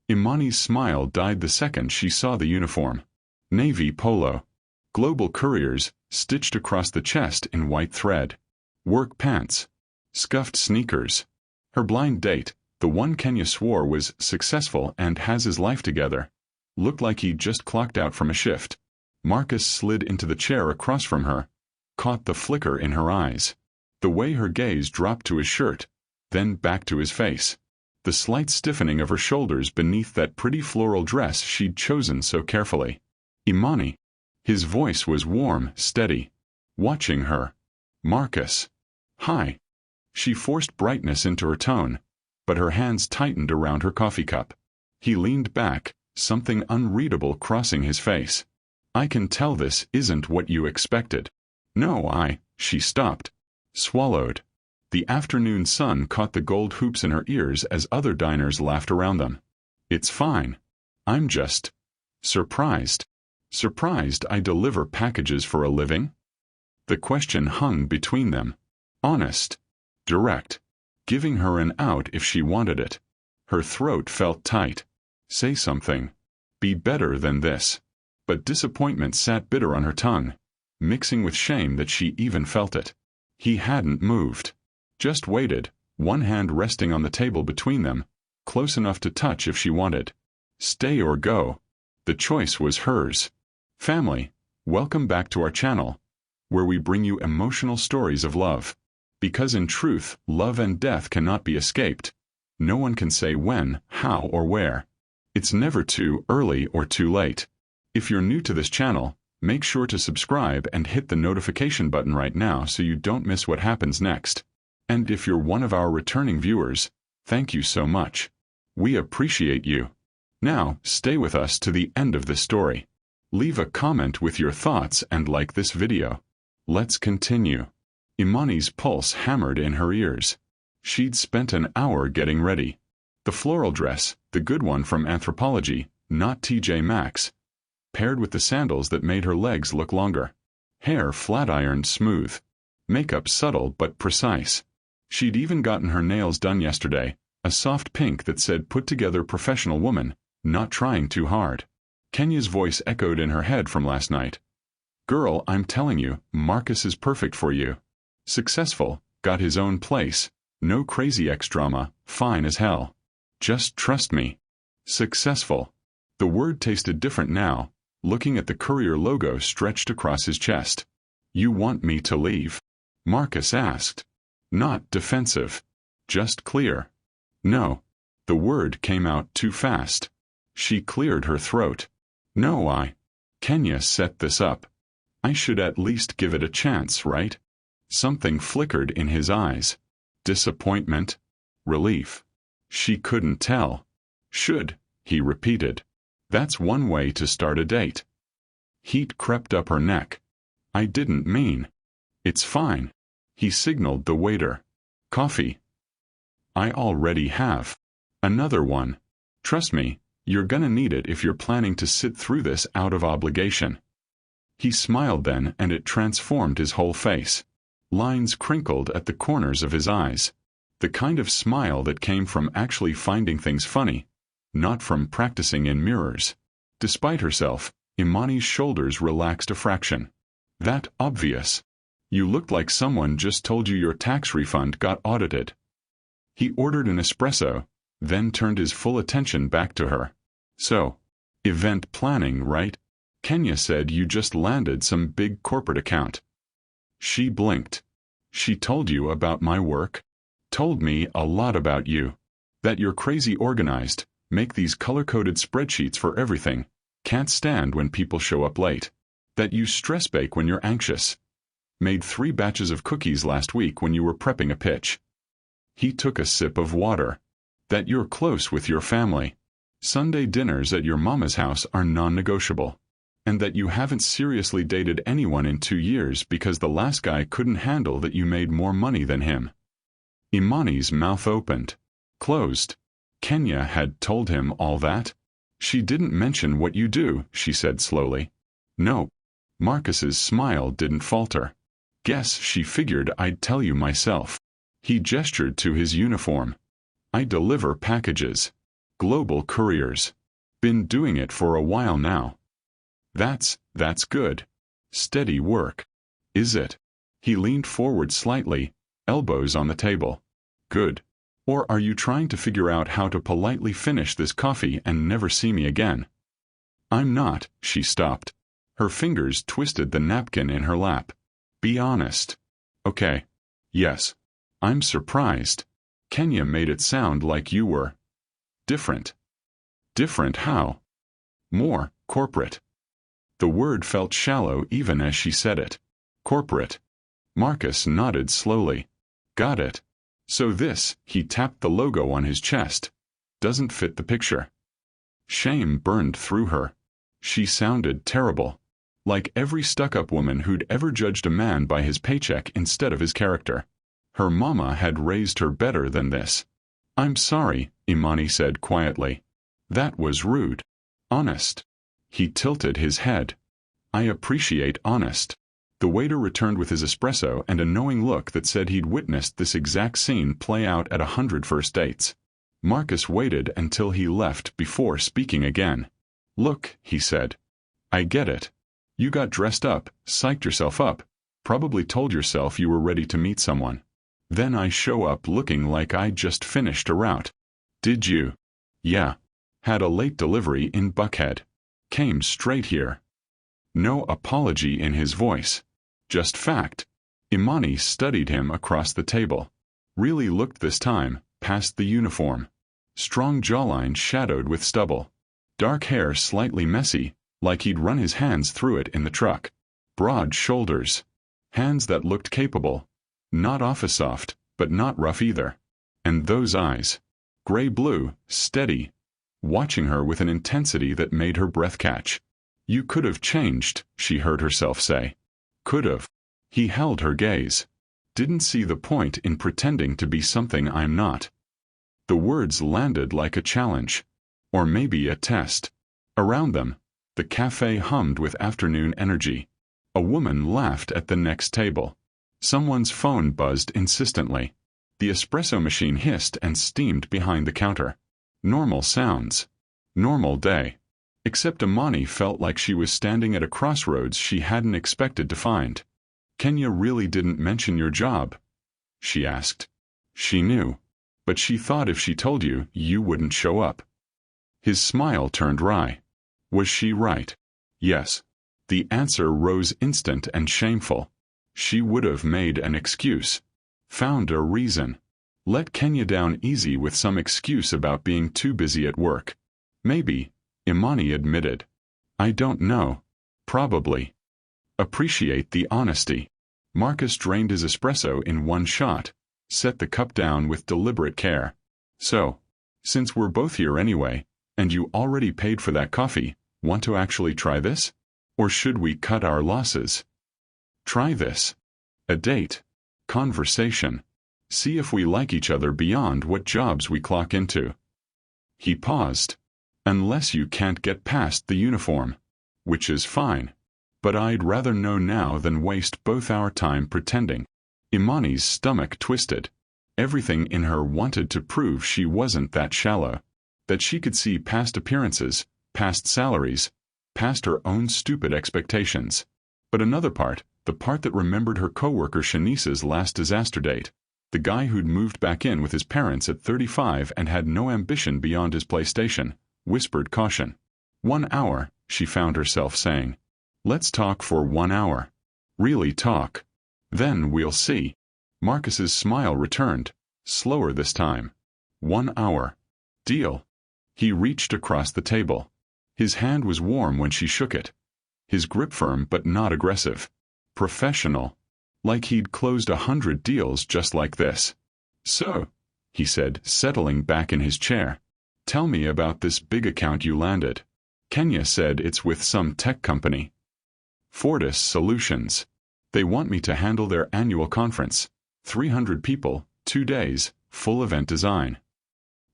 Imani's smile died the second she saw the uniform. Navy polo. Global couriers, stitched across the chest in white thread. Work pants. Scuffed sneakers. Her blind date, the one Kenya swore was successful and has his life together, looked like he'd just clocked out from a shift. Marcus slid into the chair across from her, caught the flicker in her eyes. The way her gaze dropped to his shirt, then back to his face. The slight stiffening of her shoulders beneath that pretty floral dress she'd chosen so carefully. Imani. His voice was warm, steady. Watching her. Marcus. Hi. She forced brightness into her tone, but her hands tightened around her coffee cup. He leaned back, something unreadable crossing his face. I can tell this isn't what you expected. No, she stopped. Swallowed. The afternoon sun caught the gold hoops in her ears as other diners laughed around them. It's fine. I'm just surprised. Surprised I deliver packages for a living? The question hung between them. Honest. Direct. Giving her an out if she wanted it. Her throat felt tight. Say something. Be better than this. But disappointment sat bitter on her tongue, mixing with shame that she even felt it. He hadn't moved. Just waited, one hand resting on the table between them, close enough to touch if she wanted. Stay or go. The choice was hers. Family, welcome back to our channel, where we bring you emotional stories of love. Because in truth, love and death cannot be escaped. No one can say when, how, or where. It's never too early or too late. If you're new to this channel, make sure to subscribe and hit the notification button right now so you don't miss what happens next. And if you're one of our returning viewers, thank you so much. We appreciate you. Now, stay with us to the end of this story. Leave a comment with your thoughts and like this video. Let's continue. Imani's pulse hammered in her ears. She'd spent an hour getting ready. The floral dress, the good one from Anthropology, not TJ Maxx, paired with the sandals that made her legs look longer. Hair flat-ironed smooth. Makeup subtle but precise. She'd even gotten her nails done yesterday, a soft pink that said put together professional woman, not trying too hard. Kenya's voice echoed in her head from last night. Girl, I'm telling you, Marcus is perfect for you. Successful, got his own place, no crazy ex-drama, fine as hell. Just trust me. Successful. The word tasted different now, looking at the courier logo stretched across his chest. You want me to leave? Marcus asked. Not defensive. Just clear. No. The word came out too fast. She cleared her throat. No, Kenya set this up. I should at least give it a chance, right? Something flickered in his eyes. Disappointment? Relief? She couldn't tell. Should, he repeated. That's one way to start a date. Heat crept up her neck. I didn't mean. It's fine. He signaled the waiter. Coffee. I already have. Another one. Trust me, you're gonna need it if you're planning to sit through this out of obligation. He smiled then and it transformed his whole face. Lines crinkled at the corners of his eyes. The kind of smile that came from actually finding things funny, not from practicing in mirrors. Despite herself, Imani's shoulders relaxed a fraction. That obvious. You looked like someone just told you your tax refund got audited. He ordered an espresso, then turned his full attention back to her. So, event planning, right? Kenya said you just landed some big corporate account. She blinked. She told you about my work? Told me a lot about you. That you're crazy organized, make these color-coded spreadsheets for everything, can't stand when people show up late. That you stress bake when you're anxious. Made 3 batches of cookies last week when you were prepping a pitch. He took a sip of water. That you're close with your family. Sunday dinners at your mama's house are non-negotiable. And that you haven't seriously dated anyone in 2 years because the last guy couldn't handle that you made more money than him. Imani's mouth opened. Closed. Kenya had told him all that? She didn't mention what you do, she said slowly. No. Marcus's smile didn't falter. Guess she figured I'd tell you myself. He gestured to his uniform. I deliver packages. Global couriers. Been doing it for a while now. That's good. Steady work. Is it? He leaned forward slightly, elbows on the table. Good. Or are you trying to figure out how to politely finish this coffee and never see me again? I'm not. She stopped. Her fingers twisted the napkin in her lap. Be honest. Okay. Yes. I'm surprised. Kenya made it sound like you were different. Different how? More corporate. The word felt shallow even as she said it. Corporate. Marcus nodded slowly. Got it. So this, he tapped the logo on his chest, doesn't fit the picture. Shame burned through her. She sounded terrible. Like every stuck-up woman who'd ever judged a man by his paycheck instead of his character. Her mama had raised her better than this. I'm sorry, Imani said quietly. That was rude. Honest. He tilted his head. I appreciate honest. The waiter returned with his espresso and a knowing look that said he'd witnessed this exact scene play out at 100 first dates. Marcus waited until he left before speaking again. Look, he said. I get it. You got dressed up, psyched yourself up, probably told yourself you were ready to meet someone. Then I show up looking like I just finished a route. Did you? Yeah. Had a late delivery in Buckhead. Came straight here. No apology in his voice. Just fact. Imani studied him across the table. Really looked this time, past the uniform. Strong jawline shadowed with stubble. Dark hair slightly messy, like he'd run his hands through it in the truck. Broad shoulders. Hands that looked capable. Not office soft, but not rough either. And those eyes. Gray-blue, steady. Watching her with an intensity that made her breath catch. You could have changed, she heard herself say. Could have. He held her gaze. Didn't see the point in pretending to be something I'm not. The words landed like a challenge. Or maybe a test. Around them, the cafe hummed with afternoon energy. A woman laughed at the next table. Someone's phone buzzed insistently. The espresso machine hissed and steamed behind the counter. Normal sounds. Normal day. Except Imani felt like she was standing at a crossroads she hadn't expected to find. Kenya really didn't mention your job? She asked. She knew. But she thought if she told you, you wouldn't show up. His smile turned wry. Was she right? Yes. The answer rose instant and shameful. She would have made an excuse. Found a reason. Let Kenya down easy with some excuse about being too busy at work. Maybe, Imani admitted. I don't know. Probably. Appreciate the honesty. Marcus drained his espresso in one shot, set the cup down with deliberate care. So, since we're both here anyway, and you already paid for that coffee, want to actually try this? Or should we cut our losses? Try this. A date. Conversation. See if we like each other beyond what jobs we clock into. He paused. Unless you can't get past the uniform. Which is fine. But I'd rather know now than waste both our time pretending. Imani's stomach twisted. Everything in her wanted to prove she wasn't that shallow. That she could see past appearances, past salaries, past her own stupid expectations. But another part, the part that remembered her coworker Shanice's last disaster date. The guy who'd moved back in with his parents at 35 and had no ambition beyond his PlayStation, whispered caution. 1 hour, she found herself saying. Let's talk for 1 hour. Really talk. Then we'll see. Marcus's smile returned, slower this time. 1 hour. Deal. He reached across the table. His hand was warm when she shook it. His grip firm but not aggressive. Professional. Like he'd closed 100 deals just like this. So, he said, settling back in his chair. Tell me about this big account you landed. Kenya said it's with some tech company. Fortis Solutions. They want me to handle their annual conference. 300 people, 2 days, full event design.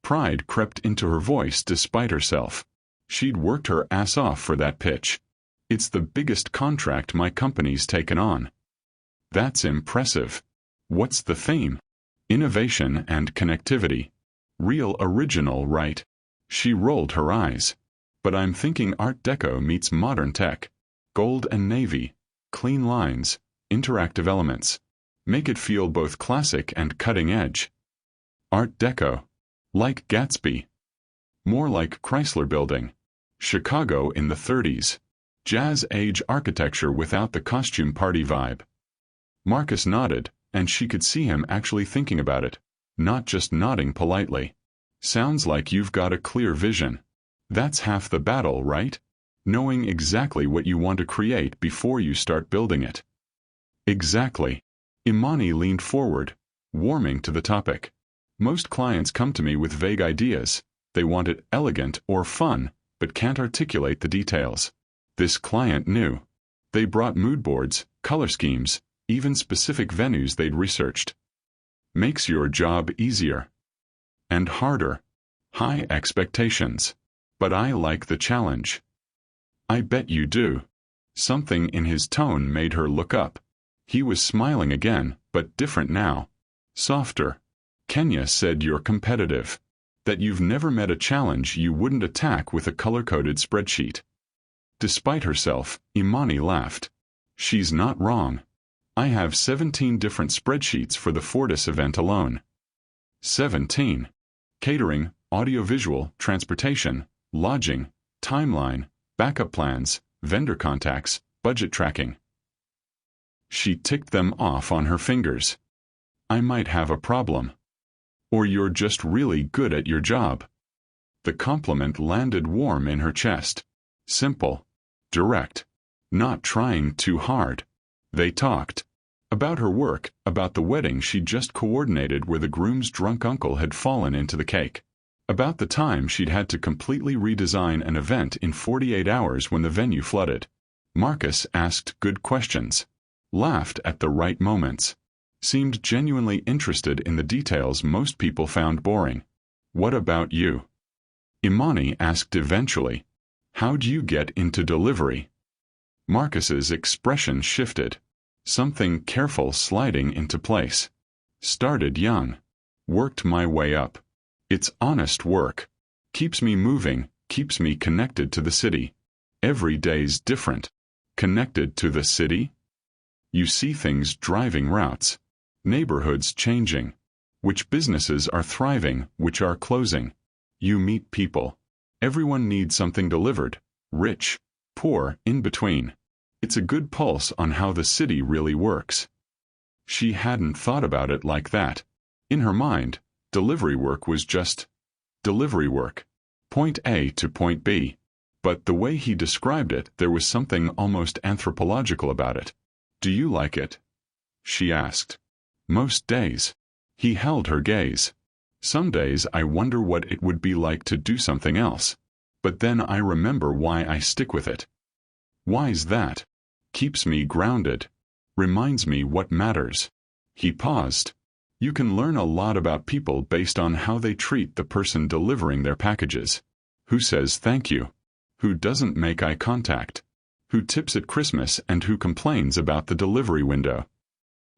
Pride crept into her voice despite herself. She'd worked her ass off for that pitch. It's the biggest contract my company's taken on. That's impressive. What's the theme? Innovation and connectivity. Real original, right? She rolled her eyes. But I'm thinking Art Deco meets modern tech. Gold and navy, clean lines, interactive elements. Make it feel both classic and cutting edge. Art Deco. Like Gatsby. More like Chrysler Building. Chicago in the 30s. Jazz age architecture without the costume party vibe. Marcus nodded, and she could see him actually thinking about it, not just nodding politely. Sounds like you've got a clear vision. That's half the battle, right? Knowing exactly what you want to create before you start building it. Exactly. Imani leaned forward, warming to the topic. Most clients come to me with vague ideas. They want it elegant or fun, but can't articulate the details. This client knew. They brought mood boards, color schemes, even specific venues they'd researched. Makes your job easier. And harder. High expectations. But I like the challenge. I bet you do. Something in his tone made her look up. He was smiling again, but different now. Softer. Kenya said you're competitive. That you've never met a challenge you wouldn't attack with a color-coded spreadsheet. Despite herself, Imani laughed. She's not wrong. I have 17 different spreadsheets for the Fortis event alone. 17. Catering, audiovisual, transportation, lodging, timeline, backup plans, vendor contacts, budget tracking. She ticked them off on her fingers. I might have a problem. Or you're just really good at your job. The compliment landed warm in her chest. Simple. Direct. Not trying too hard. They talked. About her work, about the wedding she'd just coordinated where the groom's drunk uncle had fallen into the cake. About the time she'd had to completely redesign an event in 48 hours when the venue flooded. Marcus asked good questions. Laughed at the right moments. Seemed genuinely interested in the details most people found boring. What about you? Imani asked eventually. How'd you get into delivery? Marcus's expression shifted. Something careful sliding into place. Started young. Worked my way up. It's honest work. Keeps me moving, keeps me connected to the city. Every day's different. Connected to the city? You see things driving routes. Neighborhoods changing. Which businesses are thriving, which are closing. You meet people. Everyone needs something delivered. Rich, poor, in between. It's a good pulse on how the city really works. She hadn't thought about it like that. In her mind, delivery work was just delivery work. Point A to point B. But the way he described it, there was something almost anthropological about it. Do you like it? She asked. Most days. He held her gaze. Some days I wonder what it would be like to do something else. But then I remember why I stick with it. Why's that? Keeps me grounded. Reminds me what matters. He paused. You can learn a lot about people based on how they treat the person delivering their packages. Who says thank you? Who doesn't make eye contact? Who tips at Christmas and who complains about the delivery window?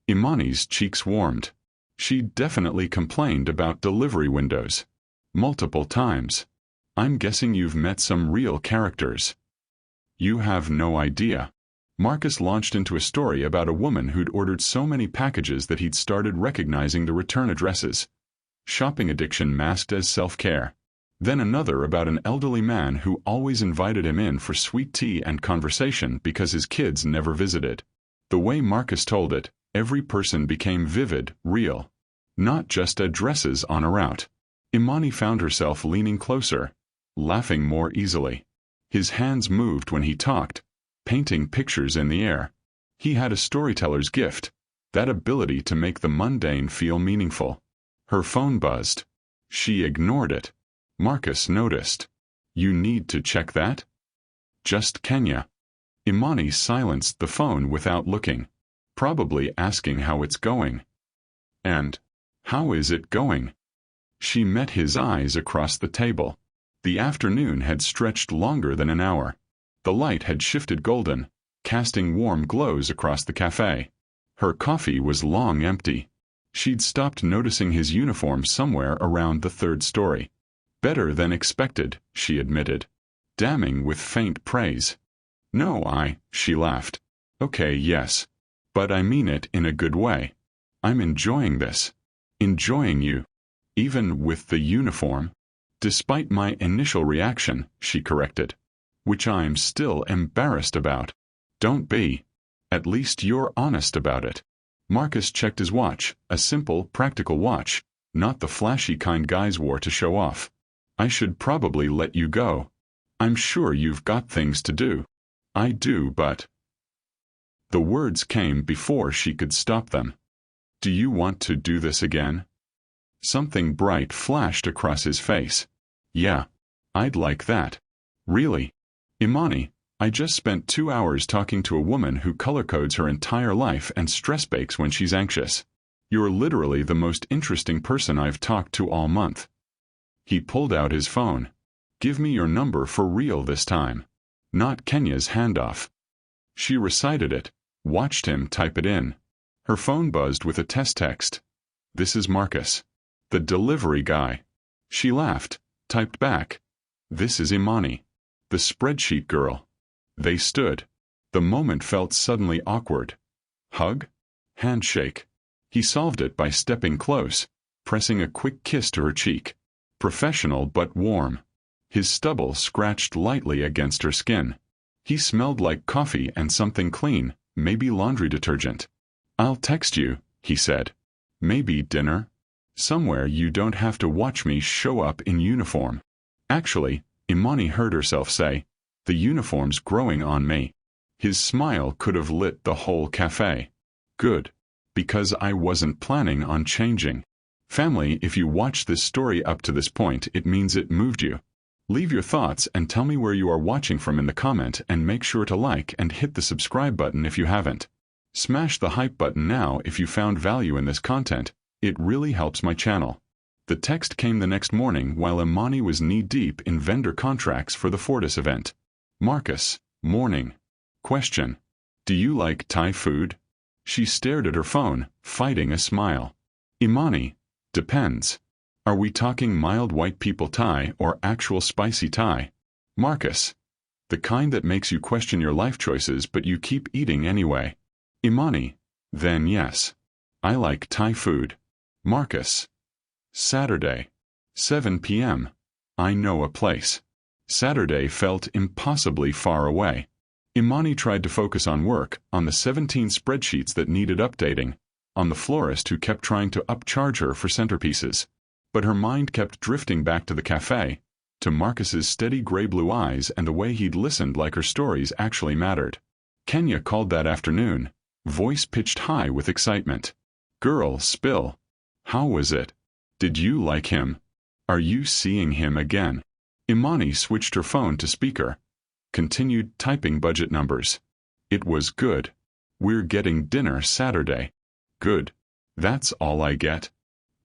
Imani's cheeks warmed. She definitely complained about delivery windows. Multiple times. I'm guessing you've met some real characters. You have no idea. Marcus launched into a story about a woman who'd ordered so many packages that he'd started recognizing the return addresses. Shopping addiction masked as self-care. Then another about an elderly man who always invited him in for sweet tea and conversation because his kids never visited. The way Marcus told it, every person became vivid, real. Not just addresses on a route. Imani found herself leaning closer, laughing more easily. His hands moved when he talked, painting pictures in the air. He had a storyteller's gift, that ability to make the mundane feel meaningful. Her phone buzzed. She ignored it. Marcus noticed. You need to check that? Just Kenya. Imani silenced the phone without looking, probably asking how it's going. And, how is it going? She met his eyes across the table. The afternoon had stretched longer than an hour. The light had shifted golden, casting warm glows across the cafe. Her coffee was long empty. She'd stopped noticing his uniform somewhere around the third story. Better than expected, she admitted, damning with faint praise. No, she laughed. Okay, yes. But I mean it in a good way. I'm enjoying this. Enjoying you. Even with the uniform. Despite my initial reaction, she corrected. Which I'm still embarrassed about. Don't be. At least you're honest about it. Marcus checked his watch, a simple, practical watch, not the flashy kind guys wore to show off. I should probably let you go. I'm sure you've got things to do. I do, but... The words came before she could stop them. Do you want to do this again? Something bright flashed across his face. Yeah. I'd like that. Really? Imani, I just spent 2 hours talking to a woman who color codes her entire life and stress bakes when she's anxious. You're literally the most interesting person I've talked to all month. He pulled out his phone. Give me your number for real this time. Not Kenya's handoff. She recited it, watched him type it in. Her phone buzzed with a test text. This is Marcus. The delivery guy. She laughed, typed back. This is Imani. The spreadsheet girl. They stood. The moment felt suddenly awkward. Hug? Handshake. He solved it by stepping close, pressing a quick kiss to her cheek. Professional but warm. His stubble scratched lightly against her skin. He smelled like coffee and something clean, maybe laundry detergent. I'll text you, he said. Maybe dinner? Somewhere you don't have to watch me show up in uniform. Actually, Imani heard herself say, the uniform's growing on me. His smile could have lit the whole cafe. Good. Because I wasn't planning on changing. Family, if you watched this story up to this point, it means it moved you. Leave your thoughts and tell me where you are watching from in the comment, and make sure to like and hit the subscribe button if you haven't. Smash the hype button now if you found value in this content. It really helps my channel. The text came the next morning while Imani was knee-deep in vendor contracts for the Fortis event. Marcus, morning. Question. Do you like Thai food? She stared at her phone, fighting a smile. Imani. Depends. Are we talking mild white people Thai or actual spicy Thai? Marcus. The kind that makes you question your life choices but you keep eating anyway. Imani. Then yes. I like Thai food. Marcus. Saturday. 7 p.m. I know a place. Saturday felt impossibly far away. Imani tried to focus on work, on the 17 spreadsheets that needed updating, on the florist who kept trying to upcharge her for centerpieces. But her mind kept drifting back to the cafe, to Marcus's steady gray-blue eyes and the way he'd listened like her stories actually mattered. Kenya called that afternoon, voice pitched high with excitement. Girl, spill. How was it? Did you like him? Are you seeing him again? Imani switched her phone to speaker. Continued typing budget numbers. It was good. We're getting dinner Saturday. Good. That's all I get.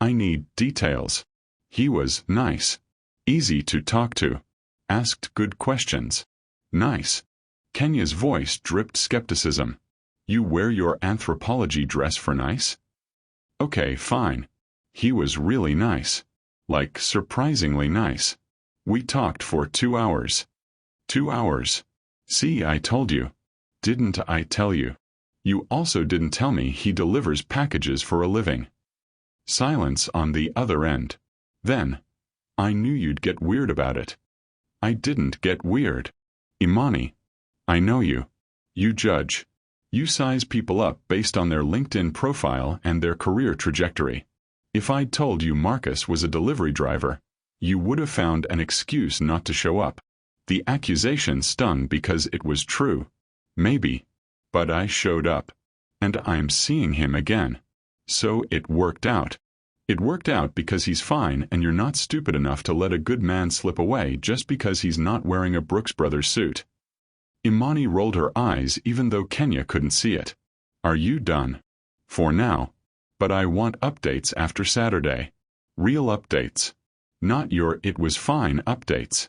I need details. He was nice. Easy to talk to. Asked good questions. Nice. Kenya's voice dripped skepticism. You wear your anthropology dress for nice? Okay, fine. He was really nice. Like surprisingly nice. We talked for 2 hours. 2 hours. See, I told you. Didn't I tell you? You also didn't tell me he delivers packages for a living. Silence on the other end. Then, I knew you'd get weird about it. I didn't get weird. Imani. I know you. You judge. You size people up based on their LinkedIn profile and their career trajectory. If I'd told you Marcus was a delivery driver, you would have found an excuse not to show up. The accusation stung because it was true. Maybe. But I showed up. And I'm seeing him again. So it worked out. It worked out because he's fine and you're not stupid enough to let a good man slip away just because he's not wearing a Brooks Brothers suit. Imani rolled her eyes even though Kenya couldn't see it. Are you done? For now. But I want updates after Saturday. Real updates. Not your it was fine updates.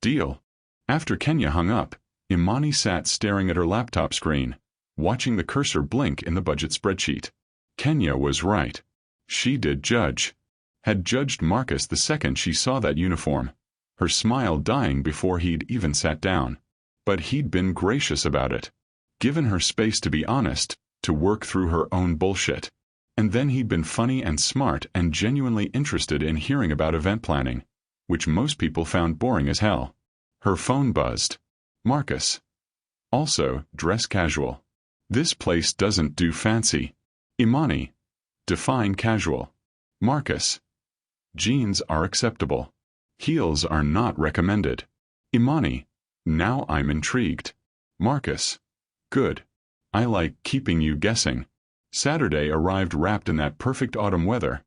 Deal. After Kenya hung up, Imani sat staring at her laptop screen, watching the cursor blink in the budget spreadsheet. Kenya was right. She did judge. had judged Marcus the second she saw that uniform, her smile dying before he'd even sat down. But he'd been gracious about it, given her space to be honest, to work through her own bullshit. And then he'd been funny and smart and genuinely interested in hearing about event planning, which most people found boring as hell. Her phone buzzed. Marcus. Also, dress casual. This place doesn't do fancy. Imani. Define casual. Marcus. Jeans are acceptable. Heels are not recommended. Imani. Now I'm intrigued. Marcus. Good. I like keeping you guessing. Saturday arrived wrapped in that perfect autumn weather.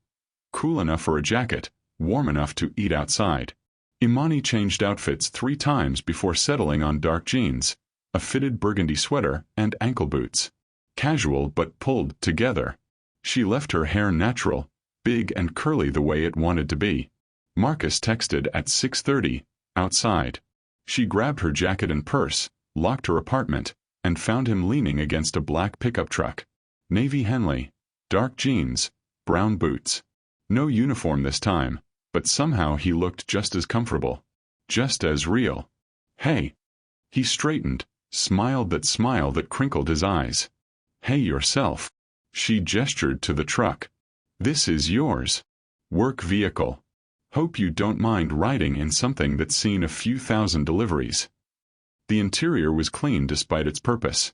Cool enough for a jacket, warm enough to eat outside. Imani changed outfits 3 times before settling on dark jeans, a fitted burgundy sweater, and ankle boots. Casual but pulled together. She left her hair natural, big and curly the way it wanted to be. Marcus texted at 6:30, outside. She grabbed her jacket and purse, locked her apartment, and found him leaning against a black pickup truck. Navy Henley, dark jeans, brown boots. No uniform this time, but somehow he looked just as comfortable, just as real. Hey. He straightened, smiled that crinkled his eyes. Hey yourself. She gestured to the truck. This is yours. Work vehicle. Hope you don't mind riding in something that's seen a few thousand deliveries. The interior was clean despite its purpose.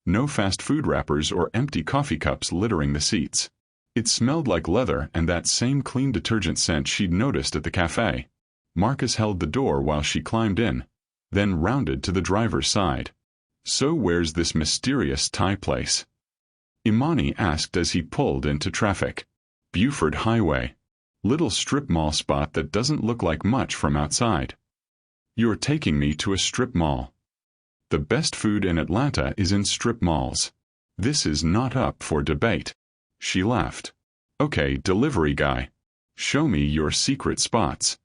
No fast food wrappers or empty coffee cups littering the seats. It smelled like leather and that same clean detergent scent she'd noticed at the cafe. Marcus held the door while she climbed in, then rounded to the driver's side. So where's this mysterious Thai place? Imani asked as he pulled into traffic. Buford Highway. Little strip mall spot that doesn't look like much from outside. You're taking me to a strip mall. The best food in Atlanta is in strip malls. This is not up for debate. She laughed. Okay, delivery guy. Show me your secret spots.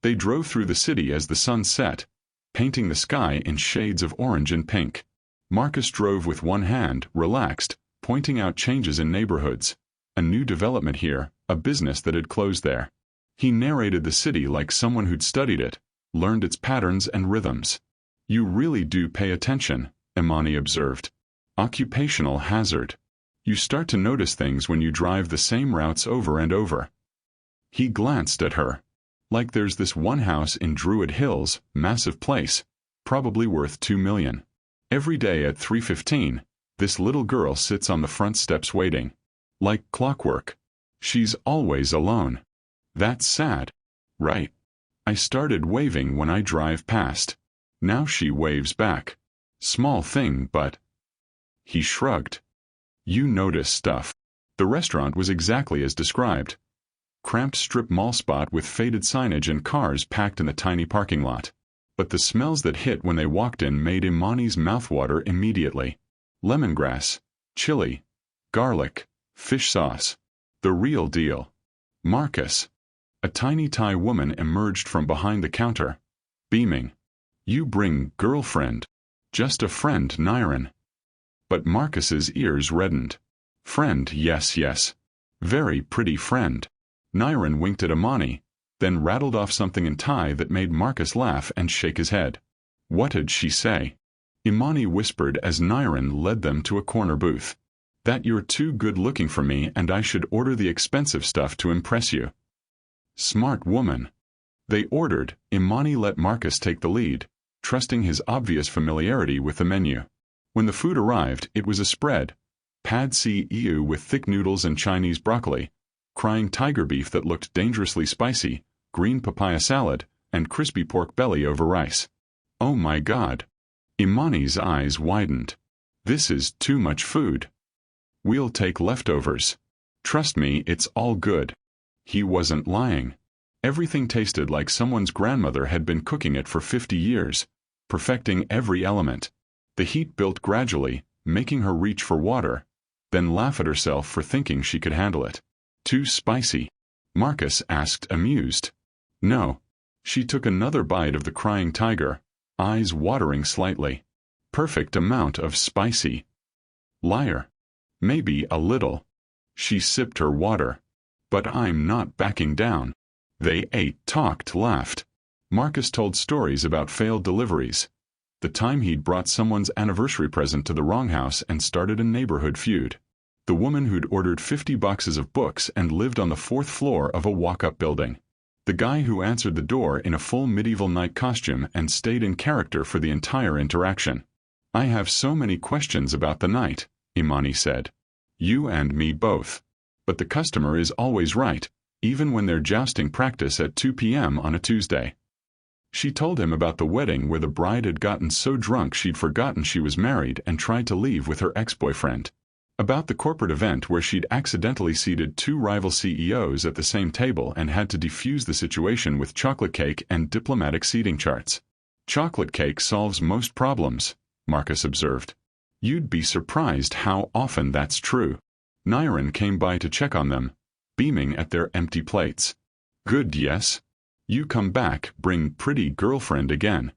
They drove through the city as the sun set, painting the sky in shades of orange and pink. Marcus drove with one hand, relaxed, pointing out changes in neighborhoods. A new development here, a business that had closed there. He narrated the city like someone who'd studied it, learned its patterns and rhythms. You really do pay attention, Imani observed. Occupational hazard. You start to notice things when you drive the same routes over and over. He glanced at her. Like there's this one house in Druid Hills, massive place, probably worth $2 million. Every day at 3:15, this little girl sits on the front steps waiting. Like clockwork. She's always alone. That's sad. Right. I started waving when I drive past. Now she waves back. Small thing, but... He shrugged. You notice stuff. The restaurant was exactly as described. Cramped strip mall spot with faded signage and cars packed in the tiny parking lot. But the smells that hit when they walked in made Imani's mouth water immediately. Lemongrass, chili, garlic, fish sauce. The real deal. Marcus. A tiny Thai woman emerged from behind the counter, beaming. You bring girlfriend. Just a friend, Niren. But Marcus's ears reddened. Friend, yes. Very pretty friend. Niren winked at Imani, then rattled off something in Thai that made Marcus laugh and shake his head. What did she say? Imani whispered as Niren led them to a corner booth. That you're too good looking for me and I should order the expensive stuff to impress you. Smart woman. They ordered. Imani let Marcus take the lead, trusting his obvious familiarity with the menu. When the food arrived, it was a spread. Pad see ew with thick noodles and Chinese broccoli, crying tiger beef that looked dangerously spicy, green papaya salad, and crispy pork belly over rice. Oh my God. Imani's eyes widened. This is too much food. We'll take leftovers. Trust me, it's all good. He wasn't lying. Everything tasted like someone's grandmother had been cooking it for 50 years, perfecting every element. The heat built gradually, making her reach for water, then laugh at herself for thinking she could handle it. Too spicy? Marcus asked, amused. No. She took another bite of the crying tiger, eyes watering slightly. Perfect amount of spicy. Liar. Maybe a little. She sipped her water. But I'm not backing down. They ate, talked, laughed. Marcus told stories about failed deliveries. The time he'd brought someone's anniversary present to the wrong house and started a neighborhood feud. The woman who'd ordered 50 boxes of books and lived on the 4th floor of a walk-up building. The guy who answered the door in a full medieval knight costume and stayed in character for the entire interaction. I have so many questions about the night, Imani said. You and me both. But the customer is always right, even when they're jousting practice at 2 p.m. on a Tuesday. She told him about the wedding where the bride had gotten so drunk she'd forgotten she was married and tried to leave with her ex-boyfriend. About the corporate event where she'd accidentally seated 2 rival CEOs at the same table and had to defuse the situation with chocolate cake and diplomatic seating charts. Chocolate cake solves most problems, Marcus observed. You'd be surprised how often that's true. Nyron came by to check on them, beaming at their empty plates. Good, yes. You come back, bring pretty girlfriend again.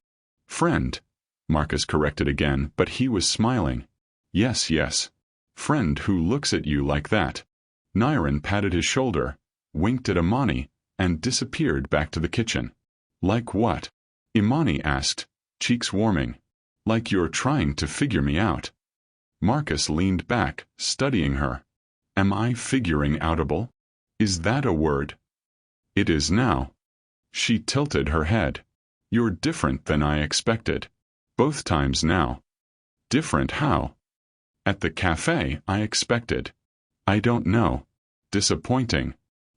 Friend, Marcus corrected again, but he was smiling. Yes. Friend who looks at you like that. Nyron patted his shoulder, winked at Imani, and disappeared back to the kitchen. Like what? Imani asked, cheeks warming. Like you're trying to figure me out. Marcus leaned back, studying her. Am I figuring outable? Is that a word? It is now. She tilted her head. You're different than I expected. Both times now. Different how? At the cafe, I expected. I don't know. Disappointing.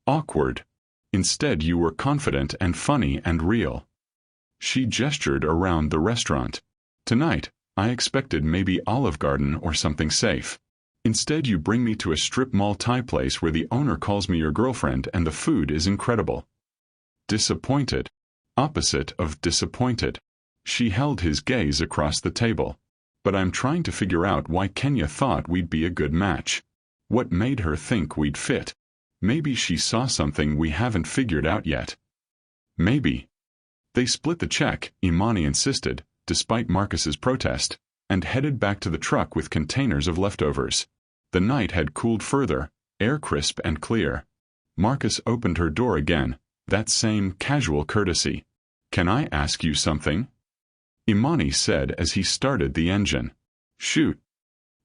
Awkward. Instead, you were confident and funny and real. She gestured around the restaurant. Tonight, I expected maybe Olive Garden or something safe. Instead, you bring me to a strip mall Thai place where the owner calls me your girlfriend and the food is incredible. Disappointed. Opposite of disappointed. She held his gaze across the table. But I'm trying to figure out why Kenya thought we'd be a good match. What made her think we'd fit? Maybe she saw something we haven't figured out yet. Maybe. They split the check, Imani insisted, despite Marcus's protest, and headed back to the truck with containers of leftovers. The night had cooled further, air crisp and clear. Marcus opened her door again, that same casual courtesy. Can I ask you something? Imani said as he started the engine. Shoot.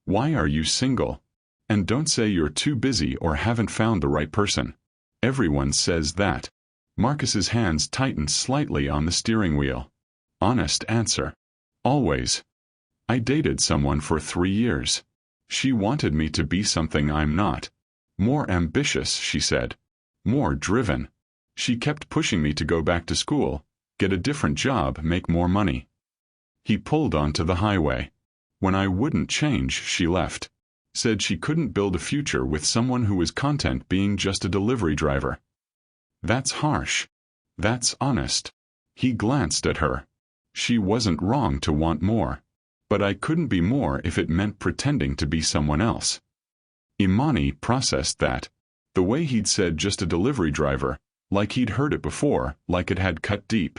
Why are you single? And don't say you're too busy or haven't found the right person. Everyone says that. Marcus's hands tightened slightly on the steering wheel. Honest answer. Always. I dated someone for 3 years. She wanted me to be something I'm not. More ambitious, she said. More driven. She kept pushing me to go back to school, get a different job, make more money. He pulled onto the highway. When I wouldn't change, she left. Said she couldn't build a future with someone who was content being just a delivery driver. That's harsh. That's honest. He glanced at her. She wasn't wrong to want more. But I couldn't be more if it meant pretending to be someone else. Imani processed that. The way he'd said just a delivery driver, like he'd heard it before, like it had cut deep.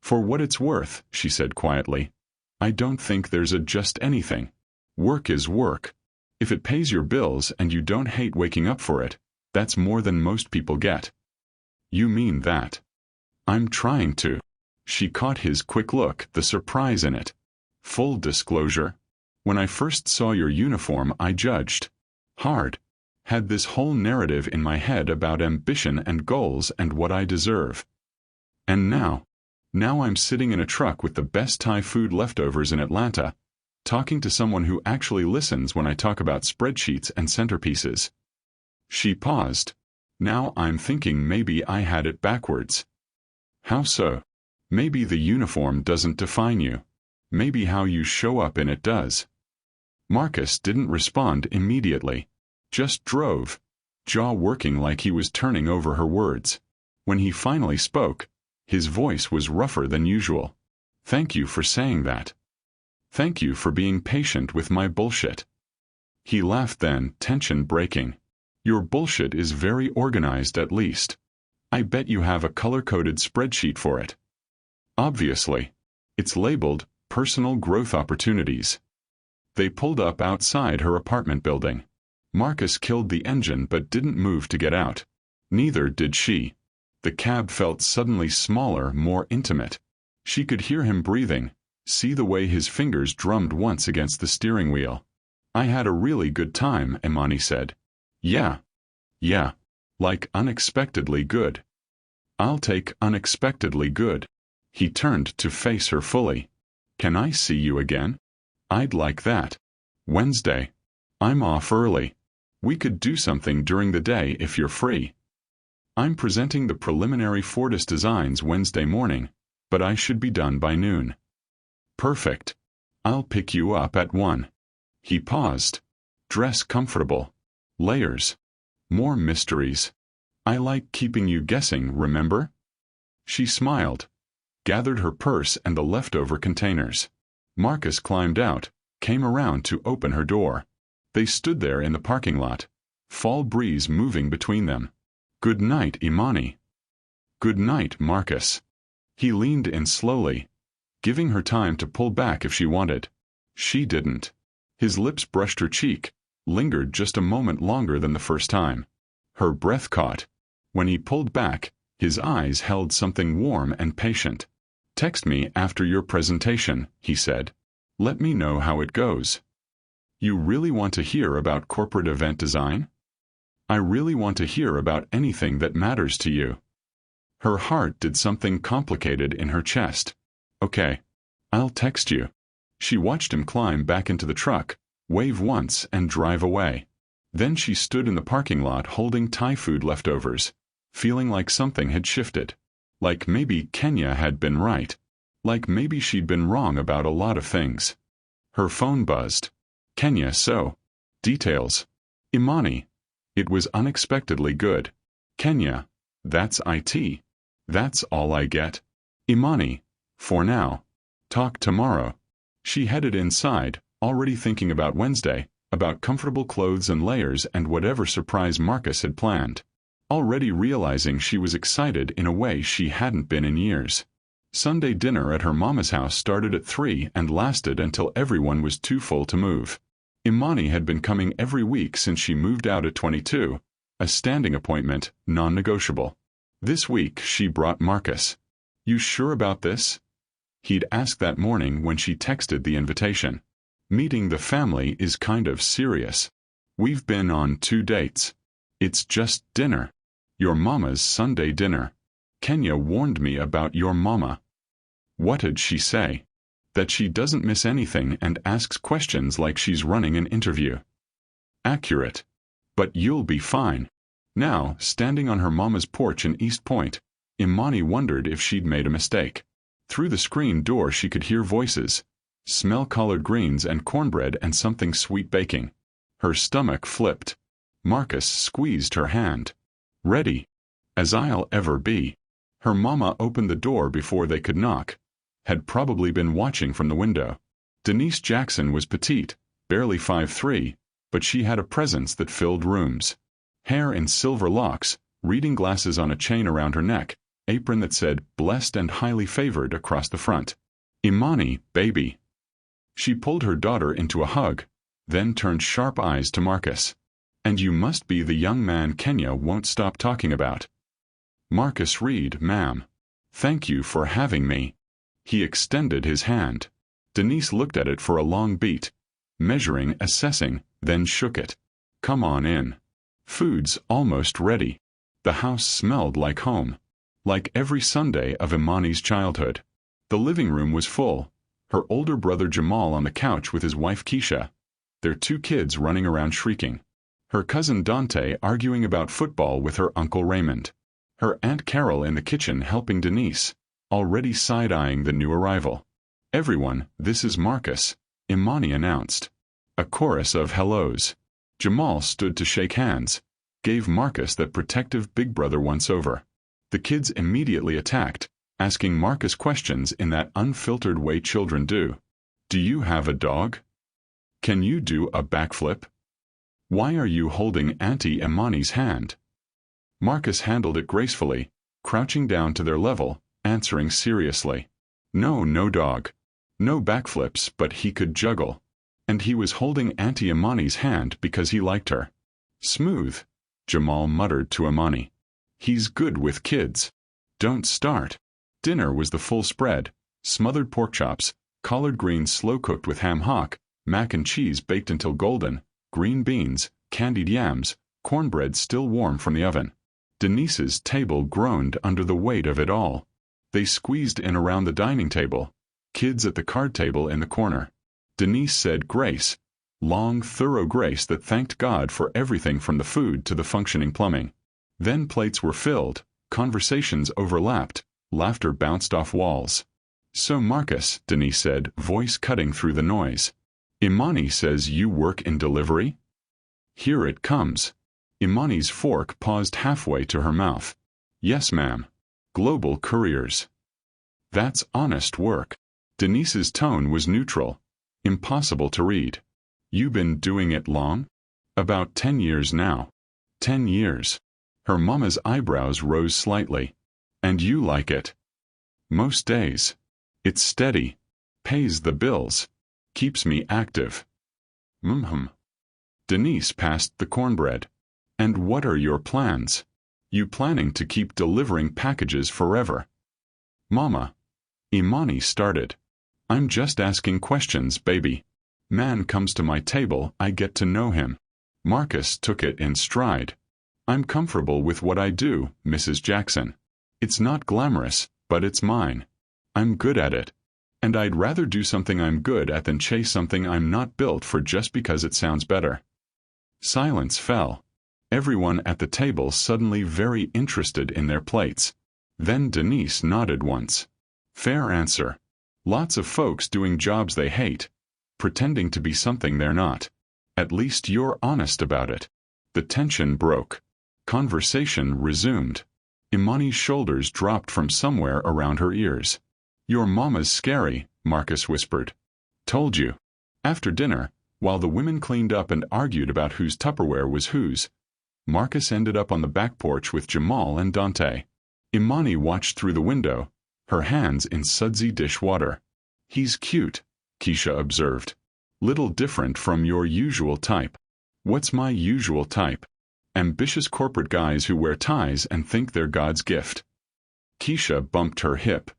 For what it's worth, she said quietly, I don't think there's a just anything. Work is work. If it pays your bills and you don't hate waking up for it, that's more than most people get. You mean that? I'm trying to. She caught his quick look, the surprise in it. Full disclosure. When I first saw your uniform, I judged. Hard. Had this whole narrative in my head about ambition and goals and what I deserve. And now I'm sitting in a truck with the best Thai food leftovers in Atlanta, talking to someone who actually listens when I talk about spreadsheets and centerpieces. She paused. Now I'm thinking maybe I had it backwards. How so? Maybe the uniform doesn't define you. Maybe how you show up in it does. Marcus didn't respond immediately. Just drove, jaw working like he was turning over her words. When he finally spoke, his voice was rougher than usual. Thank you for saying that. Thank you for being patient with my bullshit. He laughed then, tension breaking. Your bullshit is very organized at least. I bet you have a color-coded spreadsheet for it. Obviously. It's labeled, Personal Growth Opportunities. They pulled up outside her apartment building. Marcus killed the engine but didn't move to get out. Neither did she. The cab felt suddenly smaller, more intimate. She could hear him breathing, see the way his fingers drummed once against the steering wheel. I had a really good time, Imani said. Yeah. Yeah. Like unexpectedly good. I'll take unexpectedly good. He turned to face her fully. Can I see you again? I'd like that. Wednesday. I'm off early. We could do something during the day if you're free. I'm presenting the preliminary Fortis designs Wednesday morning, but I should be done by noon. Perfect. I'll pick you up at 1. He paused. Dress comfortable. Layers. More mysteries. I like keeping you guessing, remember? She smiled, gathered her purse and the leftover containers. Marcus climbed out, came around to open her door. They stood there in the parking lot, fall breeze moving between them. Good night, Imani. Good night, Marcus. He leaned in slowly, giving her time to pull back if she wanted. She didn't. His lips brushed her cheek, lingered just a moment longer than the first time. Her breath caught. When he pulled back, his eyes held something warm and patient. Text me after your presentation, he said. Let me know how it goes. You really want to hear about corporate event design? I really want to hear about anything that matters to you. Her heart did something complicated in her chest. Okay. I'll text you. She watched him climb back into the truck, wave once and drive away. Then she stood in the parking lot holding Thai food leftovers, feeling like something had shifted. Like maybe Kenya had been right. Like maybe she'd been wrong about a lot of things. Her phone buzzed. Kenya, so. Details. Imani. It was unexpectedly good. Kenya. That's IT. That's all I get. Imani. For now. Talk tomorrow. She headed inside, already thinking about Wednesday, about comfortable clothes and layers and whatever surprise Marcus had planned. Already realizing she was excited in a way she hadn't been in years. Sunday dinner at her mama's house started at 3 and lasted until everyone was too full to move. Imani had been coming every week since she moved out at 22, a standing appointment, non-negotiable. This week she brought Marcus. You sure about this? He'd asked that morning when she texted the invitation. Meeting the family is kind of serious. We've been on 2 dates. It's just dinner. Your mama's Sunday dinner. Kenya warned me about your mama. What did she say? That she doesn't miss anything and asks questions like she's running an interview. Accurate. But you'll be fine. Now, standing on her mama's porch in East Point, Imani wondered if she'd made a mistake. Through the screen door she could hear voices, smell collard greens and cornbread and something sweet baking. Her stomach flipped. Marcus squeezed her hand. Ready. As I'll ever be. Her mama opened the door before they could knock. Had probably been watching from the window. Denise Jackson was petite, barely 5'3", but she had a presence that filled rooms. Hair in silver locks, reading glasses on a chain around her neck, apron that said blessed and highly favored across the front. Imani, baby. She pulled her daughter into a hug, then turned sharp eyes to Marcus. And you must be the young man Kenya won't stop talking about. Marcus Reed, ma'am. Thank you for having me. He extended his hand. Denise looked at it for a long beat, measuring, assessing, then shook it. Come on in. Food's almost ready. The house smelled like home. Like every Sunday of Imani's childhood. The living room was full. Her older brother Jamal on the couch with his wife Keisha. Their 2 kids running around shrieking. Her cousin Dante arguing about football with her Uncle Raymond. Her Aunt Carol in the kitchen helping Denise, already side-eyeing the new arrival. Everyone, this is Marcus, Imani announced. A chorus of hellos. Jamal stood to shake hands, gave Marcus that protective big brother once-over. The kids immediately attacked, asking Marcus questions in that unfiltered way children do. Do you have a dog? Can you do a backflip? Why are you holding Auntie Imani's hand? Marcus handled it gracefully, crouching down to their level, answering seriously. No dog. No backflips, but he could juggle. And he was holding Auntie Imani's hand because he liked her. Smooth, Jamal muttered to Imani. He's good with kids. Don't start. Dinner was the full spread: smothered pork chops, collard greens slow-cooked with ham hock, mac and cheese baked until golden, green beans, candied yams, cornbread still warm from the oven. Denise's table groaned under the weight of it all. They squeezed in around the dining table, kids at the card table in the corner. Denise said grace, long, thorough grace that thanked God for everything from the food to the functioning plumbing. Then plates were filled, conversations overlapped, laughter bounced off walls. "So Marcus," Denise said, voice cutting through the noise. "Imani says you work in delivery?" "Here it comes." Imani's fork paused halfway to her mouth. "Yes, ma'am. Global couriers." "That's honest work." Denise's tone was neutral, impossible to read. "You been doing it long?" "About 10 years now." 10 years. Her mama's eyebrows rose slightly. "And you like it?" "Most days. It's steady. Pays the bills. Keeps me active." Denise passed the cornbread. "And what are your plans? You planning to keep delivering packages forever?" "Mama." Imani started. "I'm just asking questions, baby. Man comes to my table, I get to know him." Marcus took it in stride. "I'm comfortable with what I do, Mrs. Jackson. It's not glamorous, but it's mine. I'm good at it. And I'd rather do something I'm good at than chase something I'm not built for just because it sounds better." Silence fell. Everyone at the table suddenly very interested in their plates. Then Denise nodded once. "Fair answer. Lots of folks doing jobs they hate, pretending to be something they're not. At least you're honest about it." The tension broke. Conversation resumed. Imani's shoulders dropped from somewhere around her ears. "Your mama's scary," Marcus whispered. "Told you." After dinner, while the women cleaned up and argued about whose Tupperware was whose, Marcus ended up on the back porch with Jamal and Dante. Imani watched through the window, her hands in sudsy dish water. "He's cute," Keisha observed. "Little different from your usual type." "What's my usual type?" "Ambitious corporate guys who wear ties and think they're God's gift." Keisha bumped her hip.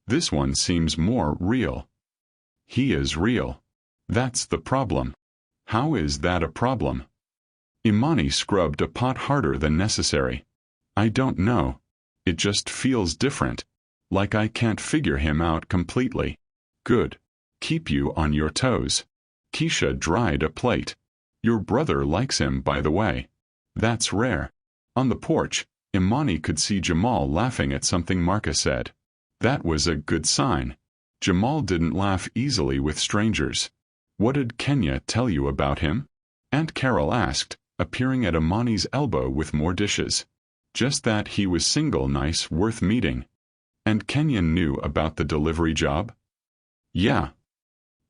"This one seems more real." "He is real. That's the problem." "How is that a problem?" Imani scrubbed a pot harder than necessary. "I don't know. It just feels different. Like I can't figure him out completely." "Good. Keep you on your toes." Keisha dried a plate. "Your brother likes him, by the way." "That's rare." On the porch, Imani could see Jamal laughing at something Marcus said. That was a good sign. Jamal didn't laugh easily with strangers. "What did Kenya tell you about him?" Aunt Carol asked, appearing at Imani's elbow with more dishes. "Just that he was single, nice, worth meeting." "And Kenya knew about the delivery job?" "Yeah.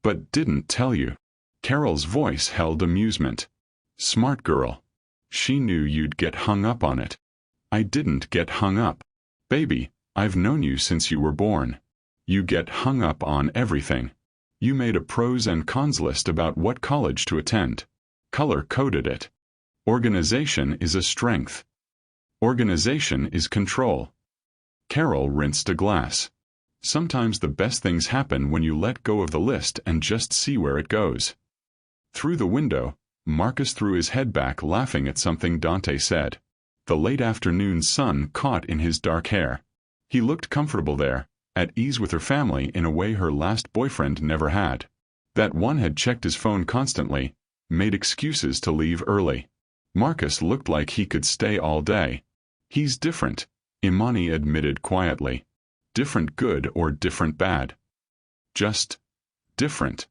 But didn't tell you." Carol's voice held amusement. "Smart girl. She knew you'd get hung up on it." "I didn't get hung up. Baby, I've known you since you were born. You get hung up on everything. You made a pros and cons list about what college to attend. Color-coded it. Organization is a strength. Organization is control." Carol rinsed a glass. "Sometimes the best things happen when you let go of the list and just see where it goes." Through the window, Marcus threw his head back laughing at something Dante said. The late afternoon sun caught in his dark hair. He looked comfortable there, at ease with her family in a way her last boyfriend never had. That one had checked his phone constantly, made excuses to leave early. Marcus looked like he could stay all day. "He's different," Imani admitted quietly. "Different good or different bad?" "Just different."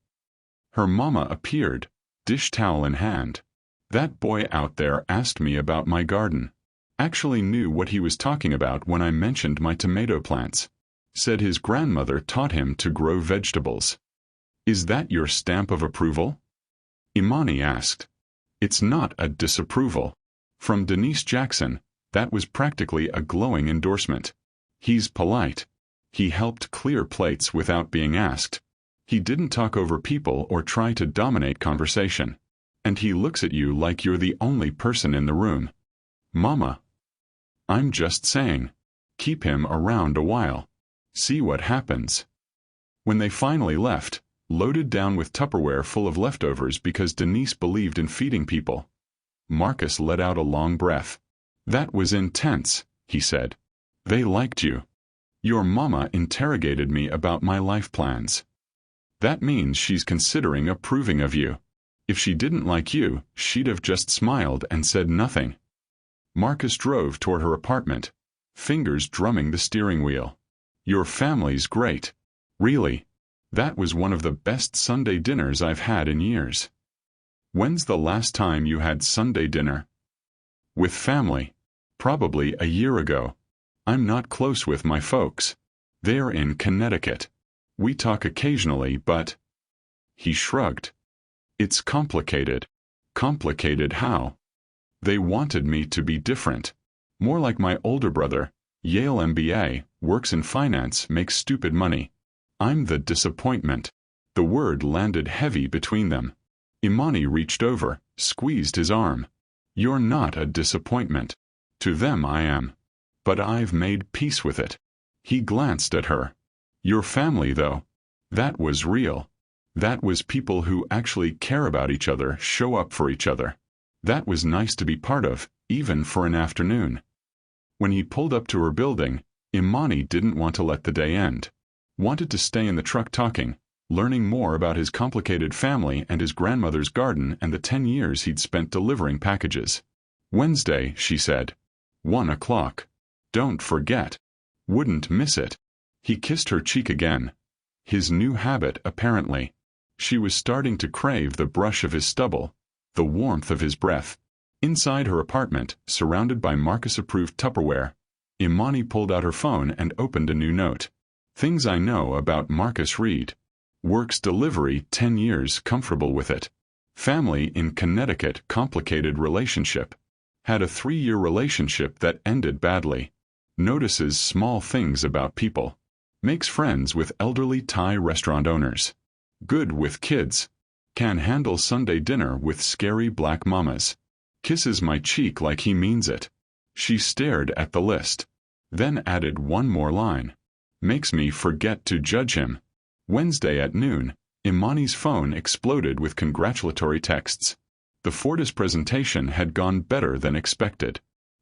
Her mama appeared, dish towel in hand. "That boy out there asked me about my garden. Actually knew what he was talking about when I mentioned my tomato plants. Said his grandmother taught him to grow vegetables." "Is that your stamp of approval?" Imani asked. "It's not a disapproval." From Denise Jackson, that was practically a glowing endorsement. "He's polite. He helped clear plates without being asked. He didn't talk over people or try to dominate conversation. And he looks at you like you're the only person in the room." "Mama." I'm just saying. Keep him around a while. See what happens. When they finally left, loaded down with Tupperware full of leftovers because Denise believed in feeding people, Marcus let out a long breath. That was intense, he said. They liked you. Your mama interrogated me about my life plans. That means she's considering approving of you. If she didn't like you, she'd have just smiled and said nothing. Marcus drove toward her apartment, fingers drumming the steering wheel. Your family's great. Really. That was one of the best Sunday dinners I've had in years. When's the last time you had Sunday dinner? With family. Probably a year ago. I'm not close with my folks. They're in Connecticut. We talk occasionally, but... He shrugged. It's complicated. Complicated how? They wanted me to be different. More like my older brother, Yale MBA, works in finance, makes stupid money. I'm the disappointment. The word landed heavy between them. Imani reached over, squeezed his arm. You're not a disappointment. To them I am. But I've made peace with it. He glanced at her. Your family, though. That was real. That was people who actually care about each other, show up for each other. That was nice to be part of, even for an afternoon. When he pulled up to her building, Imani didn't want to let the day end. Wanted to stay in the truck talking, learning more about his complicated family and his grandmother's garden and the 10 years he'd spent delivering packages. Wednesday, she said. 1 o'clock. Don't forget. Wouldn't miss it. He kissed her cheek again. His new habit, apparently. She was starting to crave the brush of his stubble, the warmth of his breath. Inside her apartment, surrounded by Marcus-approved Tupperware, Imani pulled out her phone and opened a new note. Things I know about Marcus Reed. Works delivery 10 years, comfortable with it. Family in Connecticut, complicated relationship. Had a 3-year relationship that ended badly. Notices small things about people. Makes friends with elderly Thai restaurant owners. Good with kids. Can handle Sunday dinner with scary black mamas. Kisses my cheek like he means it. She stared at the list. Then added one more line. Makes me forget to judge him. Wednesday at noon, Imani's phone exploded with congratulatory texts. The Fortis presentation had gone better than expected.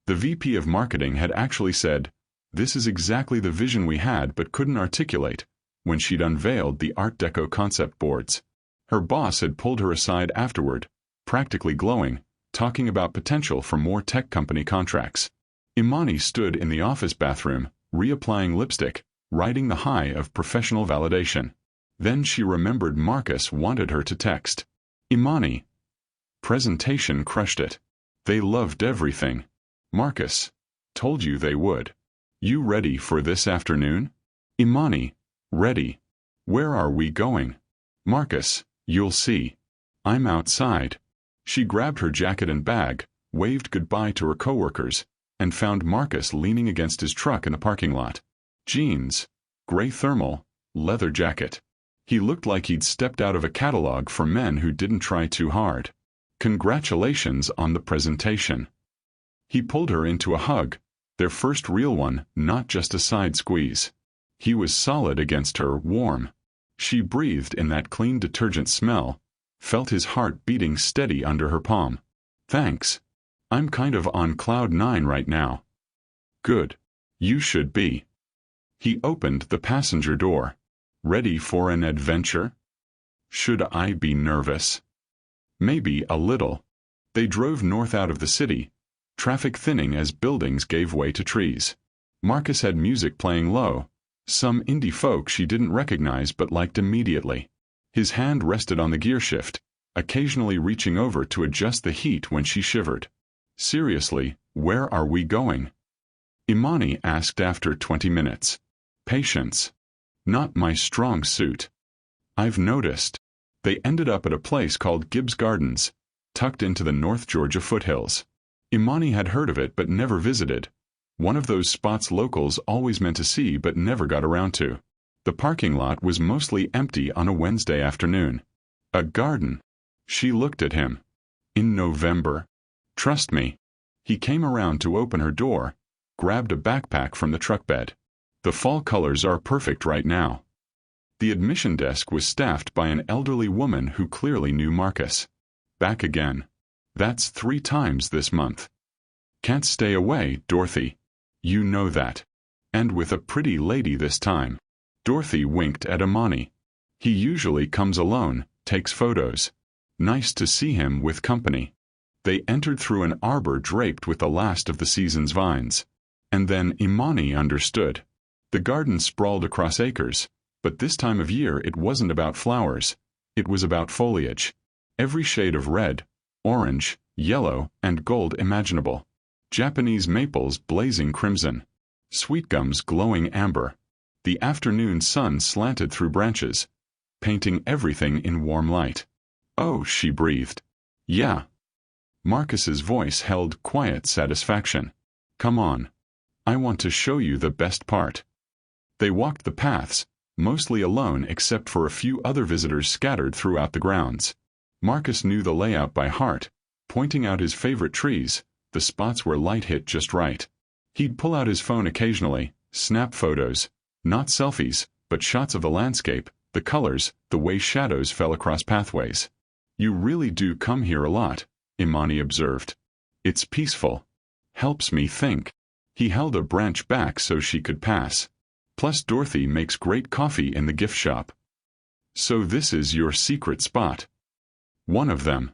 The VP of marketing had actually said, "This is exactly the vision we had but couldn't articulate," when she'd unveiled the Art Deco concept boards. Her boss had pulled her aside afterward, practically glowing, talking about potential for more tech company contracts. Imani stood in the office bathroom, reapplying lipstick, riding the high of professional validation. Then she remembered Marcus wanted her to text. Imani. Presentation crushed it. They loved everything. Marcus. Told you they would. You ready for this afternoon? Imani. Ready. Where are we going? Marcus. You'll see. I'm outside. She grabbed her jacket and bag, waved goodbye to her coworkers, and found Marcus leaning against his truck in the parking lot. Jeans, gray thermal, leather jacket. He looked like he'd stepped out of a catalog for men who didn't try too hard. Congratulations on the presentation. He pulled her into a hug, their first real one, not just a side squeeze. He was solid against her, warm. She breathed in that clean detergent smell, felt his heart beating steady under her palm. Thanks. I'm kind of on cloud 9 right now. Good. You should be. He opened the passenger door. Ready for an adventure? Should I be nervous? Maybe a little. They drove north out of the city, traffic thinning as buildings gave way to trees. Marcus had music playing low, some indie folk she didn't recognize but liked immediately. His hand rested on the gear shift, occasionally reaching over to adjust the heat when she shivered. Seriously, where are we going? Imani asked after 20 minutes. Patience. Not my strong suit. I've noticed. They ended up at a place called Gibbs Gardens, tucked into the North Georgia foothills. Imani had heard of it but never visited. One of those spots locals always meant to see but never got around to. The parking lot was mostly empty on a Wednesday afternoon. A garden. She looked at him. In November. Trust me. He came around to open her door, grabbed a backpack from the truck bed. The fall colors are perfect right now. The admission desk was staffed by an elderly woman who clearly knew Marcus. Back again. That's 3 times this month. Can't stay away, Dorothy. You know that. And with a pretty lady this time. Dorothy winked at Imani. He usually comes alone, takes photos. Nice to see him with company. They entered through an arbor draped with the last of the season's vines. And then Imani understood. The garden sprawled across acres, but this time of year it wasn't about flowers. It was about foliage. Every shade of red, orange, yellow, and gold imaginable. Japanese maples blazing crimson. Sweet gums glowing amber. The afternoon sun slanted through branches, painting everything in warm light. Oh, she breathed. Yeah. Marcus's voice held quiet satisfaction. Come on. I want to show you the best part. They walked the paths, mostly alone except for a few other visitors scattered throughout the grounds. Marcus knew the layout by heart, pointing out his favorite trees, the spots where light hit just right. He'd pull out his phone occasionally, snap photos, not selfies, but shots of the landscape, the colors, the way shadows fell across pathways. You really do come here a lot, Imani observed. It's peaceful. Helps me think. He held a branch back so she could pass. Plus Dorothy makes great coffee in the gift shop. So this is your secret spot. One of them.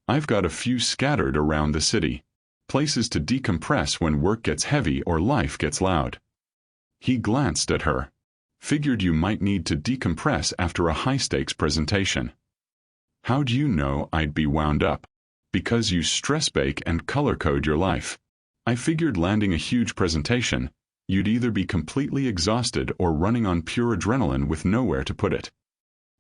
I've got a few scattered around the city. Places to decompress when work gets heavy or life gets loud. He glanced at her. Figured you might need to decompress after a high-stakes presentation. How'd you know I'd be wound up? Because you stress bake and color code your life. I figured landing a huge presentation, you'd either be completely exhausted or running on pure adrenaline with nowhere to put it.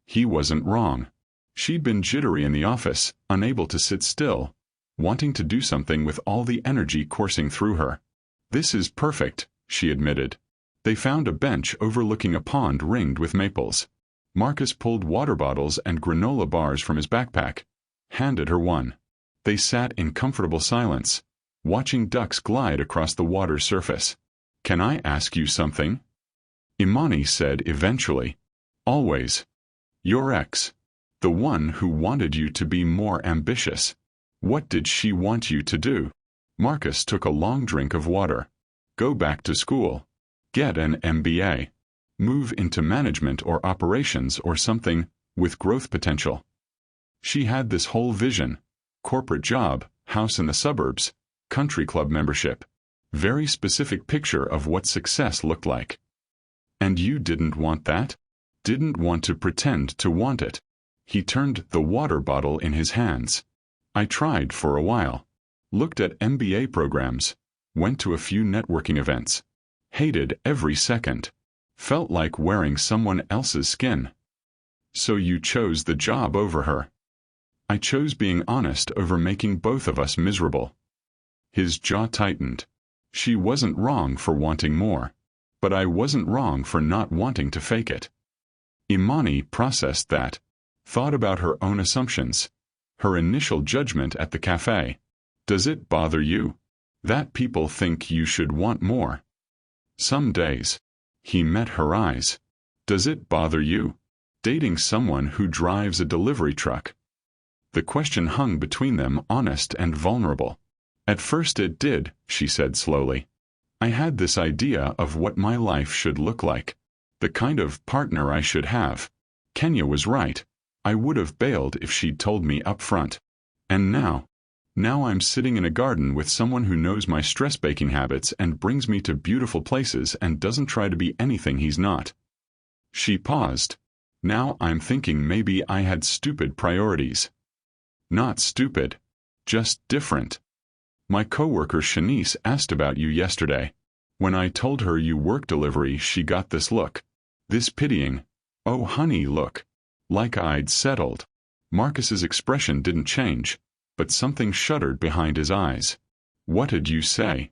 He wasn't wrong. She'd been jittery in the office, unable to sit still, wanting to do something with all the energy coursing through her. This is perfect, she admitted. They found a bench overlooking a pond ringed with maples. Marcus pulled water bottles and granola bars from his backpack, handed her one. They sat in comfortable silence, watching ducks glide across the water's surface. Can I ask you something? Imani said eventually. Always. Your ex. The one who wanted you to be more ambitious. What did she want you to do? Marcus took a long drink of water. Go back to school. Get an MBA. Move into management or operations or something with growth potential. She had this whole vision. Corporate job, house in the suburbs, country club membership. Very specific picture of what success looked like. And you didn't want that? Didn't want to pretend to want it. He turned the water bottle in his hands. I tried for a while. Looked at MBA programs. Went to a few networking events. Hated every second. Felt like wearing someone else's skin. So you chose the job over her. I chose being honest over making both of us miserable. His jaw tightened. She wasn't wrong for wanting more. But I wasn't wrong for not wanting to fake it. Imani processed that. Thought about her own assumptions. Her initial judgment at the cafe. Does it bother you? That people think you should want more. Some days. He met her eyes. Does it bother you? Dating someone who drives a delivery truck. The question hung between them, honest and vulnerable. At first it did, she said slowly. I had this idea of what my life should look like. The kind of partner I should have. Kenya was right. I would have bailed if she'd told me up front. And now I'm sitting in a garden with someone who knows my stress baking habits and brings me to beautiful places and doesn't try to be anything he's not. She paused. Now I'm thinking maybe I had stupid priorities. Not stupid. Just different. My coworker Shanice asked about you yesterday. When I told her you work delivery, she got this look. This pitying, oh honey look. Like I'd settled. Marcus's expression didn't change, but something shuddered behind his eyes. What did you say?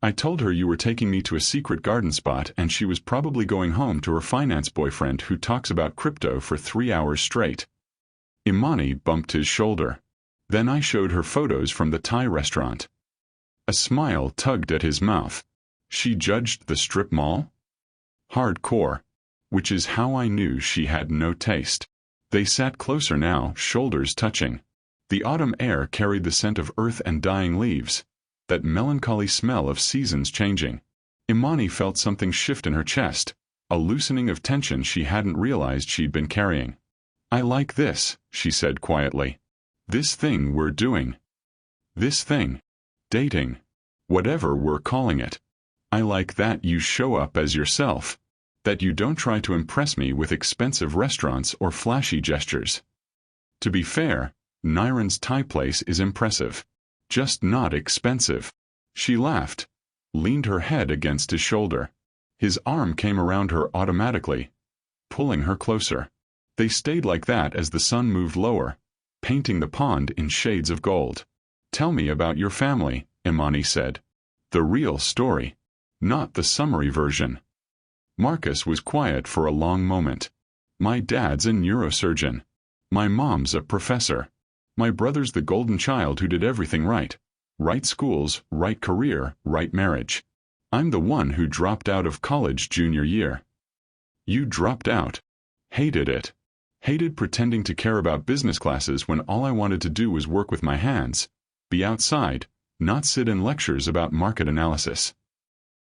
I told her you were taking me to a secret garden spot and she was probably going home to her finance boyfriend who talks about crypto for 3 hours straight. Imani bumped his shoulder. Then I showed her photos from the Thai restaurant. A smile tugged at his mouth. She judged the strip mall? Hardcore. Which is how I knew she had no taste. They sat closer now, shoulders touching. The autumn air carried the scent of earth and dying leaves, that melancholy smell of seasons changing. Imani felt something shift in her chest, a loosening of tension she hadn't realized she'd been carrying. I like this, she said quietly. This thing we're doing. This thing. Dating. Whatever we're calling it. I like that you show up as yourself. That you don't try to impress me with expensive restaurants or flashy gestures. To be fair, Niren's Thai place is impressive. Just not expensive. She laughed, leaned her head against his shoulder. His arm came around her automatically, pulling her closer. They stayed like that as the sun moved lower, painting the pond in shades of gold. Tell me about your family, Imani said. The real story. Not the summary version. Marcus was quiet for a long moment. My dad's a neurosurgeon. My mom's a professor. My brother's the golden child who did everything right. Right schools, right career, right marriage. I'm the one who dropped out of college junior year. You dropped out. Hated it. Hated pretending to care about business classes when all I wanted to do was work with my hands, be outside, not sit in lectures about market analysis.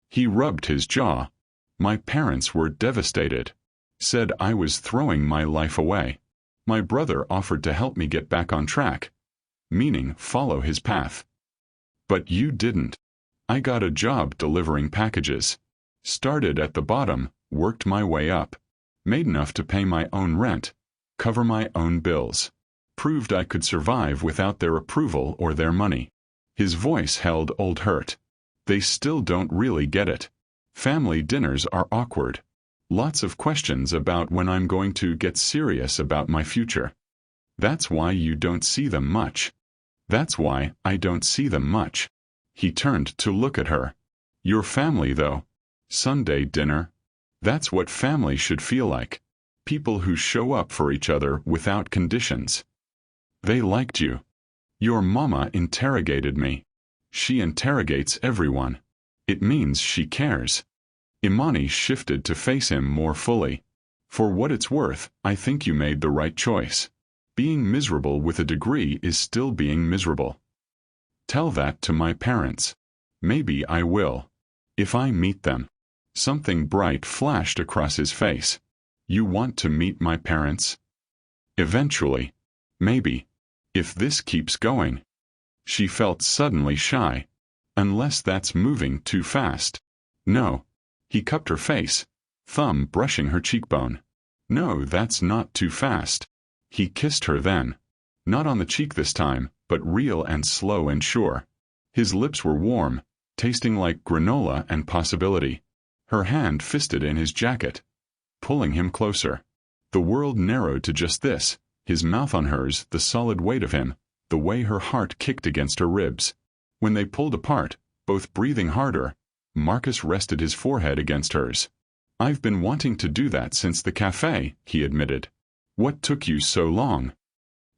He rubbed his jaw. My parents were devastated. Said I was throwing my life away. My brother offered to help me get back on track, meaning follow his path. But you didn't. I got a job delivering packages. Started at the bottom, worked my way up. Made enough to pay my own rent, cover my own bills. Proved I could survive without their approval or their money. His voice held old hurt. They still don't really get it. Family dinners are awkward. Lots of questions about when I'm going to get serious about my future. That's why you don't see them much. That's why I don't see them much. He turned to look at her. Your family, though. Sunday dinner. That's what family should feel like. People who show up for each other without conditions. They liked you. Your mama interrogated me. She interrogates everyone. It means she cares. Imani shifted to face him more fully. For what it's worth, I think you made the right choice. Being miserable with a degree is still being miserable. Tell that to my parents. Maybe I will. If I meet them. Something bright flashed across his face. You want to meet my parents? Eventually. Maybe. If this keeps going. She felt suddenly shy. Unless that's moving too fast. No. He cupped her face, thumb brushing her cheekbone. No, that's not too fast. He kissed her then. Not on the cheek this time, but real and slow and sure. His lips were warm, tasting like granola and possibility. Her hand fisted in his jacket, pulling him closer. The world narrowed to just this, his mouth on hers, the solid weight of him, the way her heart kicked against her ribs. When they pulled apart, both breathing harder, Marcus rested his forehead against hers. I've been wanting to do that since the cafe, he admitted. What took you so long?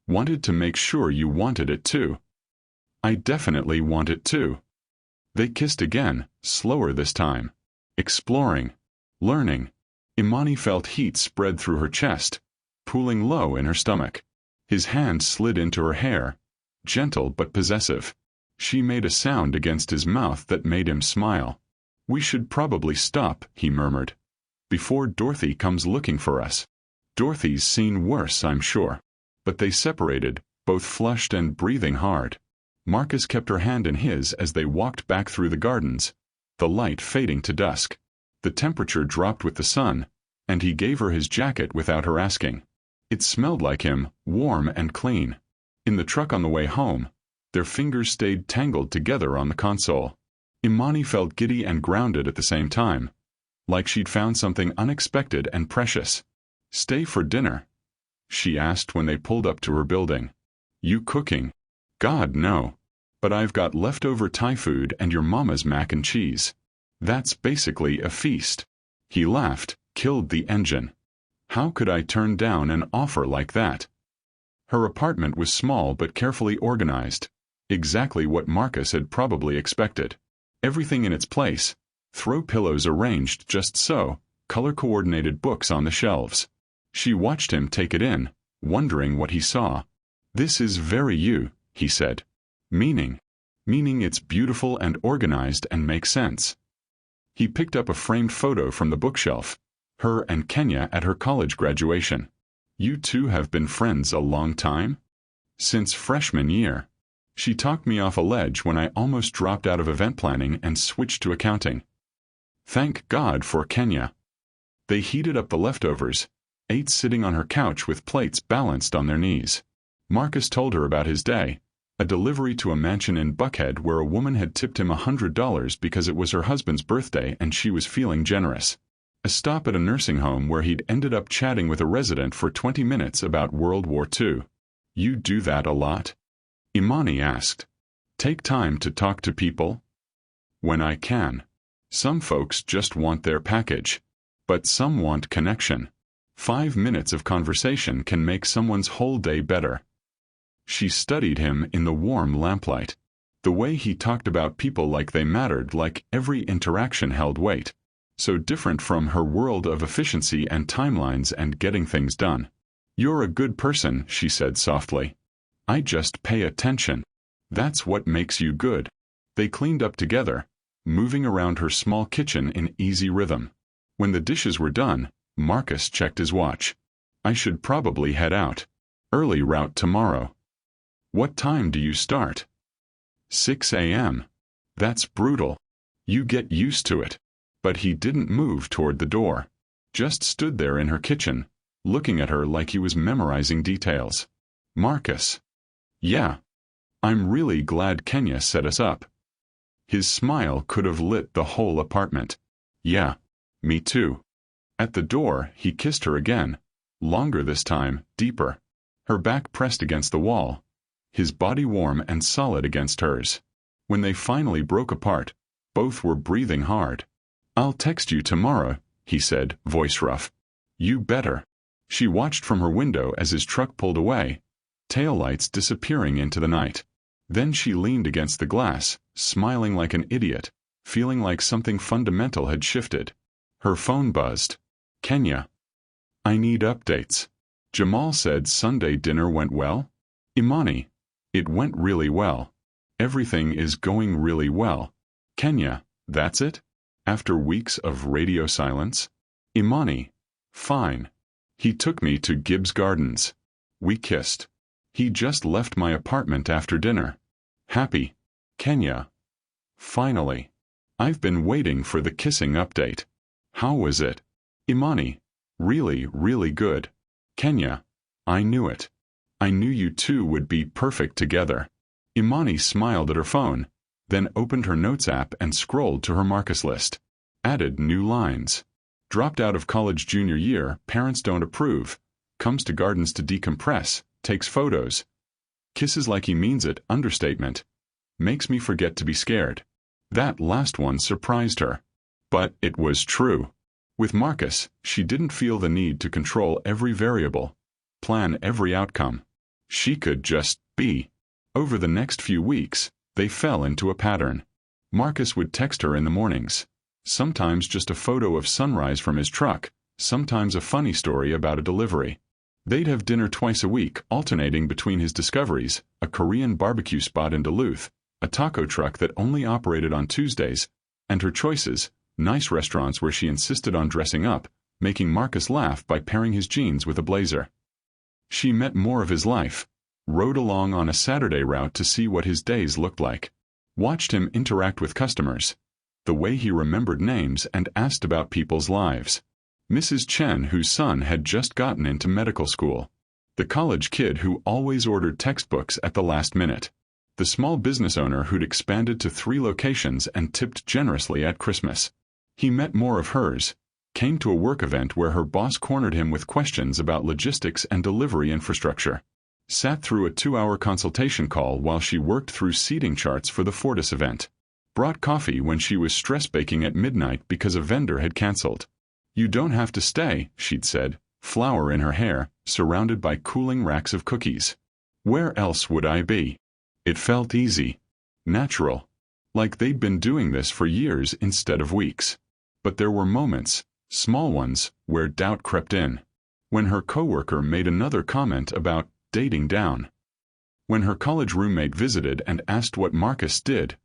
Wanted to make sure you wanted it too. I definitely want it too. They kissed again, slower this time. Exploring. Learning. Imani felt heat spread through her chest, pooling low in her stomach. His hand slid into her hair, gentle but possessive. She made a sound against his mouth that made him smile. We should probably stop, he murmured. Before Dorothy comes looking for us. Dorothy's seen worse, I'm sure. But they separated, both flushed and breathing hard. Marcus kept her hand in his as they walked back through the gardens, the light fading to dusk. The temperature dropped with the sun, and he gave her his jacket without her asking. It smelled like him, warm and clean. In the truck on the way home, their fingers stayed tangled together on the console. Imani felt giddy and grounded at the same time, like she'd found something unexpected and precious. Stay for dinner? She asked when they pulled up to her building. You cooking? God, no. But I've got leftover Thai food and your mama's mac and cheese. That's basically a feast. He laughed, killed the engine. How could I turn down an offer like that? Her apartment was small but carefully organized, exactly what Marcus had probably expected. Everything in its place, Throw pillows arranged just so, color-coordinated books on the shelves. She watched him take it in, wondering what he saw. "This is very you," he said. Meaning it's beautiful and organized and makes sense. He picked up a framed photo from the bookshelf. Her and Kenya at her college graduation. "You two have been friends a long time?" "Since freshman year. She talked me off a ledge when I almost dropped out of event planning and switched to accounting." Thank God for Kenya. They heated up the leftovers, ate sitting on her couch with plates balanced on their knees. Marcus told her about his day, a delivery to a mansion in Buckhead where a woman had tipped him $100 because it was her husband's birthday and she was feeling generous. A stop at a nursing home where he'd ended up chatting with a resident for 20 minutes about World War II. "You do that a lot?" Imani asked. "Take time to talk to people?" "When I can. Some folks just want their package. But some want connection. 5 minutes of conversation can make someone's whole day better." She studied him in the warm lamplight. The way he talked about people like they mattered, like every interaction held weight. So different from her world of efficiency and timelines and getting things done. "You're a good person," she said softly. "I just pay attention. That's what makes you good." They cleaned up together, moving around her small kitchen in easy rhythm. When the dishes were done, Marcus checked his watch. "I should probably head out. Early route tomorrow." "What time do you start?" 6 a.m. "That's brutal. You get used to it." But he didn't move toward the door. Just stood there in her kitchen, looking at her like he was memorizing details. "Marcus." "Yeah. I'm really glad Kenya set us up." His smile could have lit the whole apartment. "Yeah. Me too." At the door, he kissed her again. Longer this time, deeper. Her back pressed against the wall. His body warm and solid against hers. When they finally broke apart, both were breathing hard. "I'll text you tomorrow," he said, voice rough. "You better." She watched from her window as his truck pulled away, taillights disappearing into the night. Then she leaned against the glass, smiling like an idiot, feeling like something fundamental had shifted. Her phone buzzed. "Kenya. I need updates." "Jamal said Sunday dinner went well?" "Imani. It went really well. Everything is going really well." "Kenya, that's it? After weeks of radio silence?" "Imani. Fine. He took me to Gibbs Gardens. We kissed. He just left my apartment after dinner. Happy." "Kenya. Finally. I've been waiting for the kissing update." "How was it?" "Imani. Really, really good." "Kenya. I knew it. I knew you two would be perfect together." Imani smiled at her phone, then opened her notes app and scrolled to her Marcus list. Added new lines. "Dropped out of college junior year, parents don't approve. Comes to gardens to decompress, takes photos. Kisses like he means it, understatement. Makes me forget to be scared." That last one surprised her. But it was true. With Marcus, she didn't feel the need to control every variable, plan every outcome. She could just be. Over the next few weeks, they fell into a pattern. Marcus would text her in the mornings. Sometimes just a photo of sunrise from his truck, sometimes a funny story about a delivery. They'd have dinner twice a week, alternating between his discoveries, a Korean barbecue spot in Duluth, a taco truck that only operated on Tuesdays, and her choices, nice restaurants where she insisted on dressing up, making Marcus laugh by pairing his jeans with a blazer. She met more of his life, rode along on a Saturday route to see what his days looked like, watched him interact with customers, the way he remembered names and asked about people's lives. Mrs. Chen, whose son had just gotten into medical school. The college kid who always ordered textbooks at the last minute. The small business owner who'd expanded to 3 locations and tipped generously at Christmas. He met more of hers, came to a work event where her boss cornered him with questions about logistics and delivery infrastructure. Sat through a 2-hour consultation call while she worked through seating charts for the Fortis event. Brought coffee when she was stress baking at midnight because a vendor had canceled. "You don't have to stay," she'd said, flower in her hair, surrounded by cooling racks of cookies. "Where else would I be?" It felt easy. Natural. like they'd been doing this for years instead of weeks. But there were moments, small ones, where doubt crept in. When her coworker made another comment about dating down. When her college roommate visited and asked what Marcus did,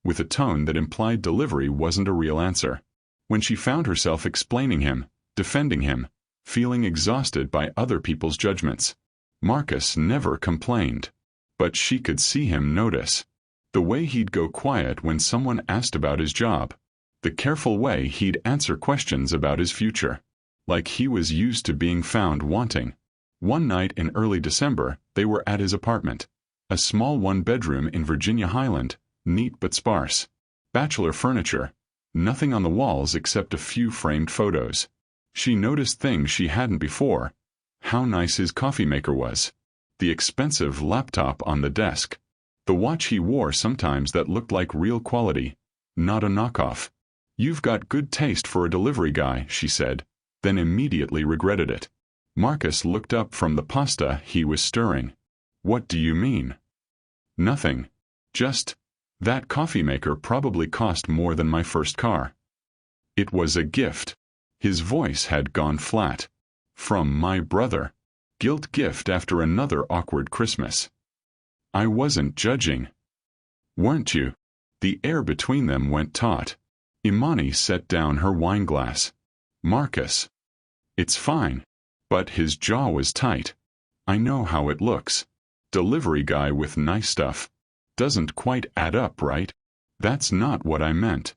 with a tone that implied delivery wasn't a real answer. When she found herself explaining him, defending him, feeling exhausted by other people's judgments. Marcus never complained. But she could see him notice. The way he'd go quiet when someone asked about his job. The careful way he'd answer questions about his future. Like he was used to being found wanting. One night in early December, they were at his apartment. A small one-bedroom in Virginia Highland, neat but sparse. Bachelor furniture. Nothing on the walls except a few framed photos. She noticed things she hadn't before. How nice his coffee maker was. The expensive laptop on the desk. The watch he wore sometimes that looked like real quality. Not a knockoff. "You've got good taste for a delivery guy," she said, then immediately regretted it. Marcus looked up from the pasta he was stirring. "What do you mean?" "Nothing. Just, that coffee maker probably cost more than my first car." "It was a gift." His voice had gone flat. "From my brother. Guilt gift after another awkward Christmas." "I wasn't judging." "Weren't you?" The air between them went taut. Imani set down her wine glass. "Marcus." "It's fine." But his jaw was tight. "I know how it looks. Delivery guy with nice stuff. Doesn't quite add up, right?" "That's not what I meant."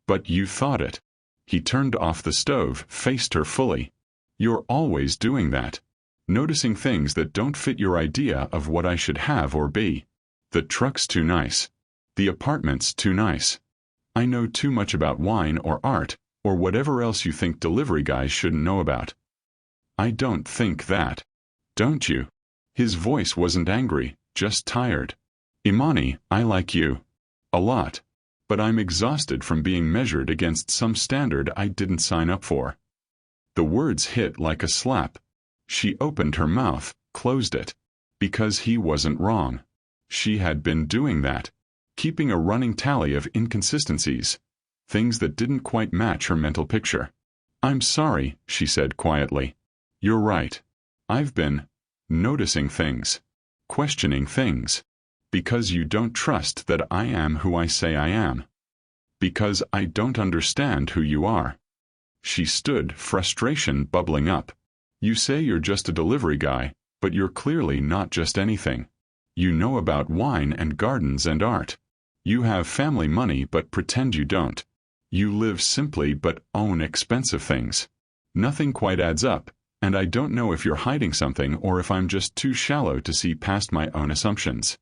"But you thought it." He turned off the stove, faced her fully. "You're always doing that. Noticing things that don't fit your idea of what I should have or be. The truck's too nice. The apartment's too nice. I know too much about wine or art, or whatever else you think delivery guys shouldn't know about." "I don't think that." "Don't you?" His voice wasn't angry, just tired. "Imani, I like you. A lot. But I'm exhausted from being measured against some standard I didn't sign up for." The words hit like a slap. She opened her mouth, closed it. Because he wasn't wrong. She had been doing that. Keeping a running tally of inconsistencies. Things that didn't quite match her mental picture. "I'm sorry," she said quietly. "You're right. I've been noticing things. Questioning things. Because you don't trust that I am who I say I am. Because I don't understand who you are." She stood, frustration bubbling up. "You say you're just a delivery guy, but you're clearly not just anything. You know about wine and gardens and art. You have family money but pretend you don't. You live simply but own expensive things. Nothing quite adds up, and I don't know if you're hiding something or if I'm just too shallow to see past my own assumptions."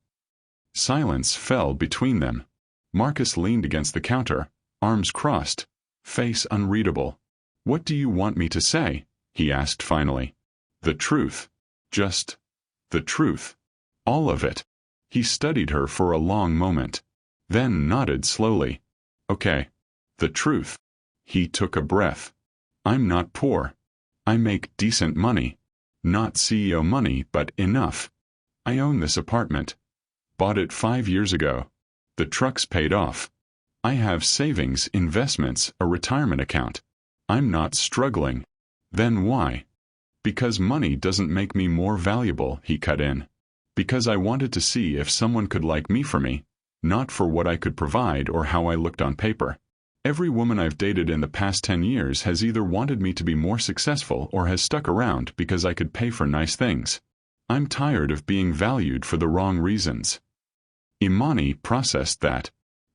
Silence fell between them. Marcus leaned against the counter, arms crossed, face unreadable. "What do you want me to say?" he asked finally. "The truth. Just the truth. All of it." He studied her for a long moment, then nodded slowly. "Okay. The truth." He took a breath. "I'm not poor. I make decent money. Not CEO money, but enough. I own this apartment. Bought it 5 years ago. The truck's paid off. I have savings, investments, a retirement account. I'm not struggling." "Then why?" "Because money doesn't make me more valuable," he cut in. "Because I wanted to see if someone could like me for me, not for what I could provide or how I looked on paper. Every woman I've dated in the past 10 years has either wanted me to be more successful or has stuck around because I could pay for nice things. I'm tired of being valued for the wrong reasons." Imani processed that.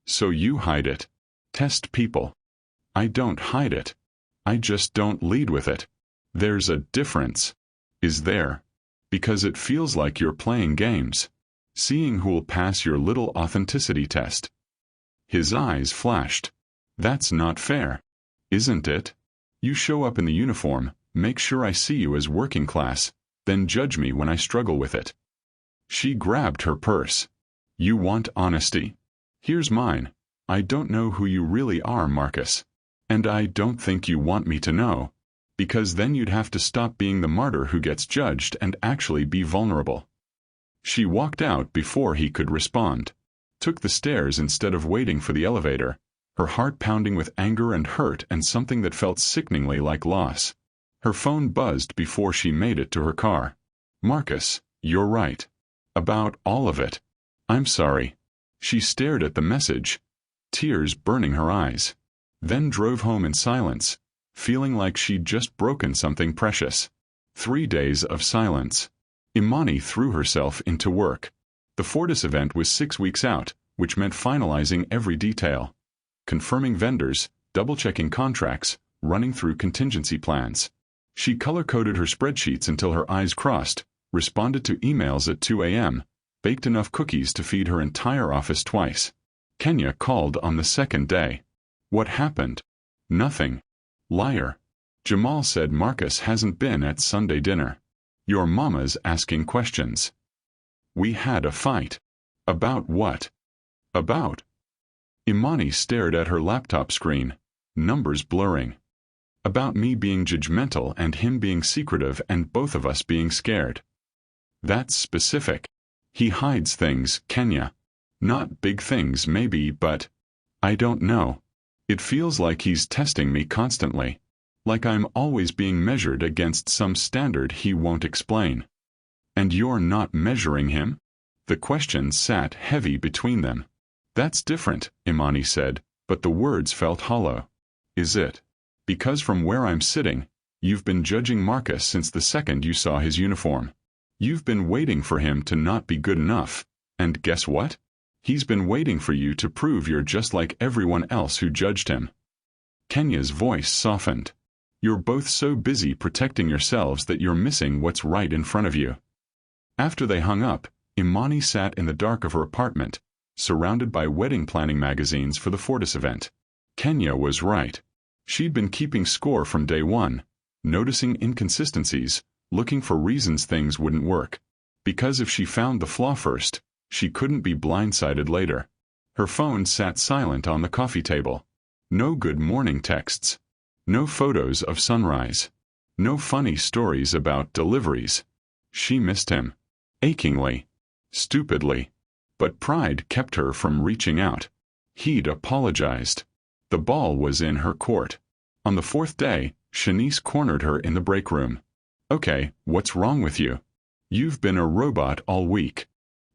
"So you hide it. Test people." "I don't hide it. I just don't lead with it." "There's a difference." "Is there?" "Because it feels like you're playing games. Seeing who'll pass your little authenticity test." His eyes flashed. "That's not fair." "Isn't it? You show up in the uniform, make sure I see you as working class, then judge me when I struggle with it." She grabbed her purse. "You want honesty? Here's mine. I don't know who you really are, Marcus. And I don't think you want me to know. Because then you'd have to stop being the martyr who gets judged and actually be vulnerable." She walked out before he could respond. took the stairs instead of waiting for the elevator, her heart pounding with anger and hurt and something that felt sickeningly like loss. Her phone buzzed before she made it to her car. Marcus, you're right. About all of it. I'm sorry. She stared at the message, tears burning her eyes, then drove home in silence, feeling like she'd just broken something precious. 3 days of silence. Imani threw herself into work. The Fortis event was 6 weeks out, which meant finalizing every detail. Confirming vendors, double-checking contracts, running through contingency plans. She color-coded her spreadsheets until her eyes crossed, responded to emails at 2 a.m., baked enough cookies to feed her entire office twice. Kenya called on the second day. What happened? Nothing. Liar. Jamal said Marcus hasn't been at Sunday dinner. Your mama's asking questions. We had a fight. About what? About? Imani stared at her laptop screen, numbers blurring. About me being judgmental and him being secretive and both of us being scared. That's specific. He hides things, Kenya. Not big things maybe, but I don't know. It feels like he's testing me constantly. Like I'm always being measured against some standard he won't explain. And you're not measuring him? The question sat heavy between them. That's different, Imani said, but the words felt hollow. Is it? Because from where I'm sitting, you've been judging Marcus since the second you saw his uniform. You've been waiting for him to not be good enough, and guess what? He's been waiting for you to prove you're just like everyone else who judged him. Kenya's voice softened. You're both so busy protecting yourselves that you're missing what's right in front of you. After they hung up, Imani sat in the dark of her apartment, surrounded by wedding planning magazines for the Fortis event. Kenya was right. She'd been keeping score from day one, noticing inconsistencies, looking for reasons things wouldn't work. Because if she found the flaw first, she couldn't be blindsided later. Her phone sat silent on the coffee table. No good morning texts. No photos of sunrise. No funny stories about deliveries. She missed him. Achingly. Stupidly. But pride kept her from reaching out. He'd apologized. The ball was in her court. On the fourth day, Shanice cornered her in the break room. Okay, what's wrong with you? You've been a robot all week.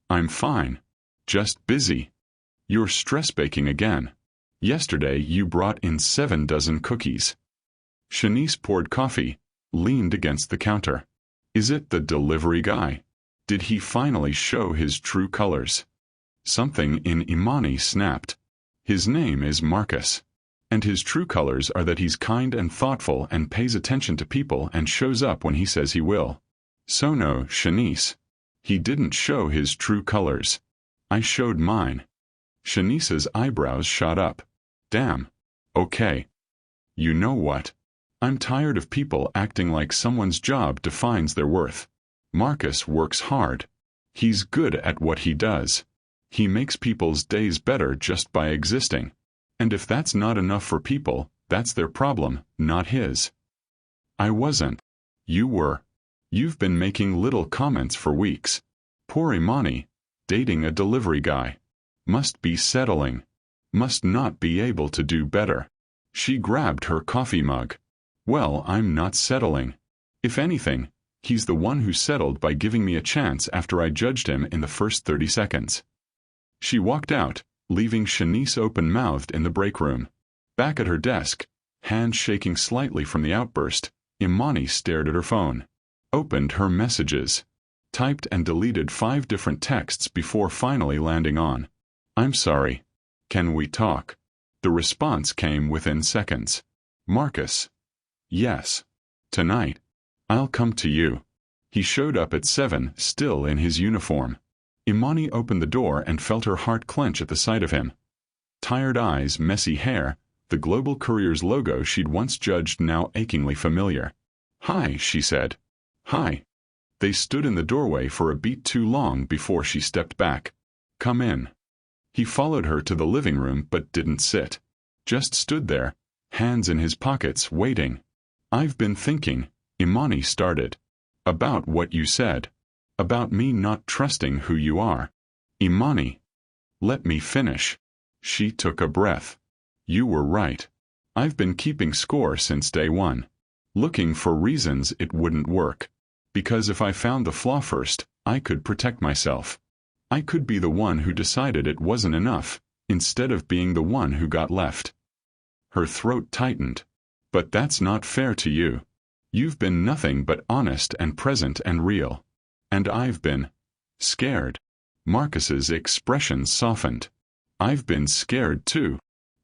I'm fine. Just busy. You're stress baking again. Yesterday you brought in 7 dozen cookies. Shanice poured coffee, leaned against the counter. Is it the delivery guy? Did he finally show his true colors? Something in Imani snapped. His name is Marcus. And his true colors are that he's kind and thoughtful and pays attention to people and shows up when he says he will. So no, Shanice. He didn't show his true colors. I showed mine. Shanice's eyebrows shot up. Damn. Okay. You know what? I'm tired of people acting like someone's job defines their worth. Marcus works hard. He's good at what he does. He makes people's days better just by existing. And if that's not enough for people, that's their problem, not his. I wasn't. You were. You've been making little comments for weeks. Poor Imani, dating a delivery guy. Must be settling. Must not be able to do better. She grabbed her coffee mug. Well, I'm not settling. If anything, he's the one who settled by giving me a chance after I judged him in the first 30 seconds. She walked out, leaving Shanice open-mouthed in the break room. Back at her desk, hands shaking slightly from the outburst, Imani stared at her phone. Opened her messages. Typed and deleted 5 different texts before finally landing on, I'm sorry. Can we talk? The response came within seconds. Marcus. Yes. Tonight. I'll come to you. He showed up at 7, still in his uniform. Imani opened the door and felt her heart clench at the sight of him. Tired eyes, messy hair, the Global Courier's logo she'd once judged now achingly familiar. Hi, she said. Hi. They stood in the doorway for a beat too long before she stepped back. Come in. He followed her to the living room but didn't sit. Just stood there, hands in his pockets, waiting. I've been thinking, Imani started. About what you said. About me not trusting who you are. Imani. Let me finish. She took a breath. You were right. I've been keeping score since day one. Looking for reasons it wouldn't work. Because if I found the flaw first, I could protect myself. I could be the one who decided it wasn't enough, instead of being the one who got left. Her throat tightened. But that's not fair to you. You've been nothing but honest and present and real. And I've been scared. Marcus's expression softened. I've been scared too.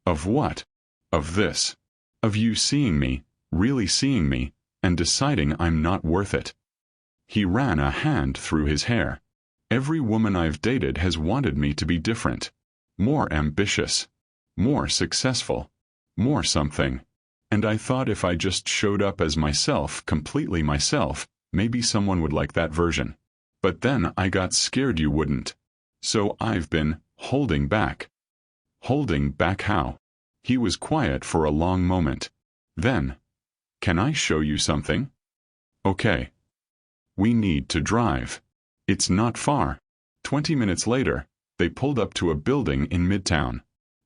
Of what? Of this. Of you seeing me, really seeing me, and deciding I'm not worth it. He ran a hand through his hair. Every woman I've dated has wanted me to be different. More ambitious. More successful. More something. And I thought if I just showed up as myself, completely myself, maybe someone would like that version. But then I got scared you wouldn't. So I've been holding back. Holding back how? He was quiet for a long moment. Then, can I show you something? Okay. We need to drive. It's not far. 20 minutes later, they pulled up to a building in Midtown.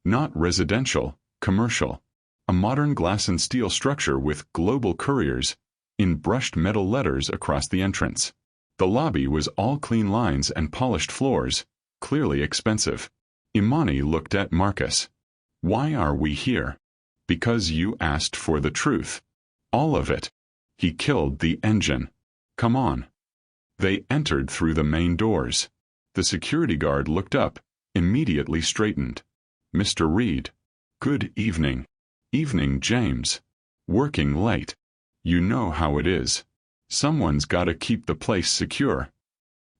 Not residential, commercial. A modern glass and steel structure with Global Couriers in brushed metal letters across the entrance. The lobby was all clean lines and polished floors, clearly expensive. Imani looked at Marcus. Why are we here? Because you asked for the truth. All of it. He killed the engine. Come on. They entered through the main doors. The security guard looked up, immediately straightened. Mr. Reed. Good evening. Evening, James. Working late. You know how it is. Someone's gotta keep the place secure.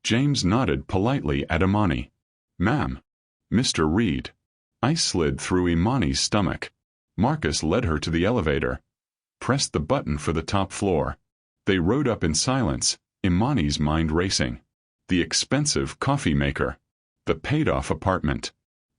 James nodded politely at Imani. Ma'am. Mr. Reed. I slid through Imani's stomach. Marcus led her to the elevator. Pressed the button for the top floor. They rode up in silence, Imani's mind racing. The expensive coffee maker. The paid-off apartment.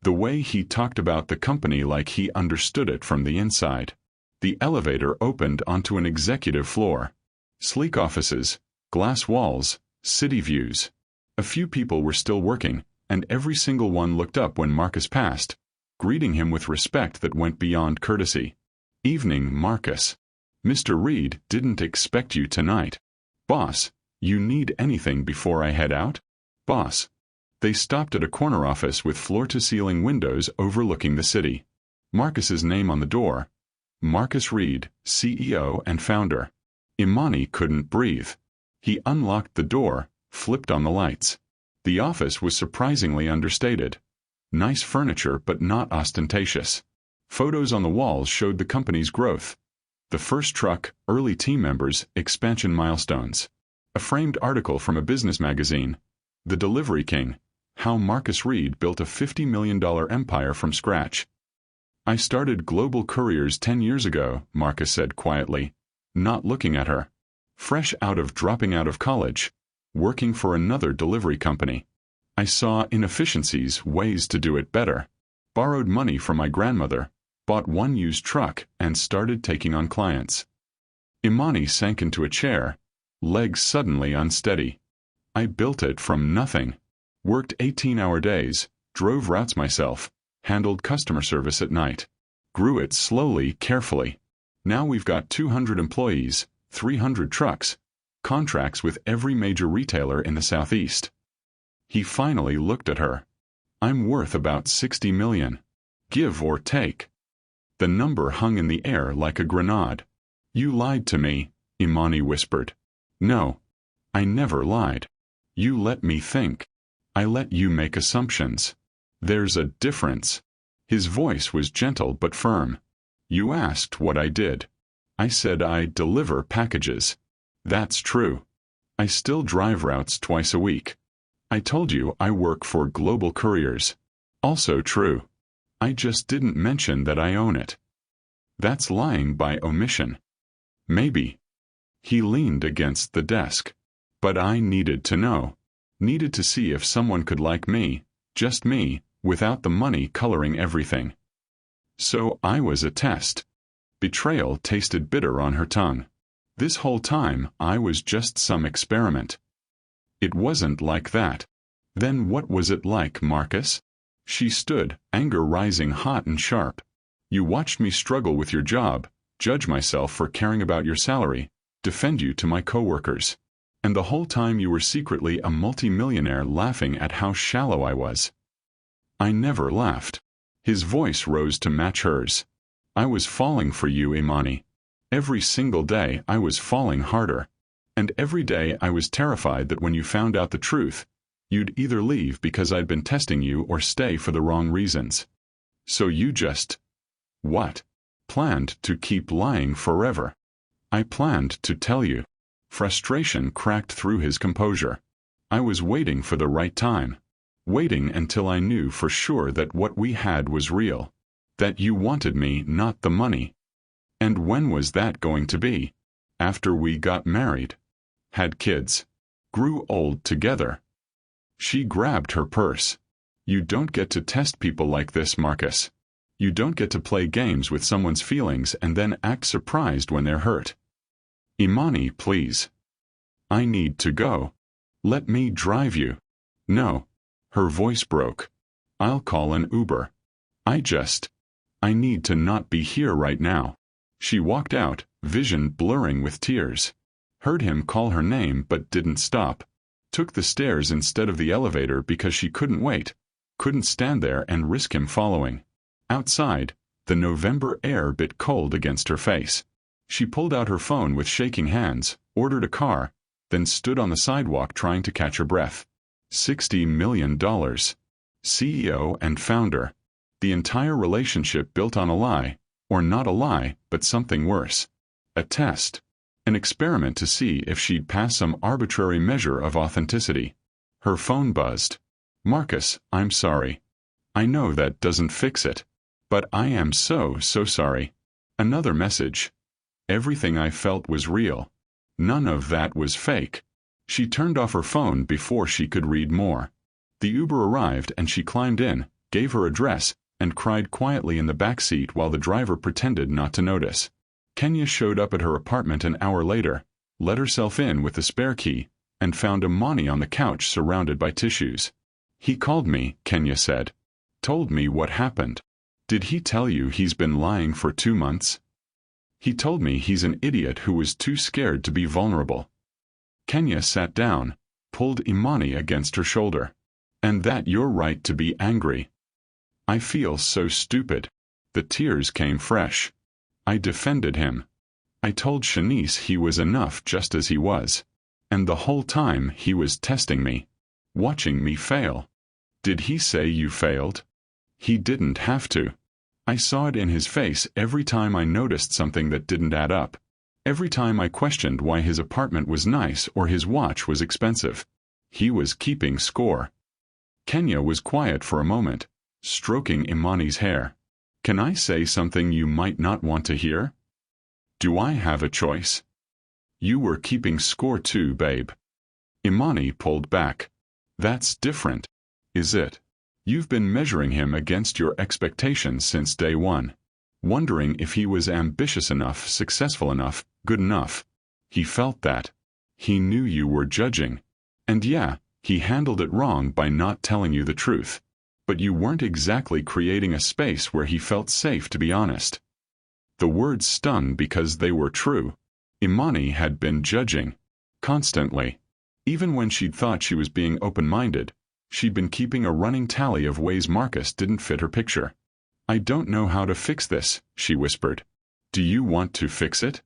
The way he talked about the company like he understood it from the inside. The elevator opened onto an executive floor. Sleek offices, glass walls, city views. A few people were still working, and every single one looked up when Marcus passed, greeting him with respect that went beyond courtesy. Evening, Marcus. Mr. Reed didn't expect you tonight. Boss, you need anything before I head out? Boss. They stopped at a corner office with floor-to-ceiling windows overlooking the city. Marcus's name on the door. Marcus Reed, CEO and founder. Imani couldn't breathe. He unlocked the door, flipped on the lights. The office was surprisingly understated. Nice furniture but not ostentatious. Photos on the walls showed the company's growth. The first truck, early team members, expansion milestones. A framed article from a business magazine. The Delivery King. How Marcus Reed built a $50 million empire from scratch. I started Global Couriers 10 years ago, Marcus said quietly, not looking at her. Fresh out of dropping out of college, working for another delivery company. I saw inefficiencies, ways to do it better. Borrowed money from my grandmother, bought one used truck, and started taking on clients. Imani sank into a chair, legs suddenly unsteady. I built it from nothing. Worked 18-hour days, drove routes myself, handled customer service at night. Grew it slowly, carefully. Now we've got 200 employees, 300 trucks, contracts with every major retailer in the Southeast. He finally looked at her. I'm worth about 60 million. Give or take. The number hung in the air like a grenade. You lied to me, Imani whispered. No. I never lied. You let me think. I let you make assumptions. There's a difference. His voice was gentle but firm. You asked what I did. I said I deliver packages. That's true. I still drive routes twice a week. I told you I work for Global Couriers. Also true. I just didn't mention that I own it. That's lying by omission. Maybe. He leaned against the desk. But I needed to know. Needed to see if someone could like me, just me, without the money coloring everything. So I was a test. Betrayal tasted bitter on her tongue. This whole time I was just some experiment. It wasn't like that. Then what was it like, Marcus? She stood, anger rising hot and sharp. You watched me struggle with your job, judge myself for caring about your salary, defend you to my coworkers. And the whole time you were secretly a multi-millionaire laughing at how shallow I was. I never laughed. His voice rose to match hers. I was falling for you, Imani. Every single day I was falling harder. And every day I was terrified that when you found out the truth, you'd either leave because I'd been testing you or stay for the wrong reasons. So you just... What? Planned to keep lying forever. I planned to tell you. Frustration cracked through his composure. I was waiting for the right time. Waiting until I knew for sure that what we had was real. That you wanted me, not the money. And when was that going to be? After we got married. Had kids. Grew old together. She grabbed her purse. You don't get to test people like this, Marcus. You don't get to play games with someone's feelings and then act surprised when they're hurt. Imani, please. I need to go. Let me drive you. No. Her voice broke. I'll call an Uber. I need to not be here right now. She walked out, vision blurring with tears. Heard him call her name but didn't stop. Took the stairs instead of the elevator because she couldn't wait. Couldn't stand there and risk him following. Outside, the November air bit cold against her face. She pulled out her phone with shaking hands, ordered a car, then stood on the sidewalk trying to catch her breath. $60 million. CEO and founder. The entire relationship built on a lie, or not a lie, but something worse. A test. An experiment to see if she'd pass some arbitrary measure of authenticity. Her phone buzzed. Marcus, I'm sorry. I know that doesn't fix it. But I am so sorry. Another message. Everything I felt was real. None of that was fake. She turned off her phone before she could read more. The Uber arrived and she climbed in, gave her address, and cried quietly in the back seat while the driver pretended not to notice. Kenya showed up at her apartment an hour later, let herself in with the spare key, and found Imani on the couch surrounded by tissues. He called me, Kenya said. Told me what happened. Did he tell you he's been lying for 2 months? He told me he's an idiot who was too scared to be vulnerable. Kenya sat down, pulled Imani against her shoulder. And that you're right to be angry. I feel so stupid. The tears came fresh. I defended him. I told Shanice he was enough just as he was. And the whole time he was testing me. Watching me fail. Did he say you failed? He didn't have to. I saw it in his face every time I noticed something that didn't add up. Every time I questioned why his apartment was nice or his watch was expensive. He was keeping score. Kenya was quiet for a moment, stroking Imani's hair. Can I say something you might not want to hear? Do I have a choice? You were keeping score too, babe. Imani pulled back. That's different. Is it? You've been measuring him against your expectations since day one. Wondering if he was ambitious enough, successful enough, good enough. He felt that. He knew you were judging. And yeah, he handled it wrong by not telling you the truth. But you weren't exactly creating a space where he felt safe to be honest. The words stung because they were true. Imani had been judging. Constantly. Even when she'd thought she was being open-minded, she'd been keeping a running tally of ways Marcus didn't fit her picture. I don't know how to fix this, she whispered. Do you want to fix it?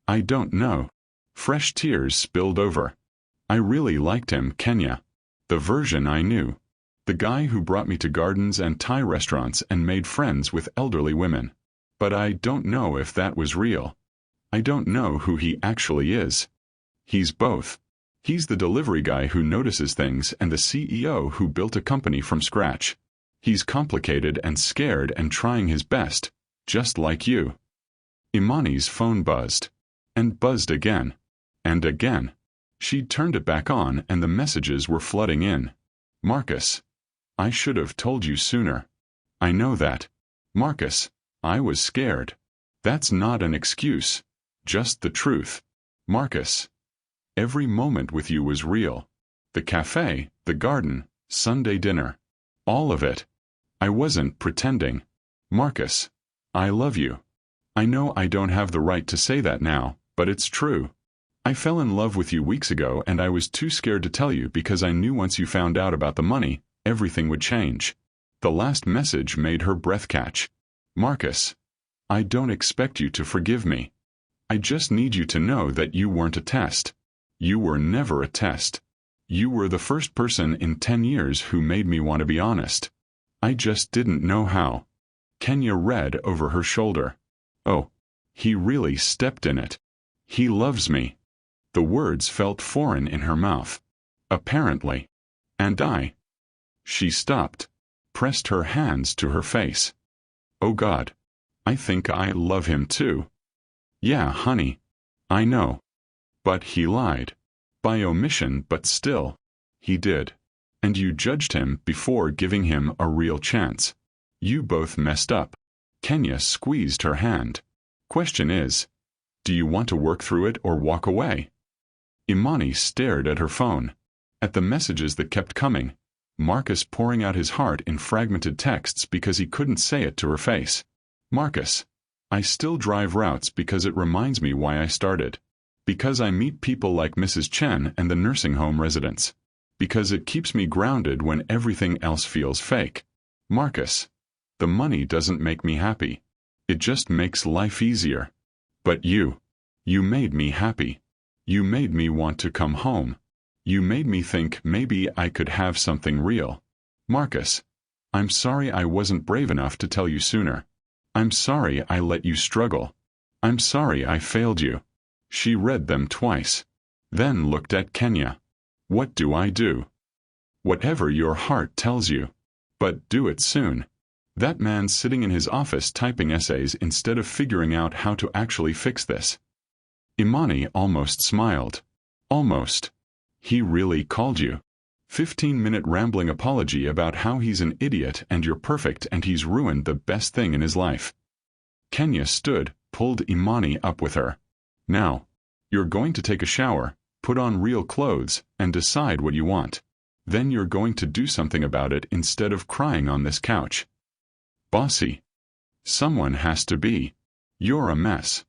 I don't know. Fresh tears spilled over. I really liked him, Kenya. The version I knew. The guy who brought me to gardens and Thai restaurants and made friends with elderly women. But I don't know if that was real. I don't know who he actually is. He's both. He's the delivery guy who notices things and the CEO who built a company from scratch. He's complicated and scared and trying his best, just like you. Imani's phone buzzed. And buzzed again. And again. She'd turned it back on and the messages were flooding in. Marcus. I should have told you sooner. I know that. Marcus, I was scared. That's not an excuse. Just the truth. Marcus. Every moment with you was real. The cafe, the garden, Sunday dinner. All of it. I wasn't pretending. Marcus, I love you. I know I don't have the right to say that now, but it's true. I fell in love with you weeks ago and I was too scared to tell you because I knew once you found out about the money, everything would change. The last message made her breath catch. Marcus, I don't expect you to forgive me. I just need you to know that you weren't a test. You were never a test. You were the first person in 10 years who made me want to be honest. I just didn't know how. Kenya read over her shoulder. Oh, he really stepped in it. He loves me. The words felt foreign in her mouth. Apparently. And I. She stopped, pressed her hands to her face. Oh God. I think I love him too. Yeah, honey. I know. But he lied. By omission, but still. He did. And you judged him before giving him a real chance. You both messed up. Kenya squeezed her hand. Question is, do you want to work through it or walk away? Imani stared at her phone. At the messages that kept coming. Marcus pouring out his heart in fragmented texts because he couldn't say it to her face. Marcus, I still drive routes because it reminds me why I started. Because I meet people like Mrs. Chen and the nursing home residents. Because it keeps me grounded when everything else feels fake. Marcus, the money doesn't make me happy. It just makes life easier. But you made me happy. You made me want to come home. You made me think maybe I could have something real. Marcus, I'm sorry I wasn't brave enough to tell you sooner. I'm sorry I let you struggle. I'm sorry I failed you. She read them twice. Then looked at Kenya. What do I do? Whatever your heart tells you. But do it soon. That man's sitting in his office typing essays instead of figuring out how to actually fix this. Imani almost smiled. Almost. He really called you. 15-minute rambling apology about how he's an idiot and you're perfect and he's ruined the best thing in his life. Kenya stood, pulled Imani up with her. Now, you're going to take a shower, put on real clothes, and decide what you want. Then you're going to do something about it instead of crying on this couch. Bossy. Someone has to be. You're a mess.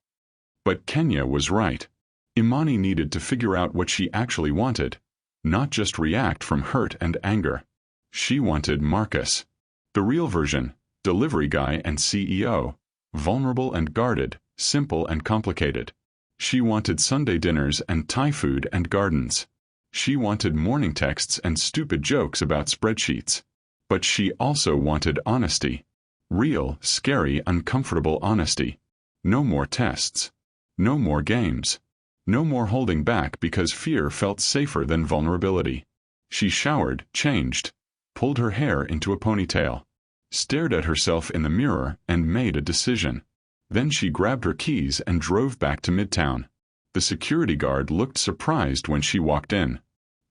But Kenya was right. Imani needed to figure out what she actually wanted, not just react from hurt and anger. She wanted Marcus. The real version, delivery guy and CEO, vulnerable and guarded, simple and complicated. She wanted Sunday dinners and Thai food and gardens. She wanted morning texts and stupid jokes about spreadsheets. But she also wanted honesty. Real, scary, uncomfortable honesty. No more tests. No more games. No more holding back because fear felt safer than vulnerability. She showered, changed, pulled her hair into a ponytail, stared at herself in the mirror and made a decision. Then she grabbed her keys and drove back to Midtown. The security guard looked surprised when she walked in.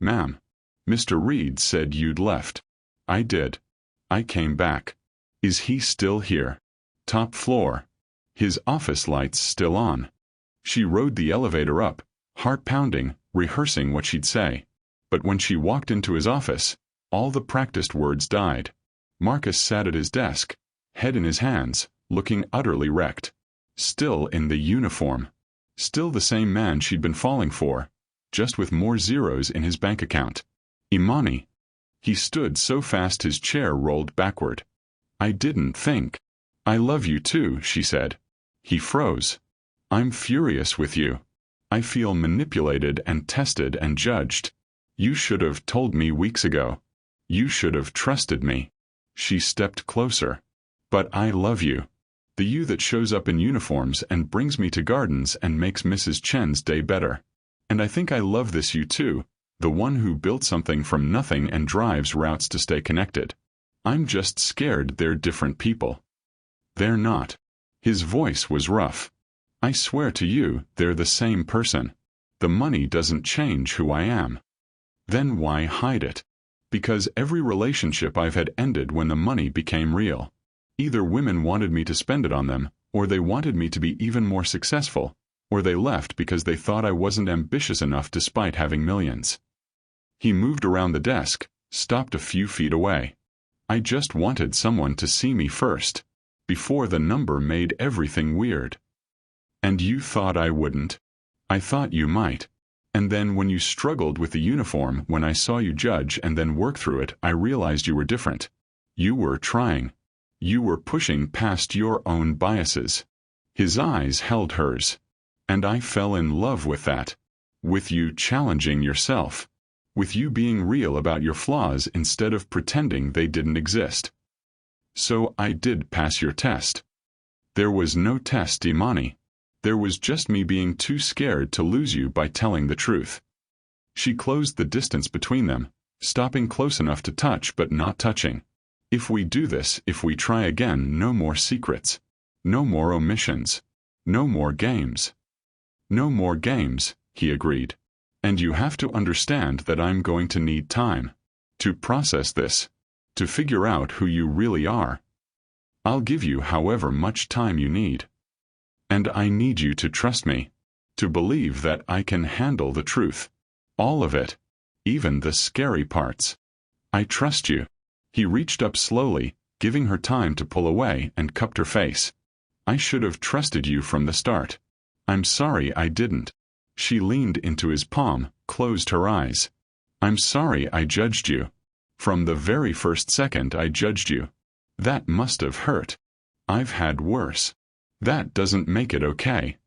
Ma'am, Mr. Reed said you'd left. I did. I came back. Is he still here? Top floor. His office lights still on. She rode the elevator up, heart pounding, rehearsing what she'd say. But when she walked into his office, all the practiced words died. Marcus sat at his desk, head in his hands, looking utterly wrecked. Still in the uniform. Still the same man she'd been falling for, just with more zeros in his bank account. Imani. He stood so fast his chair rolled backward. I didn't think. I love you too, she said. He froze. I'm furious with you. I feel manipulated and tested and judged. You should have told me weeks ago. You should have trusted me. She stepped closer. But I love you. The you that shows up in uniforms and brings me to gardens and makes Mrs. Chen's day better. And I think I love this you too, the one who built something from nothing and drives routes to stay connected. I'm just scared they're different people. They're not. His voice was rough. I swear to you, they're the same person. The money doesn't change who I am. Then why hide it? Because every relationship I've had ended when the money became real. Either women wanted me to spend it on them, or they wanted me to be even more successful, or they left because they thought I wasn't ambitious enough despite having millions. He moved around the desk, stopped a few feet away. I just wanted someone to see me first, before the number made everything weird. And you thought I wouldn't? I thought you might. And then when you struggled with the uniform, when I saw you judge and then work through it, I realized you were different. You were trying. You were pushing past your own biases. His eyes held hers. And I fell in love with that. With you challenging yourself. With you being real about your flaws instead of pretending they didn't exist. So I did pass your test. There was no test, Imani. There was just me being too scared to lose you by telling the truth. She closed the distance between them, stopping close enough to touch but not touching. If we do this, if we try again, no more secrets. No more omissions. No more games. No more games, he agreed. And you have to understand that I'm going to need time. To process this. To figure out who you really are. I'll give you however much time you need. And I need you to trust me. To believe that I can handle the truth. All of it. Even the scary parts. I trust you. He reached up slowly, giving her time to pull away, and cupped her face. I should have trusted you from the start. I'm sorry I didn't. She leaned into his palm, closed her eyes. I'm sorry I judged you. From the very first second I judged you. That must have hurt. I've had worse. That doesn't make it okay.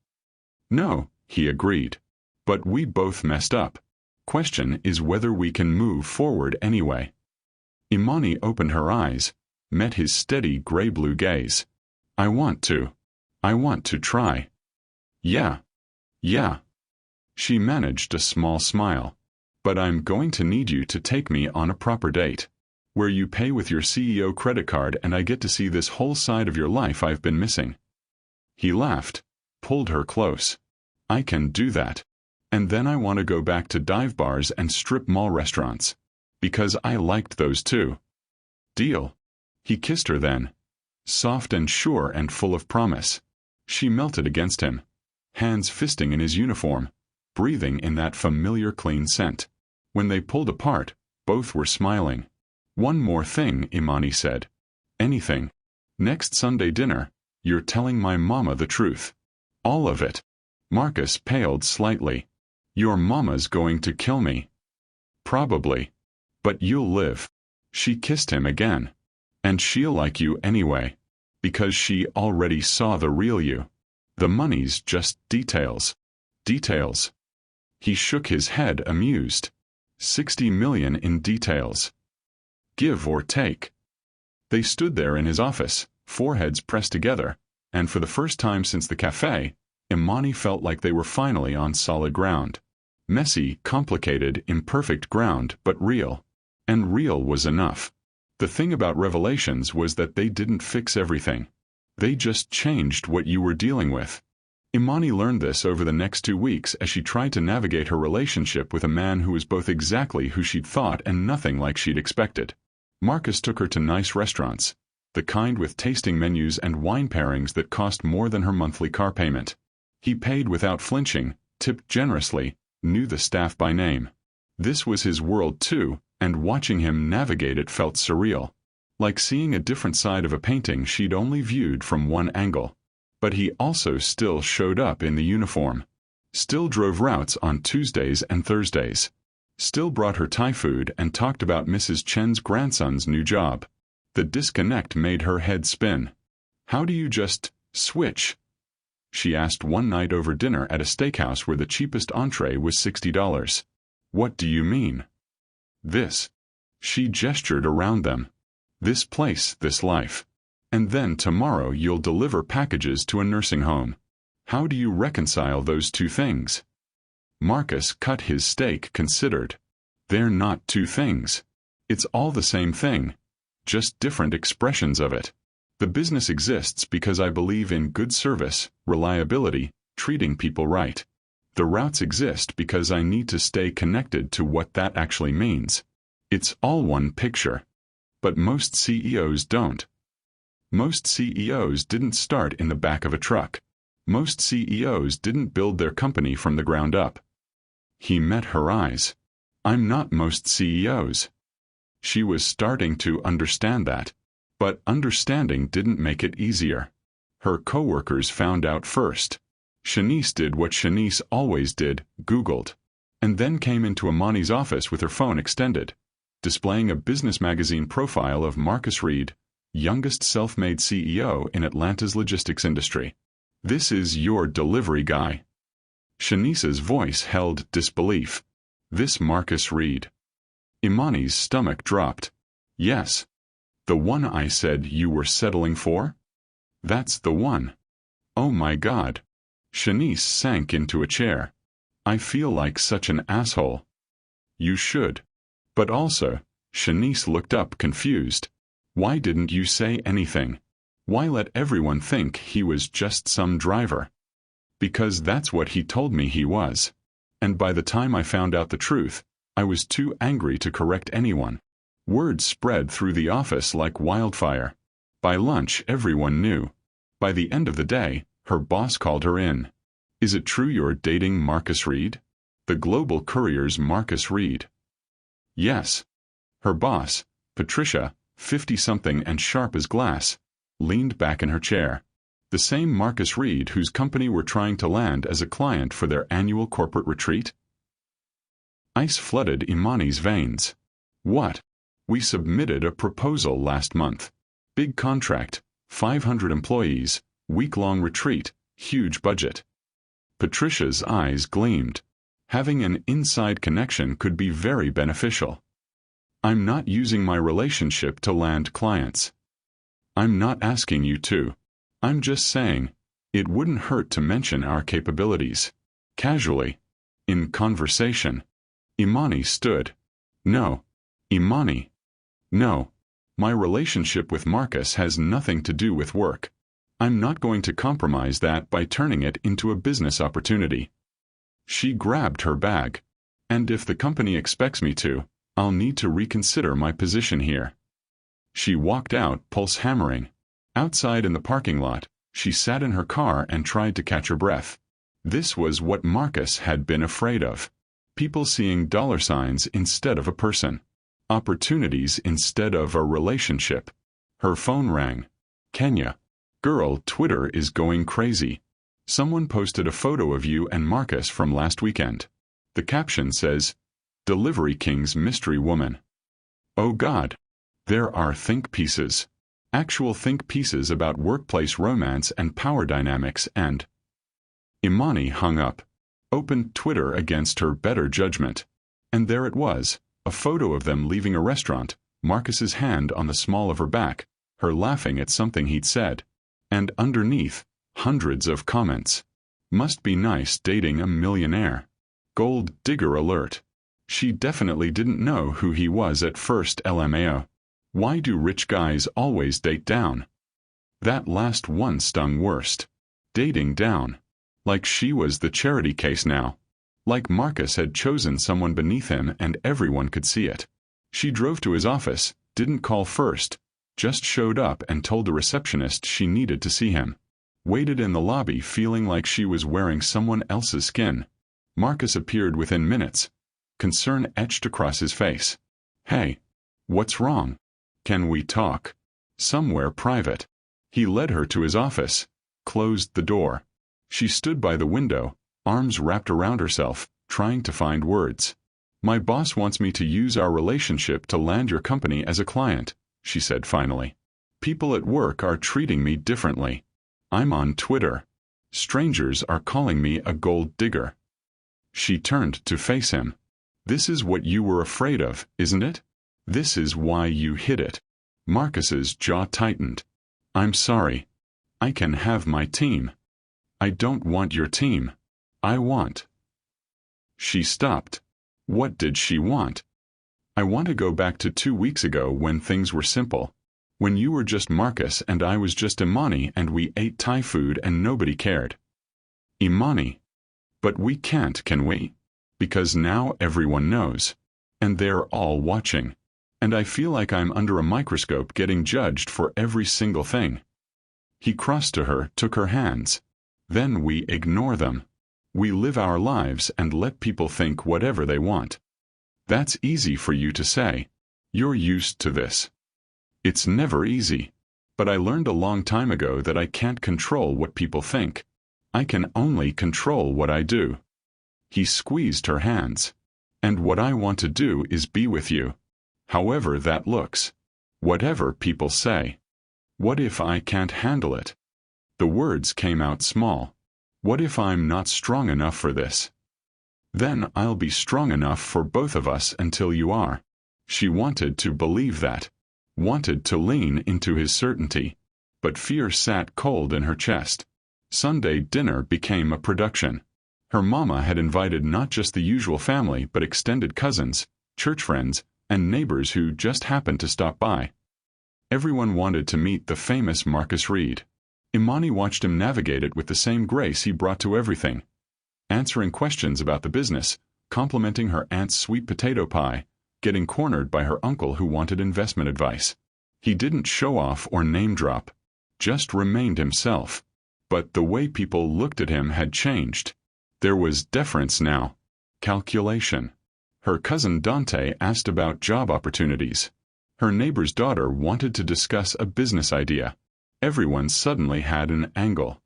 No, he agreed. But we both messed up. Question is whether we can move forward anyway. Imani opened her eyes, met his steady gray-blue gaze. I want to try. Yeah. She managed a small smile. But I'm going to need you to take me on a proper date. Where you pay with your CEO credit card and I get to see this whole side of your life I've been missing. He laughed, pulled her close. I can do that. And then I want to go back to dive bars and strip mall restaurants. Because I liked those too. Deal. He kissed her then. Soft and sure and full of promise. She melted against him. Hands fisting in his uniform. Breathing in that familiar clean scent. When they pulled apart, both were smiling. One more thing, Imani said. Anything. Next Sunday dinner, you're telling my mama the truth. All of it. Marcus paled slightly. Your mama's going to kill me. Probably. But you'll live. She kissed him again. And she'll like you anyway. Because she already saw the real you. The money's just details. Details. He shook his head amused. 60 million in details. Give or take. They stood there in his office, foreheads pressed together, and for the first time since the cafe, Imani felt like they were finally on solid ground. Messy, complicated, imperfect ground, but real. And real was enough. The thing about revelations was that they didn't fix everything. They just changed what you were dealing with. Imani learned this over the next 2 weeks as she tried to navigate her relationship with a man who was both exactly who she'd thought and nothing like she'd expected. Marcus took her to nice restaurants, the kind with tasting menus and wine pairings that cost more than her monthly car payment. He paid without flinching, tipped generously, knew the staff by name. This was his world too, and watching him navigate it felt surreal. Like seeing a different side of a painting she'd only viewed from one angle. But he also still showed up in the uniform. Still drove routes on Tuesdays and Thursdays. Still brought her Thai food and talked about Mrs. Chen's grandson's new job. The disconnect made her head spin. How do you just switch? She asked one night over dinner at a steakhouse where the cheapest entree was $60. What do you mean? This. She gestured around them. This place, this life. And then tomorrow you'll deliver packages to a nursing home. How do you reconcile those two things? Marcus cut his steak, considered. They're not two things. It's all the same thing. Just different expressions of it. The business exists because I believe in good service, reliability, treating people right. The routes exist because I need to stay connected to what that actually means. It's all one picture. But most CEOs don't. Most CEOs didn't start in the back of a truck. Most CEOs didn't build their company from the ground up. He met her eyes. I'm not most CEOs. She was starting to understand that. But understanding didn't make it easier. Her coworkers found out first. Shanice did what Shanice always did, Googled, and then came into Imani's office with her phone extended, displaying a business magazine profile of Marcus Reed, youngest self-made CEO in Atlanta's logistics industry. "This is your delivery guy." Shanice's voice held disbelief. "This Marcus Reed?" Imani's stomach dropped. "Yes. The one I said you were settling for? That's the one." "Oh my God." Shanice sank into a chair. "I feel like such an asshole." "You should." But also, Shanice looked up confused. "Why didn't you say anything? Why let everyone think he was just some driver?" "Because that's what he told me he was. And by the time I found out the truth, I was too angry to correct anyone." Word spread through the office like wildfire. By lunch, everyone knew. By the end of the day, her boss called her in. "Is it true you're dating Marcus Reed? The Global Courier's Marcus Reed?" "Yes." Her boss, Patricia, 50-something and sharp as glass, leaned back in her chair. "The same Marcus Reed whose company we're trying to land as a client for their annual corporate retreat?" Ice flooded Imani's veins. "What? We submitted a proposal last month. Big contract, 500 employees, week-long retreat, huge budget." Patricia's eyes gleamed. Having an inside connection could be very beneficial. "I'm not using my relationship to land clients." "I'm not asking you to. I'm just saying, it wouldn't hurt to mention our capabilities. Casually. In conversation." Imani stood. "No. Imani. No. My relationship with Marcus has nothing to do with work. I'm not going to compromise that by turning it into a business opportunity." She grabbed her bag. "And if the company expects me to, I'll need to reconsider my position here." She walked out, pulse hammering. Outside in the parking lot, she sat in her car and tried to catch her breath. This was what Marcus had been afraid of. People seeing dollar signs instead of a person. Opportunities instead of a relationship. Her phone rang. "Kenya. Girl, Twitter is going crazy. Someone posted a photo of you and Marcus from last weekend. The caption says, 'Delivery King's Mystery Woman.'" Oh God. There are think pieces. Actual think pieces about workplace romance and power dynamics and... Imani hung up. Opened Twitter against her better judgment. And there it was, a photo of them leaving a restaurant, Marcus's hand on the small of her back, her laughing at something he'd said. And underneath, hundreds of comments. "Must be nice dating a millionaire. Gold digger alert. She definitely didn't know who he was at first, LMAO. Why do rich guys always date down?" That last one stung worst. Dating down. Like she was the charity case now. Like Marcus had chosen someone beneath him and everyone could see it. She drove to his office, didn't call first, just showed up and told the receptionist she needed to see him. Waited in the lobby feeling like she was wearing someone else's skin. Marcus appeared within minutes. Concern etched across his face. "Hey. What's wrong? Can we talk? Somewhere private." He led her to his office, closed the door. She stood by the window, arms wrapped around herself, trying to find words. "My boss wants me to use our relationship to land your company as a client," she said finally. "People at work are treating me differently. I'm on Twitter. Strangers are calling me a gold digger." She turned to face him. "This is what you were afraid of, isn't it? This is why you hid it." Marcus's jaw tightened. "I'm sorry. I can have my team." "I don't want your team. I want..." She stopped. What did she want? "I want to go back to 2 weeks ago when things were simple. When you were just Marcus and I was just Imani and we ate Thai food and nobody cared." "Imani. But we can't, can we? Because now everyone knows. And they're all watching. And I feel like I'm under a microscope getting judged for every single thing." He crossed to her, took her hands. "Then we ignore them. We live our lives and let people think whatever they want. That's easy for you to say. You're used to this. It's never easy. But I learned a long time ago that I can't control what people think. I can only control what I do. He squeezed her hands. And what I want to do is be with you. However that looks. Whatever people say. What if I can't handle it? The words came out small. What if I'm not strong enough for this? Then I'll be strong enough for both of us until you are. She wanted to believe that. Wanted to lean into his certainty. But fear sat cold in her chest. Sunday dinner became a production. Her mama had invited not just the usual family but extended cousins, church friends, and neighbors who just happened to stop by. Everyone wanted to meet the famous Marcus Reed. Imani watched him navigate it with the same grace he brought to everything. Answering questions about the business, complimenting her aunt's sweet potato pie, getting cornered by her uncle who wanted investment advice. He didn't show off or name drop, just remained himself. But the way people looked at him had changed. There was deference now. Calculation. Her cousin Dante asked about job opportunities. Her neighbor's daughter wanted to discuss a business idea. Everyone suddenly had an angle.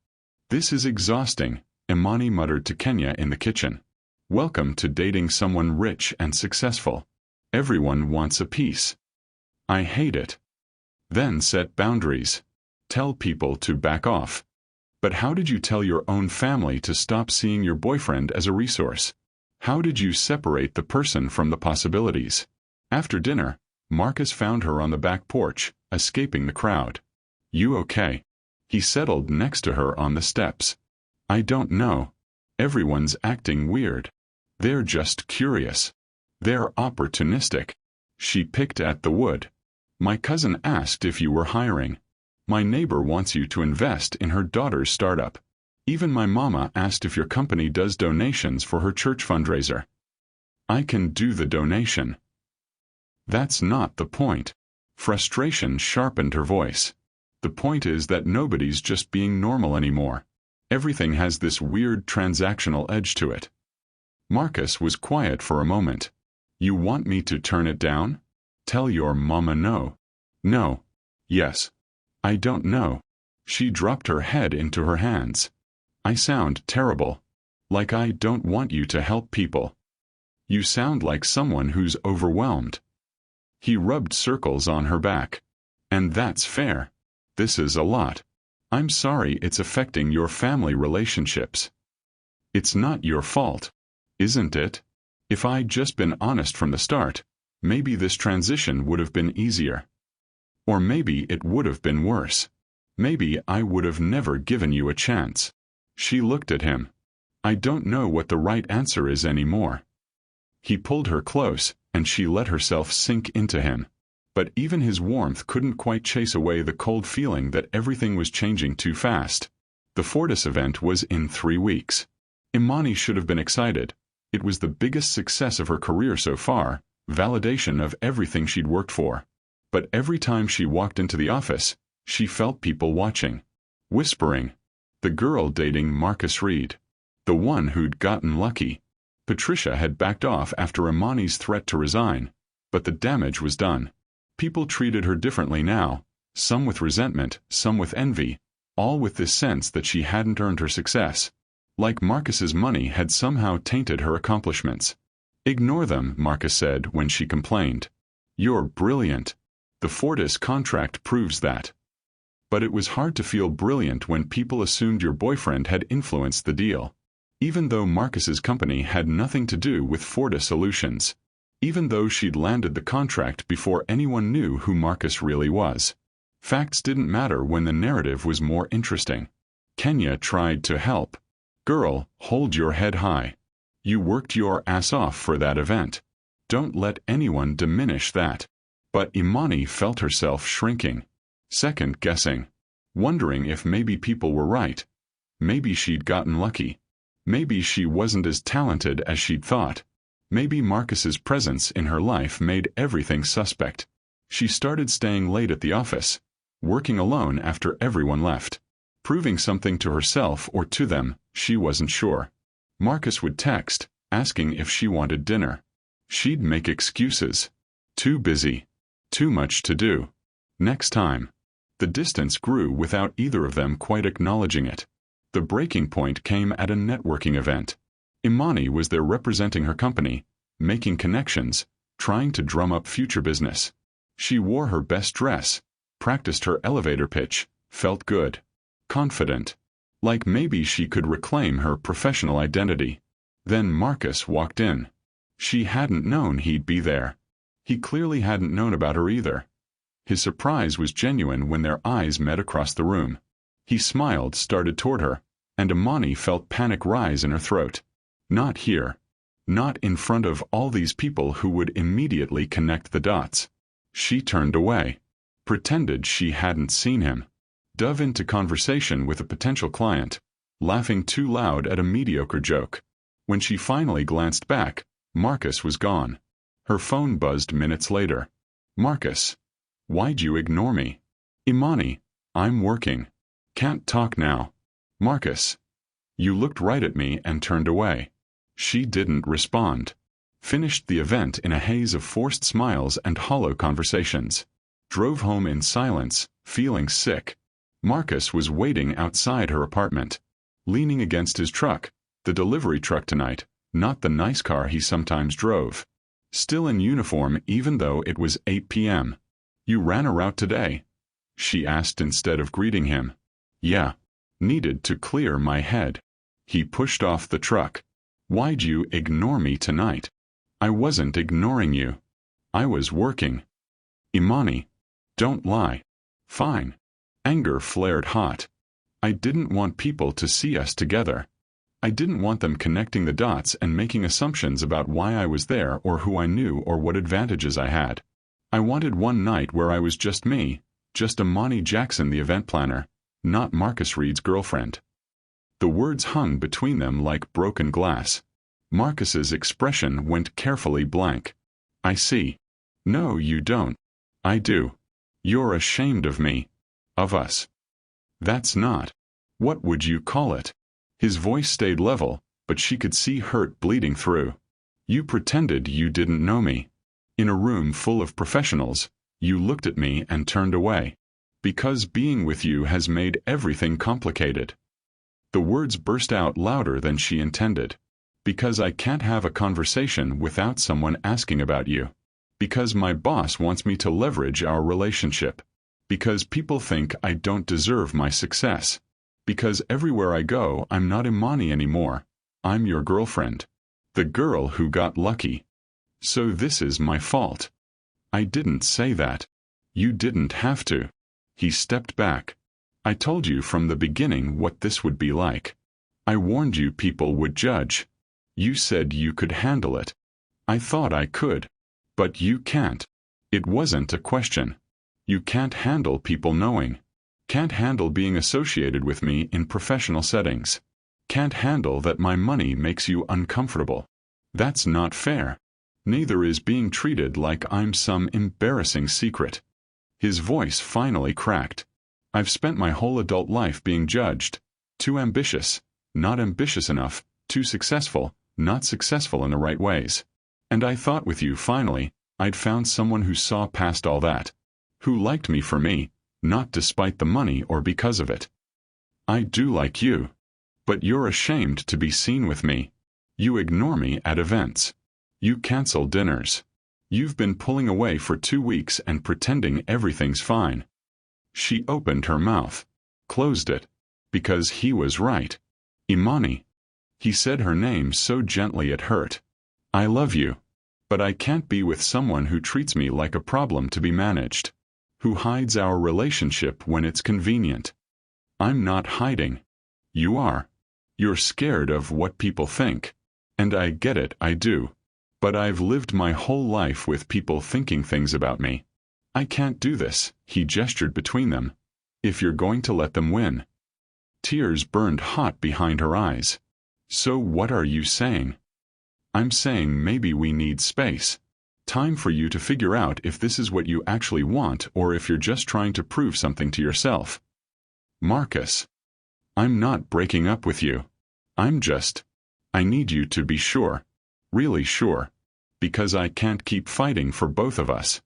This is exhausting, Imani muttered to Kenya in the kitchen. Welcome to dating someone rich and successful. Everyone wants a piece. I hate it. Then set boundaries. Tell people to back off. But how did you tell your own family to stop seeing your boyfriend as a resource? How did you separate the person from the possibilities? After dinner, Marcus found her on the back porch, escaping the crowd. You okay? He settled next to her on the steps. I don't know. Everyone's acting weird. They're just curious. They're opportunistic. She picked at the wood. My cousin asked if you were hiring. My neighbor wants you to invest in her daughter's startup. Even my mama asked if your company does donations for her church fundraiser. I can do the donation. That's not the point. Frustration sharpened her voice. The point is that nobody's just being normal anymore. Everything has this weird transactional edge to it. Marcus was quiet for a moment. You want me to turn it down? Tell your mama no. No. Yes. I don't know. She dropped her head into her hands. I sound terrible. Like I don't want you to help people. You sound like someone who's overwhelmed. He rubbed circles on her back. And that's fair. This is a lot. I'm sorry it's affecting your family relationships. It's not your fault, isn't it? If I'd just been honest from the start, maybe this transition would have been easier. Or maybe it would have been worse. Maybe I would have never given you a chance. She looked at him. I don't know what the right answer is anymore. He pulled her close, and she let herself sink into him. But even his warmth couldn't quite chase away the cold feeling that everything was changing too fast. The Fortis event was in 3 weeks. Imani should have been excited. It was the biggest success of her career so far, validation of everything she'd worked for. But every time she walked into the office, she felt people watching. Whispering. The girl dating Marcus Reed. The one who'd gotten lucky. Patricia had backed off after Imani's threat to resign, but the damage was done. People treated her differently now, some with resentment, some with envy, all with this sense that she hadn't earned her success. Like Marcus's money had somehow tainted her accomplishments. Ignore them, Marcus said when she complained. You're brilliant. The Fortis contract proves that. But it was hard to feel brilliant when people assumed your boyfriend had influenced the deal. Even though Marcus's company had nothing to do with Fortis Solutions. Even though she'd landed the contract before anyone knew who Marcus really was. Facts didn't matter when the narrative was more interesting. Kenya tried to help. Girl, hold your head high. You worked your ass off for that event. Don't let anyone diminish that. But Imani felt herself shrinking. Second-guessing. Wondering if maybe people were right. Maybe she'd gotten lucky. Maybe she wasn't as talented as she'd thought. Maybe Marcus's presence in her life made everything suspect. She started staying late at the office, working alone after everyone left. Proving something to herself or to them, she wasn't sure. Marcus would text, asking if she wanted dinner. She'd make excuses. Too busy. Too much to do. Next time. The distance grew without either of them quite acknowledging it. The breaking point came at a networking event. Imani was there representing her company, making connections, trying to drum up future business. She wore her best dress, practiced her elevator pitch, felt good, confident, like maybe she could reclaim her professional identity. Then Marcus walked in. She hadn't known he'd be there. He clearly hadn't known about her either. His surprise was genuine when their eyes met across the room. He smiled, started toward her, and Imani felt panic rise in her throat. Not here. Not in front of all these people who would immediately connect the dots. She turned away. Pretended she hadn't seen him. Dove into conversation with a potential client, laughing too loud at a mediocre joke. When she finally glanced back, Marcus was gone. Her phone buzzed minutes later. Marcus. Why'd you ignore me? Imani. I'm working. Can't talk now. Marcus. You looked right at me and turned away. She didn't respond. Finished the event in a haze of forced smiles and hollow conversations. Drove home in silence, feeling sick. Marcus was waiting outside her apartment, leaning against his truck, the delivery truck tonight, not the nice car he sometimes drove. Still in uniform even though it was 8 p.m. You ran a route today? She asked instead of greeting him. Yeah. Needed to clear my head. He pushed off the truck. Why'd you ignore me tonight? I wasn't ignoring you. I was working. Imani. Don't lie. Fine. Anger flared hot. I didn't want people to see us together. I didn't want them connecting the dots and making assumptions about why I was there or who I knew or what advantages I had. I wanted one night where I was just me, just Imani Jackson the event planner, not Marcus Reed's girlfriend. The words hung between them like broken glass. Marcus's expression went carefully blank. I see. No, you don't. I do. You're ashamed of me. Of us. That's not. What would you call it? His voice stayed level, but she could see hurt bleeding through. You pretended you didn't know me. In a room full of professionals, you looked at me and turned away. Because being with you has made everything complicated. The words burst out louder than she intended. Because I can't have a conversation without someone asking about you. Because my boss wants me to leverage our relationship. Because people think I don't deserve my success. Because everywhere I go I'm not Imani anymore. I'm your girlfriend. The girl who got lucky. So this is my fault. I didn't say that. You didn't have to. He stepped back. I told you from the beginning what this would be like. I warned you people would judge. You said you could handle it. I thought I could. But you can't. It wasn't a question. You can't handle people knowing. Can't handle being associated with me in professional settings. Can't handle that my money makes you uncomfortable. That's not fair. Neither is being treated like I'm some embarrassing secret. His voice finally cracked. I've spent my whole adult life being judged. Too ambitious, not ambitious enough, too successful, not successful in the right ways. And I thought with you finally, I'd found someone who saw past all that. Who liked me for me, not despite the money or because of it. I do like you. But you're ashamed to be seen with me. You ignore me at events. You cancel dinners. You've been pulling away for 2 weeks and pretending everything's fine. She opened her mouth. Closed it. Because he was right. Imani. He said her name so gently it hurt. I love you. But I can't be with someone who treats me like a problem to be managed. Who hides our relationship when it's convenient. I'm not hiding. You are. You're scared of what people think. And I get it, I do. But I've lived my whole life with people thinking things about me. I can't do this, he gestured between them. If you're going to let them win. Tears burned hot behind her eyes. So what are you saying? I'm saying maybe we need space. Time for you to figure out if this is what you actually want or if you're just trying to prove something to yourself. Marcus. I'm not breaking up with you. I need you to be sure. Really sure. Because I can't keep fighting for both of us.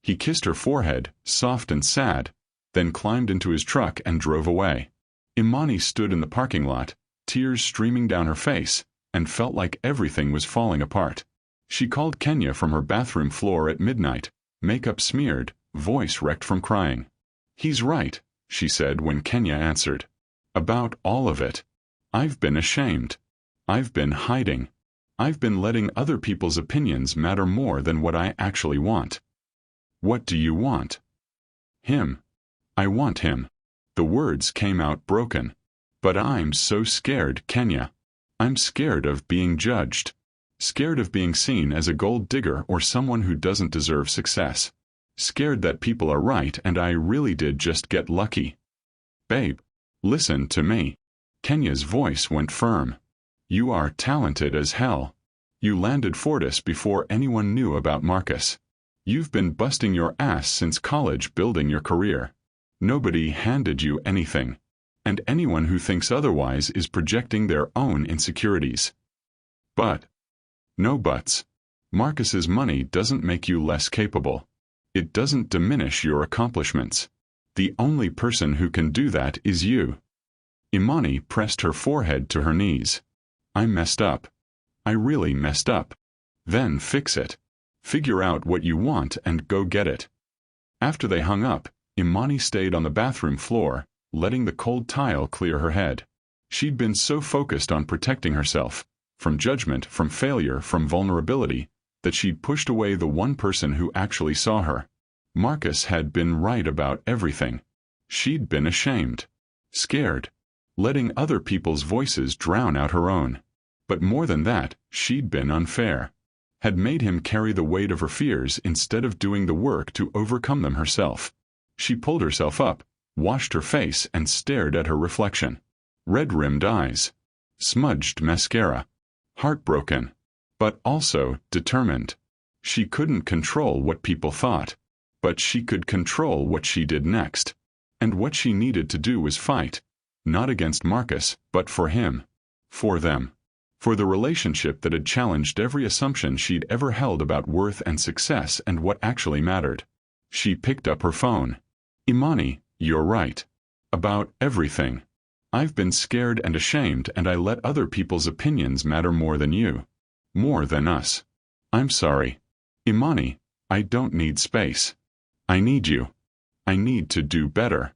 He kissed her forehead, soft and sad, then climbed into his truck and drove away. Imani stood in the parking lot, tears streaming down her face, and felt like everything was falling apart. She called Kenya from her bathroom floor at midnight, makeup smeared, voice wrecked from crying. "He's right," she said when Kenya answered. "About all of it. I've been ashamed. I've been hiding. I've been letting other people's opinions matter more than what I actually want." "What do you want?" "Him. I want him." The words came out broken. "But I'm so scared, Kenya. I'm scared of being judged. Scared of being seen as a gold digger or someone who doesn't deserve success. Scared that people are right and I really did just get lucky." "Babe, listen to me." Kenya's voice went firm. "You are talented as hell. You landed Fortis before anyone knew about Marcus. You've been busting your ass since college building your career. Nobody handed you anything. And anyone who thinks otherwise is projecting their own insecurities. But, no buts. Marcus's money doesn't make you less capable. It doesn't diminish your accomplishments. The only person who can do that is you." Imani pressed her forehead to her knees. "I messed up. I really messed up. Then fix it. Figure out what you want and go get it." After they hung up, Imani stayed on the bathroom floor, letting the cold tile clear her head. She'd been so focused on protecting herself, from judgment, from failure, from vulnerability, that she'd pushed away the one person who actually saw her. Marcus had been right about everything. She'd been ashamed. Scared. Letting other people's voices drown out her own. But more than that, she'd been unfair. Had made him carry the weight of her fears instead of doing the work to overcome them herself. She pulled herself up, washed her face and stared at her reflection. Red-rimmed eyes. Smudged mascara. Heartbroken. But also determined. She couldn't control what people thought. But she could control what she did next. And what she needed to do was fight. Not against Marcus, but for him. For them. For the relationship that had challenged every assumption she'd ever held about worth and success and what actually mattered. She picked up her phone. "Imani, you're right. About everything. I've been scared and ashamed and I let other people's opinions matter more than you. More than us. I'm sorry. Imani, I don't need space. I need you. I need to do better.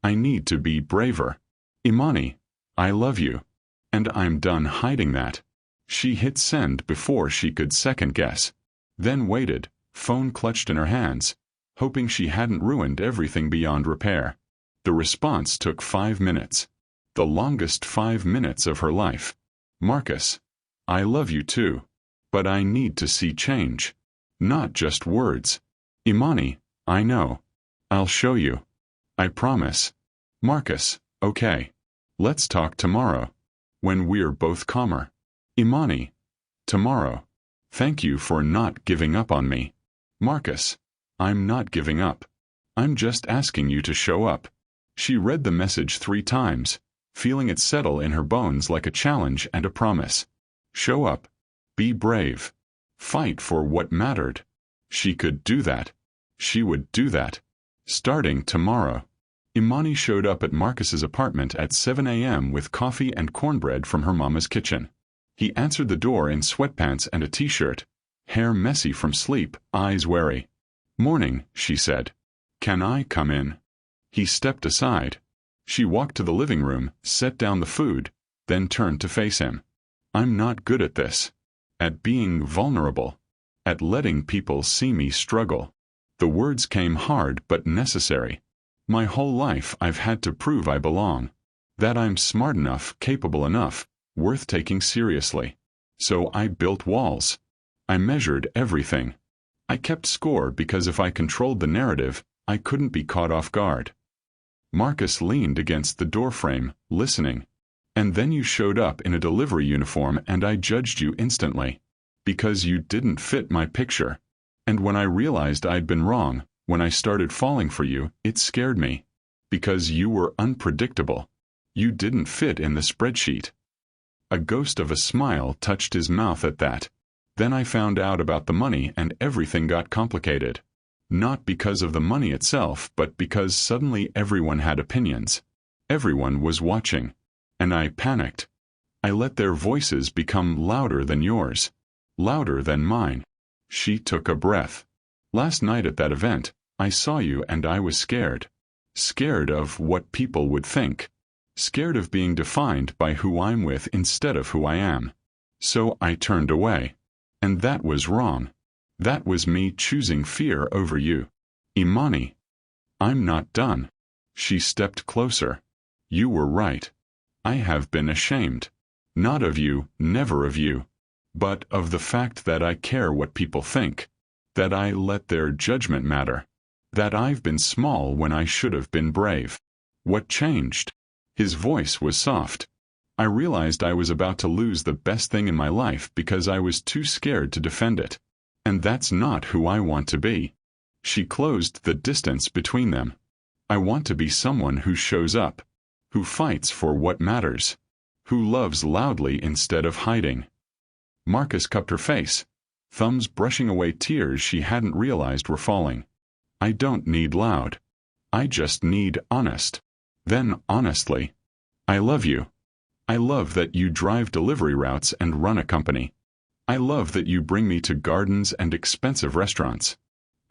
I need to be braver. Imani, I love you. And I'm done hiding that." She hit send before she could second guess. Then waited, phone clutched in her hands, hoping she hadn't ruined everything beyond repair. The response took 5 minutes. The longest 5 minutes of her life. "Marcus, I love you too. But I need to see change. Not just words. Imani, I know. I'll show you. I promise. Marcus, okay. Let's talk tomorrow. When we're both calmer. Imani. Tomorrow. Thank you for not giving up on me. Marcus. I'm not giving up. I'm just asking you to show up." She read the message 3 times, feeling it settle in her bones like a challenge and a promise. Show up. Be brave. Fight for what mattered. She could do that. She would do that. Starting tomorrow. Imani showed up at Marcus's apartment at 7 a.m. with coffee and cornbread from her mama's kitchen. He answered the door in sweatpants and a t-shirt, hair messy from sleep, eyes wary. "Morning," she said. "Can I come in?" He stepped aside. She walked to the living room, set down the food, then turned to face him. "I'm not good at this. At being vulnerable. At letting people see me struggle." The words came hard but necessary. "My whole life I've had to prove I belong. That I'm smart enough, capable enough, worth taking seriously. So I built walls. I measured everything. I kept score because if I controlled the narrative, I couldn't be caught off guard." Marcus leaned against the doorframe, listening. "And then you showed up in a delivery uniform and I judged you instantly. Because you didn't fit my picture. And when I realized I'd been wrong, when I started falling for you, it scared me. Because you were unpredictable. You didn't fit in the spreadsheet." A ghost of a smile touched his mouth at that. "Then I found out about the money and everything got complicated. Not because of the money itself, but because suddenly everyone had opinions. Everyone was watching. And I panicked. I let their voices become louder than yours. Louder than mine. She took a breath. Last night at that event, I saw you and I was scared. Scared of what people would think. Scared of being defined by who I'm with instead of who I am. So I turned away. And that was wrong. That was me choosing fear over you. Imani. I'm not done. She stepped closer. You were right. I have been ashamed. Not of you, never of you. But of the fact that I care what people think. That I let their judgment matter. That I've been small when I should have been brave. What changed? His voice was soft. I realized I was about to lose the best thing in my life because I was too scared to defend it. And that's not who I want to be. She closed the distance between them. I want to be someone who shows up. Who fights for what matters. Who loves loudly instead of hiding. Marcus cupped her face, thumbs brushing away tears she hadn't realized were falling. I don't need loud. I just need honest. Then, honestly, I love you. I love that you drive delivery routes and run a company. I love that you bring me to gardens and expensive restaurants.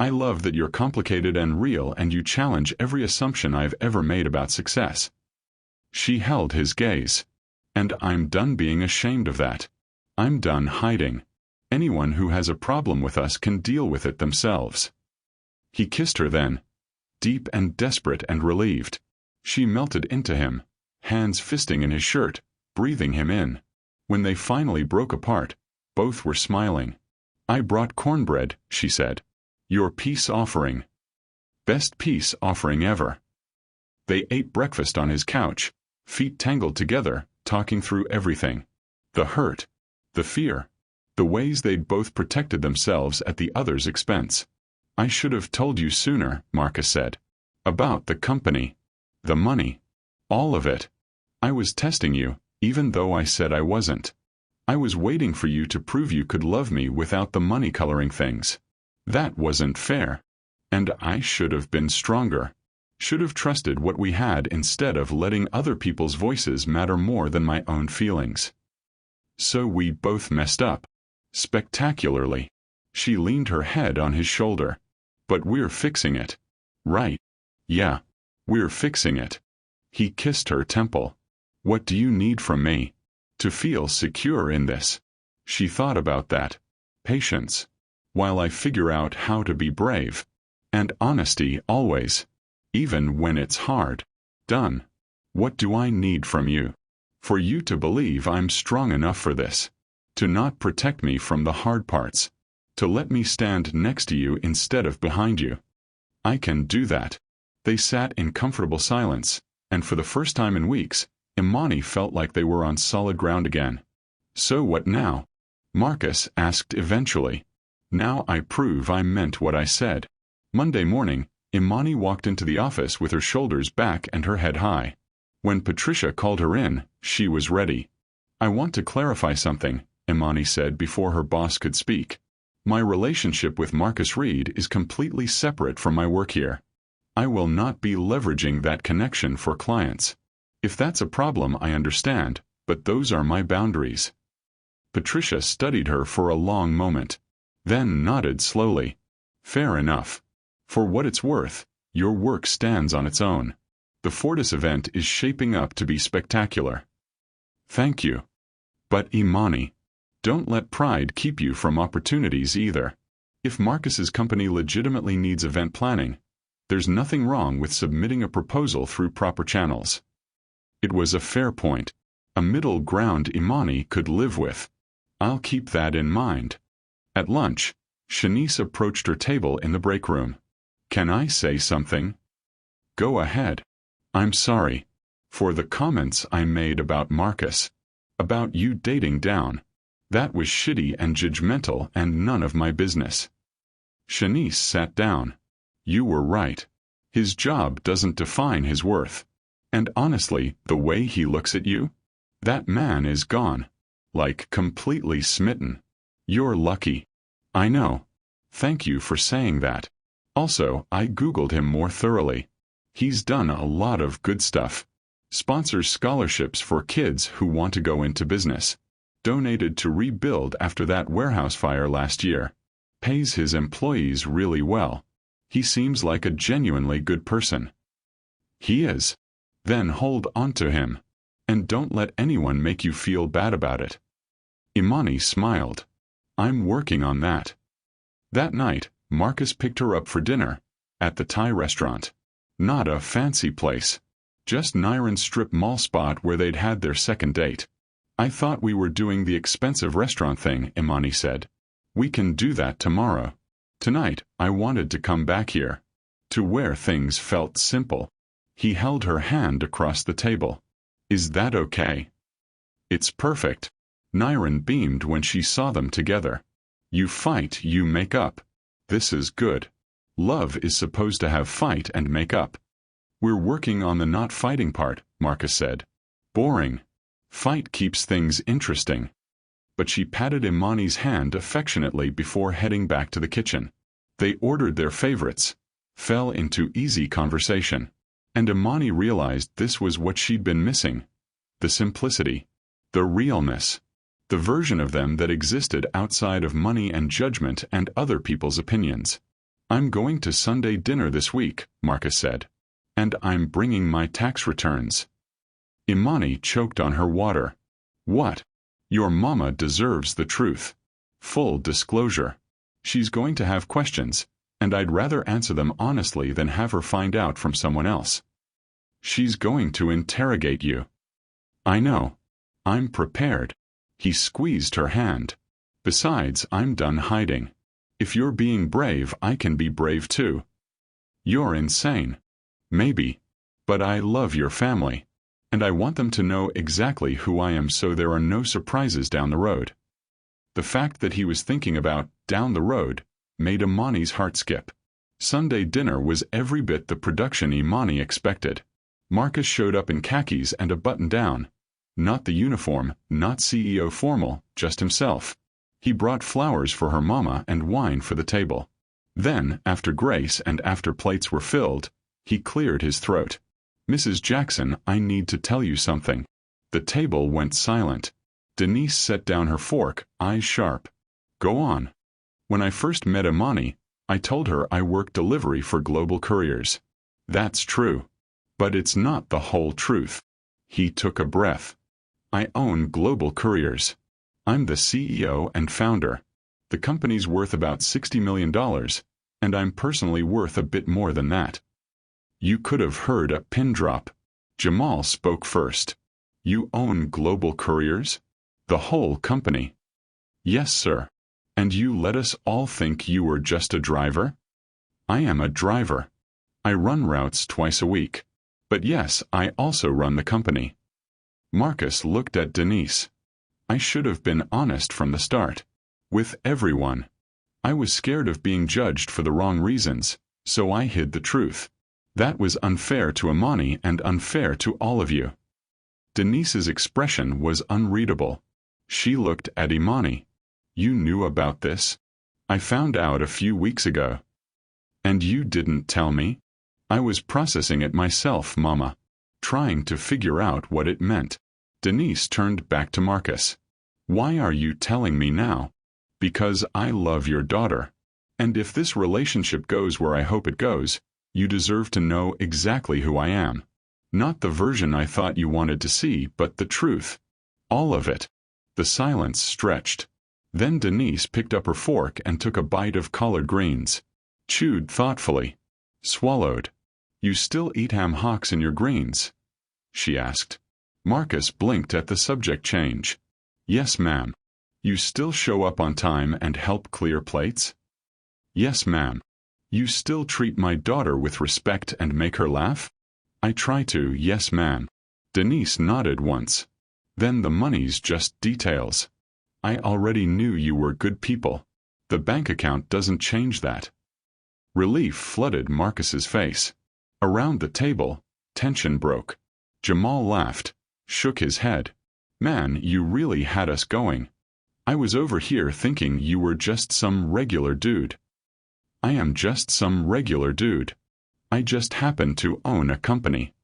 I love that you're complicated and real and you challenge every assumption I've ever made about success. She held his gaze. And I'm done being ashamed of that. I'm done hiding. Anyone who has a problem with us can deal with it themselves. He kissed her then, deep and desperate and relieved. She melted into him, hands fisting in his shirt, breathing him in. When they finally broke apart, both were smiling. I brought cornbread, she said. Your peace offering. Best peace offering ever. They ate breakfast on his couch, feet tangled together, talking through everything. The hurt. The fear. The ways they'd both protected themselves at the other's expense. I should have told you sooner, Marcus said. About the company. The money. All of it. I was testing you, even though I said I wasn't. I was waiting for you to prove you could love me without the money coloring things. That wasn't fair. And I should have been stronger. Should have trusted what we had instead of letting other people's voices matter more than my own feelings. So we both messed up. Spectacularly. She leaned her head on his shoulder. But we're fixing it. Right. Yeah. We're fixing it. He kissed her temple. What do you need from me? To feel secure in this. She thought about that. Patience. While I figure out how to be brave. And honesty always. Even when it's hard. Done. What do I need from you? For you to believe I'm strong enough for this. To not protect me from the hard parts. To let me stand next to you instead of behind you. I can do that. They sat in comfortable silence, and for the first time in weeks, Imani felt like they were on solid ground again. So what now? Marcus asked eventually. Now I prove I meant what I said. Monday morning, Imani walked into the office with her shoulders back and her head high. When Patricia called her in, she was ready. I want to clarify something, Imani said before her boss could speak. My relationship with Marcus Reed is completely separate from my work here. I will not be leveraging that connection for clients. If that's a problem, I understand, but those are my boundaries. Patricia studied her for a long moment, then nodded slowly. Fair enough. For what it's worth, your work stands on its own. The Fortis event is shaping up to be spectacular. Thank you. But Imani, don't let pride keep you from opportunities either. If Marcus's company legitimately needs event planning, there's nothing wrong with submitting a proposal through proper channels. It was a fair point, a middle ground Imani could live with. I'll keep that in mind. At lunch, Shanice approached her table in the break room. Can I say something? Go ahead. I'm sorry. For the comments I made about Marcus. About you dating down. That was shitty and judgmental and none of my business. Shanice sat down. You were right. His job doesn't define his worth. And honestly, the way he looks at you? That man is gone. Like completely smitten. You're lucky. I know. Thank you for saying that. Also, I Googled him more thoroughly. He's done a lot of good stuff. Sponsors scholarships for kids who want to go into business. Donated to rebuild after that warehouse fire last year. Pays his employees really well. He seems like a genuinely good person. He is. Then hold on to him. And don't let anyone make you feel bad about it. Imani smiled. I'm working on that. That night, Marcus picked her up for dinner. At the Thai restaurant. Not a fancy place. Just Niren's strip mall spot where they'd had their second date. I thought we were doing the expensive restaurant thing, Imani said. We can do that tomorrow. Tonight, I wanted to come back here. To where things felt simple. He held her hand across the table. Is that okay? It's perfect. Niren beamed when she saw them together. You fight, you make up. This is good. Love is supposed to have fight and make up. We're working on the not fighting part, Marcus said. Boring. Fight keeps things interesting. But she patted Imani's hand affectionately before heading back to the kitchen. They ordered their favorites. Fell into easy conversation. And Imani realized this was what she'd been missing. The simplicity. The realness. The version of them that existed outside of money and judgment and other people's opinions. I'm going to Sunday dinner this week, Marcus said. And I'm bringing my tax returns. Imani choked on her water. What? Your mama deserves the truth. Full disclosure. She's going to have questions, and I'd rather answer them honestly than have her find out from someone else. She's going to interrogate you. I know. I'm prepared. He squeezed her hand. Besides, I'm done hiding. If you're being brave, I can be brave too. You're insane. Maybe. But I love your family. And I want them to know exactly who I am so there are no surprises down the road. The fact that he was thinking about down the road made Imani's heart skip. Sunday dinner was every bit the production Imani expected. Marcus showed up in khakis and a button-down. Not the uniform, not CEO formal, just himself. He brought flowers for her mama and wine for the table. Then, after grace and after plates were filled, he cleared his throat. Mrs. Jackson, I need to tell you something. The table went silent. Denise set down her fork, eyes sharp. Go on. When I first met Imani, I told her I worked delivery for Global Couriers. That's true. But it's not the whole truth. He took a breath. I own Global Couriers. I'm the CEO and founder. The company's worth about $60 million, and I'm personally worth a bit more than that. You could have heard a pin drop. Jamal spoke first. You own Global Couriers? The whole company? Yes, sir. And you let us all think you were just a driver? I am a driver. I run routes twice a week. But yes, I also run the company. Marcus looked at Denise. I should have been honest from the start. With everyone. I was scared of being judged for the wrong reasons, so I hid the truth. That was unfair to Imani and unfair to all of you. Denise's expression was unreadable. She looked at Imani. You knew about this? I found out a few weeks ago. And you didn't tell me? I was processing it myself, Mama. Trying to figure out what it meant. Denise turned back to Marcus. Why are you telling me now? Because I love your daughter. And if this relationship goes where I hope it goes, you deserve to know exactly who I am. Not the version I thought you wanted to see, but the truth. All of it. The silence stretched. Then Denise picked up her fork and took a bite of collard greens. Chewed thoughtfully. Swallowed. You still eat ham hocks in your greens? She asked. Marcus blinked at the subject change. Yes, ma'am. You still show up on time and help clear plates? Yes, ma'am. You still treat my daughter with respect and make her laugh? I try to, yes, ma'am. Denise nodded once. Then the money's just details. I already knew you were good people. The bank account doesn't change that. Relief flooded Marcus's face. Around the table, tension broke. Jamal laughed, shook his head. Man, you really had us going. I was over here thinking you were just some regular dude. I am just some regular dude. I just happen to own a company.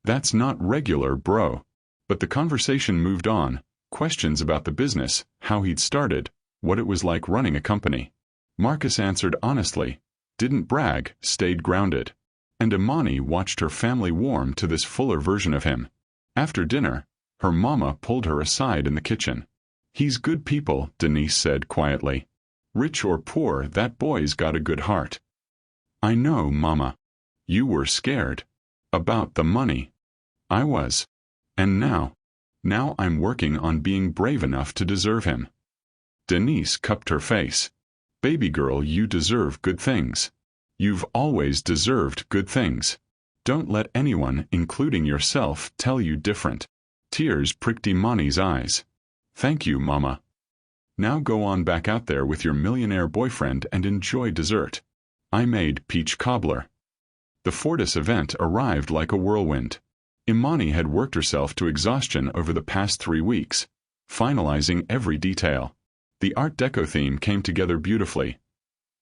That's not regular, bro. But the conversation moved on, questions about the business, how he'd started, what it was like running a company. Marcus answered honestly, didn't brag, stayed grounded. And Imani watched her family warm to this fuller version of him. After dinner, her mama pulled her aside in the kitchen. He's good people, Denise said quietly. Rich or poor, that boy's got a good heart. I know, Mama. You were scared. About the money. I was. And now I'm working on being brave enough to deserve him. Denise cupped her face. Baby girl, you deserve good things. You've always deserved good things. Don't let anyone, including yourself, tell you different. Tears pricked Imani's eyes. Thank you, Mama. Now go on back out there with your millionaire boyfriend and enjoy dessert. I made peach cobbler. The Fortis event arrived like a whirlwind. Imani had worked herself to exhaustion over the past 3 weeks, finalizing every detail. The Art Deco theme came together beautifully.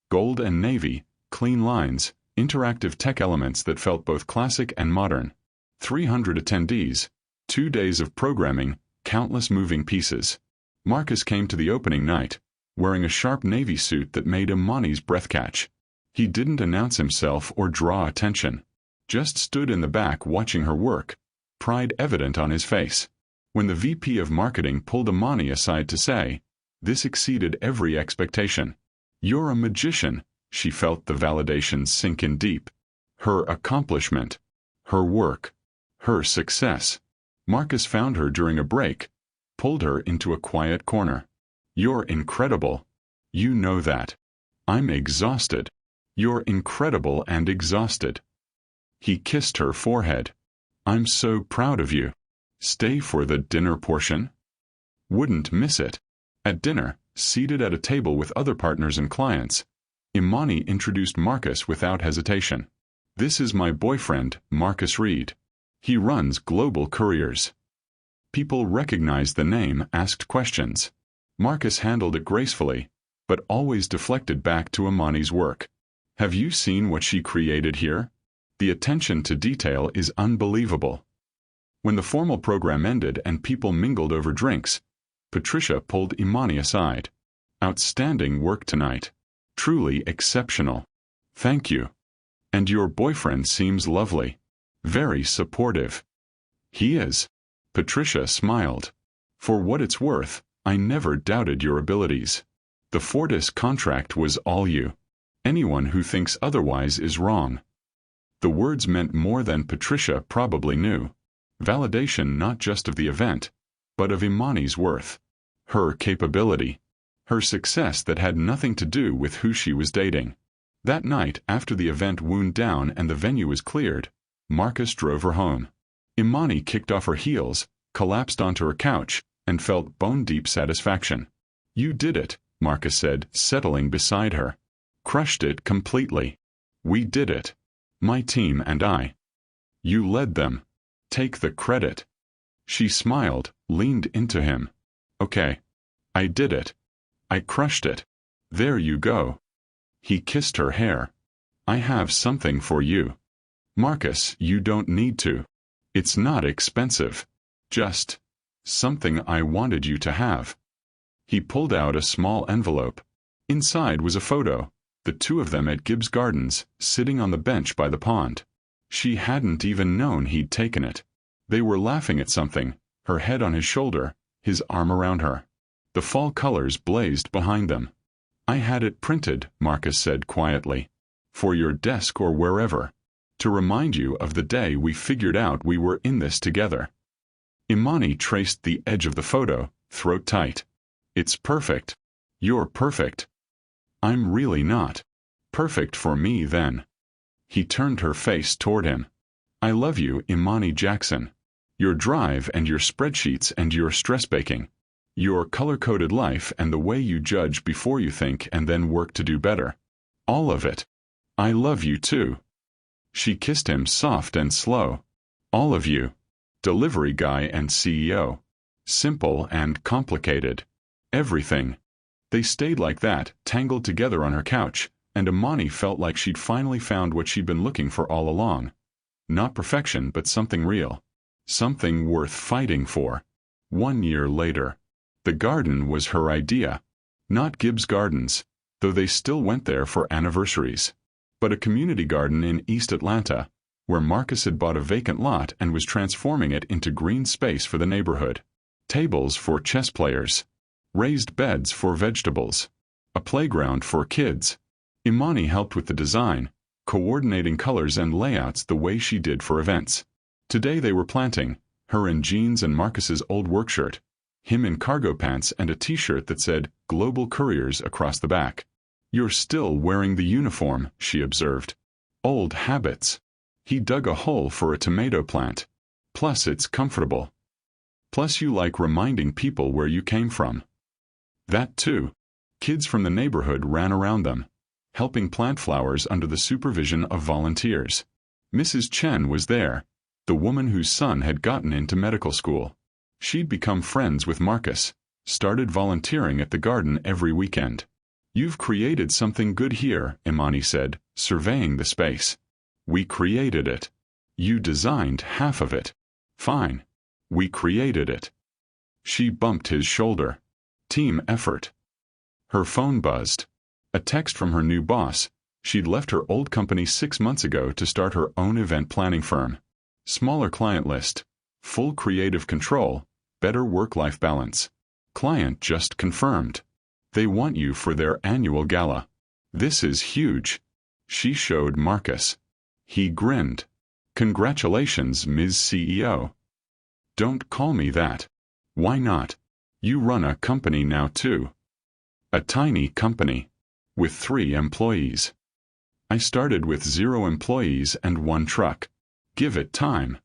Gold and navy, clean lines, interactive tech elements that felt both classic and modern. 300 attendees, 2 days of programming, countless moving pieces. Marcus came to the opening night, wearing a sharp navy suit that made Imani's breath catch. He didn't announce himself or draw attention, just stood in the back watching her work, pride evident on his face. When the VP of marketing pulled Imani aside to say, "This exceeded every expectation. You're a magician," she felt the validation sink in deep. Her accomplishment, her work, her success. Marcus found her during a break, pulled her into a quiet corner. You're incredible. You know that. I'm exhausted. You're incredible and exhausted. He kissed her forehead. I'm so proud of you. Stay for the dinner portion? Wouldn't miss it. At dinner, seated at a table with other partners and clients, Imani introduced Marcus without hesitation. This is my boyfriend, Marcus Reed. He runs Global Couriers. People recognized the name, asked questions. Marcus handled it gracefully, but always deflected back to Imani's work. Have you seen what she created here? The attention to detail is unbelievable. When the formal program ended and people mingled over drinks, Patricia pulled Imani aside. Outstanding work tonight. Truly exceptional. Thank you. And your boyfriend seems lovely. Very supportive. He is. Patricia smiled. For what it's worth, I never doubted your abilities. The Fortis contract was all you. Anyone who thinks otherwise is wrong. The words meant more than Patricia probably knew. Validation not just of the event, but of Imani's worth. Her capability. Her success that had nothing to do with who she was dating. That night, after the event wound down and the venue was cleared, Marcus drove her home. Imani kicked off her heels, collapsed onto her couch, and felt bone-deep satisfaction. You did it, Marcus said, settling beside her. Crushed it completely. We did it. My team and I. You led them. Take the credit. She smiled, leaned into him. Okay. I did it. I crushed it. There you go. He kissed her hair. I have something for you. Marcus, you don't need to. It's not expensive. Just something I wanted you to have. He pulled out a small envelope. Inside was a photo, the two of them at Gibbs Gardens, sitting on the bench by the pond. She hadn't even known he'd taken it. They were laughing at something, her head on his shoulder, his arm around her. The fall colors blazed behind them. I had it printed, Marcus said quietly. For your desk or wherever. To remind you of the day we figured out we were in this together. Imani traced the edge of the photo, throat tight. It's perfect. You're perfect. I'm really not. Perfect for me then. He turned her face toward him. I love you, Imani Jackson. Your drive and your spreadsheets and your stress baking. Your color-coded life and the way you judge before you think and then work to do better. All of it. I love you too. She kissed him soft and slow. All of you. Delivery guy and CEO. Simple and complicated. Everything. They stayed like that, tangled together on her couch, and Imani felt like she'd finally found what she'd been looking for all along. Not perfection, but something real. Something worth fighting for. 1 year later. The garden was her idea. Not Gibbs Gardens, though they still went there for anniversaries, but a community garden in East Atlanta, where Marcus had bought a vacant lot and was transforming it into green space for the neighborhood. Tables for chess players. Raised beds for vegetables. A playground for kids. Imani helped with the design, coordinating colors and layouts the way she did for events. Today they were planting, her in jeans and Marcus's old work shirt, him in cargo pants and a t-shirt that said Global Couriers across the back. "You're still wearing the uniform," she observed. "Old habits." He dug a hole for a tomato plant. "Plus it's comfortable. Plus you like reminding people where you came from." That too. Kids from the neighborhood ran around them, helping plant flowers under the supervision of volunteers. Mrs. Chen was there, the woman whose son had gotten into medical school. She'd become friends with Marcus, started volunteering at the garden every weekend. "You've created something good here," Imani said, surveying the space. "We created it. You designed half of it." "Fine. We created it." She bumped his shoulder. Team effort. Her phone buzzed. A text from her new boss. She'd left her old company 6 months ago to start her own event planning firm. Smaller client list. Full creative control. Better work-life balance. Client just confirmed. They want you for their annual gala. "This is huge." She showed Marcus. He grinned. "Congratulations, Ms. CEO." "Don't call me that." "Why not? You run a company now too." "A tiny company. With 3 employees. I started with 0 employees and 1 truck. Give it time."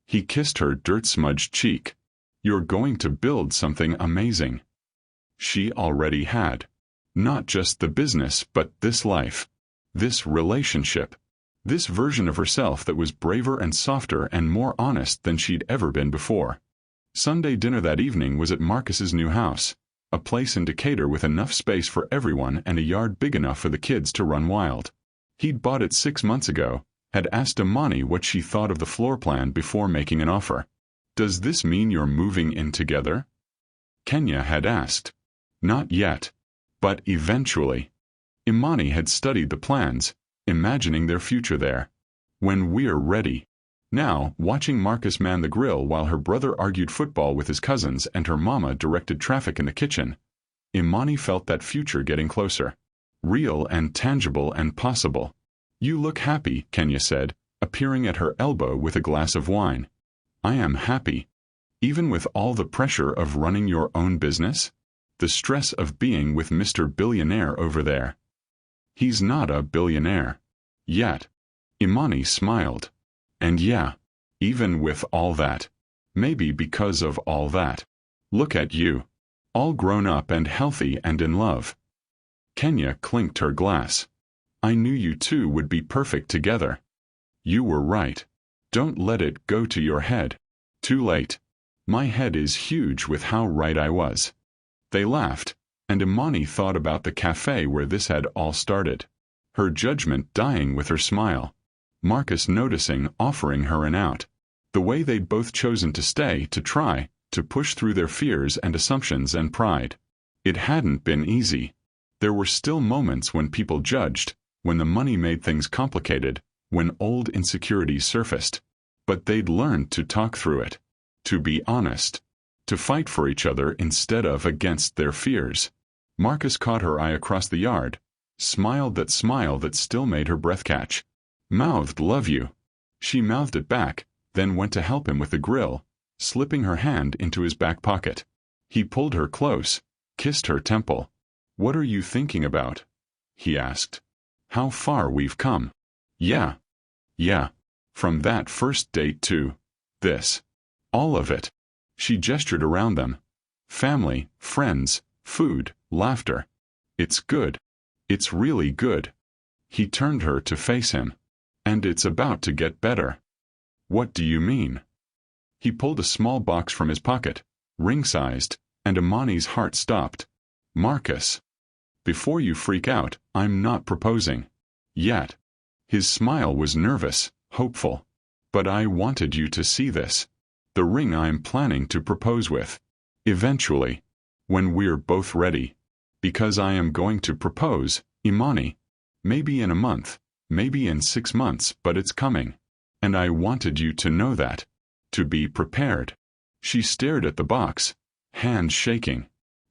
He kissed her dirt-smudged cheek. "You're going to build something amazing." She already had. Not just the business, but this life. This relationship. This version of herself that was braver and softer and more honest than she'd ever been before. Sunday dinner that evening was at Marcus's new house, a place in Decatur with enough space for everyone and a yard big enough for the kids to run wild. He'd bought it 6 months ago, had asked Imani what she thought of the floor plan before making an offer. "Does this mean you're moving in together?" Kenya had asked. "Not yet. But eventually." Imani had studied the plans, imagining their future there. "When we're ready." Now, watching Marcus man the grill while her brother argued football with his cousins and her mama directed traffic in the kitchen, Imani felt that future getting closer. Real and tangible and possible. "You look happy," Kenya said, appearing at her elbow with a glass of wine. "I am happy. Even with all the pressure of running your own business? The stress of being with Mr. Billionaire over there." "He's not a billionaire. Yet." Imani smiled. "And yeah, even with all that. Maybe because of all that. Look at you. All grown up and healthy and in love." Kenya clinked her glass. "I knew you two would be perfect together." "You were right. Don't let it go to your head." "Too late. My head is huge with how right I was." They laughed, and Imani thought about the cafe where this had all started. Her judgment dying with her smile. Marcus noticing, offering her an out. The way they'd both chosen to stay, to try, to push through their fears and assumptions and pride. It hadn't been easy. There were still moments when people judged, when the money made things complicated, when old insecurities surfaced. But they'd learned to talk through it. To be honest. To fight for each other instead of against their fears. Marcus caught her eye across the yard, smiled that smile that still made her breath catch. Mouthed "love you." She mouthed it back, then went to help him with the grill, slipping her hand into his back pocket. He pulled her close, kissed her temple. "What are you thinking about?" he asked. "How far we've come." Yeah. From that first date to this. All of it. She gestured around them. Family, friends, food, laughter. "It's good. It's really good." He turned her to face him. "And it's about to get better." "What do you mean?" He pulled a small box from his pocket, ring-sized, and Imani's heart stopped. "Marcus." Before you freak out, I'm not proposing. Yet. His smile was nervous, hopeful. But I wanted you to see this. The ring I'm planning to propose with. Eventually. When we're both ready. Because I am going to propose, Imani. Maybe in a month, maybe in 6 months, but it's coming. And I wanted you to know that. To be prepared. She stared at the box, hands shaking.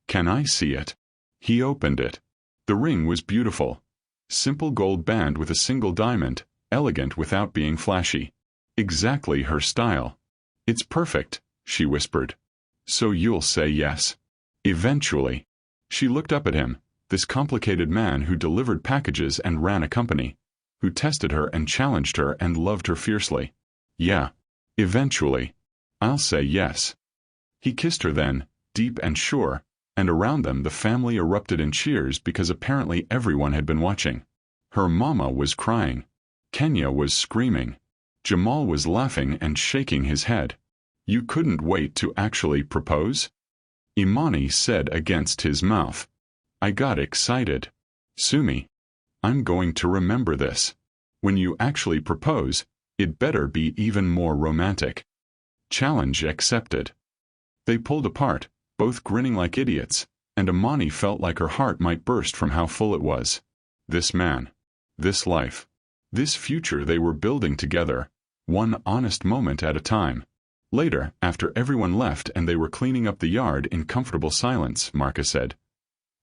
Can I see it? He opened it. The ring was beautiful. Simple gold band with a single diamond, elegant without being flashy. Exactly her style. It's perfect, she whispered. So you'll say yes. Eventually. She looked up at him, this complicated man who delivered packages and ran a company, who tested her and challenged her and loved her fiercely. Yeah. Eventually. I'll say yes. He kissed her then, deep and sure, and around them the family erupted in cheers because apparently everyone had been watching. Her mama was crying. Kenya was screaming. Jamal was laughing and shaking his head. You couldn't wait to actually propose? Imani said against his mouth. I got excited. Sumi. I'm going to remember this. When you actually propose, it better be even more romantic. Challenge accepted. They pulled apart, both grinning like idiots, and Imani felt like her heart might burst from how full it was. This man. This life. This future they were building together, one honest moment at a time. Later, after everyone left and they were cleaning up the yard in comfortable silence, Marka said,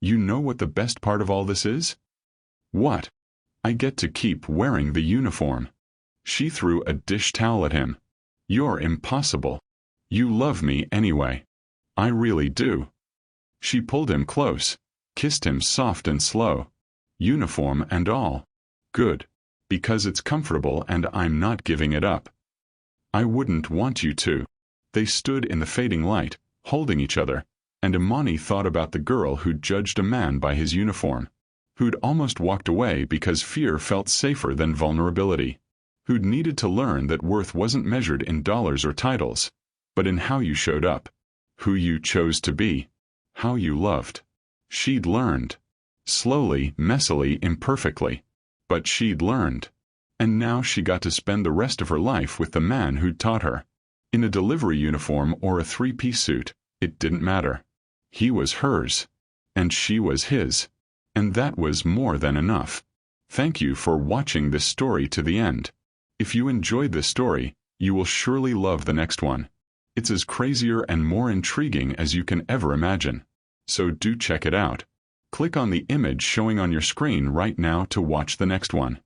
You know what the best part of all this is? What? I get to keep wearing the uniform. She threw a dish towel at him. You're impossible. You love me anyway. I really do. She pulled him close, kissed him soft and slow. Uniform and all. Good. Because it's comfortable and I'm not giving it up. I wouldn't want you to. They stood in the fading light, holding each other, and Imani thought about the girl who'd judged a man by his uniform, who'd almost walked away because fear felt safer than vulnerability, who'd needed to learn that worth wasn't measured in dollars or titles, but in how you showed up, who you chose to be, how you loved. She'd learned. Slowly, messily, imperfectly. But she'd learned. And now she got to spend the rest of her life with the man who'd taught her. In a delivery uniform or a 3-piece suit, it didn't matter. He was hers. And she was his. And that was more than enough. Thank you for watching this story to the end. If you enjoyed this story, you will surely love the next one. It's as crazier and more intriguing as you can ever imagine. So do check it out. Click on the image showing on your screen right now to watch the next one.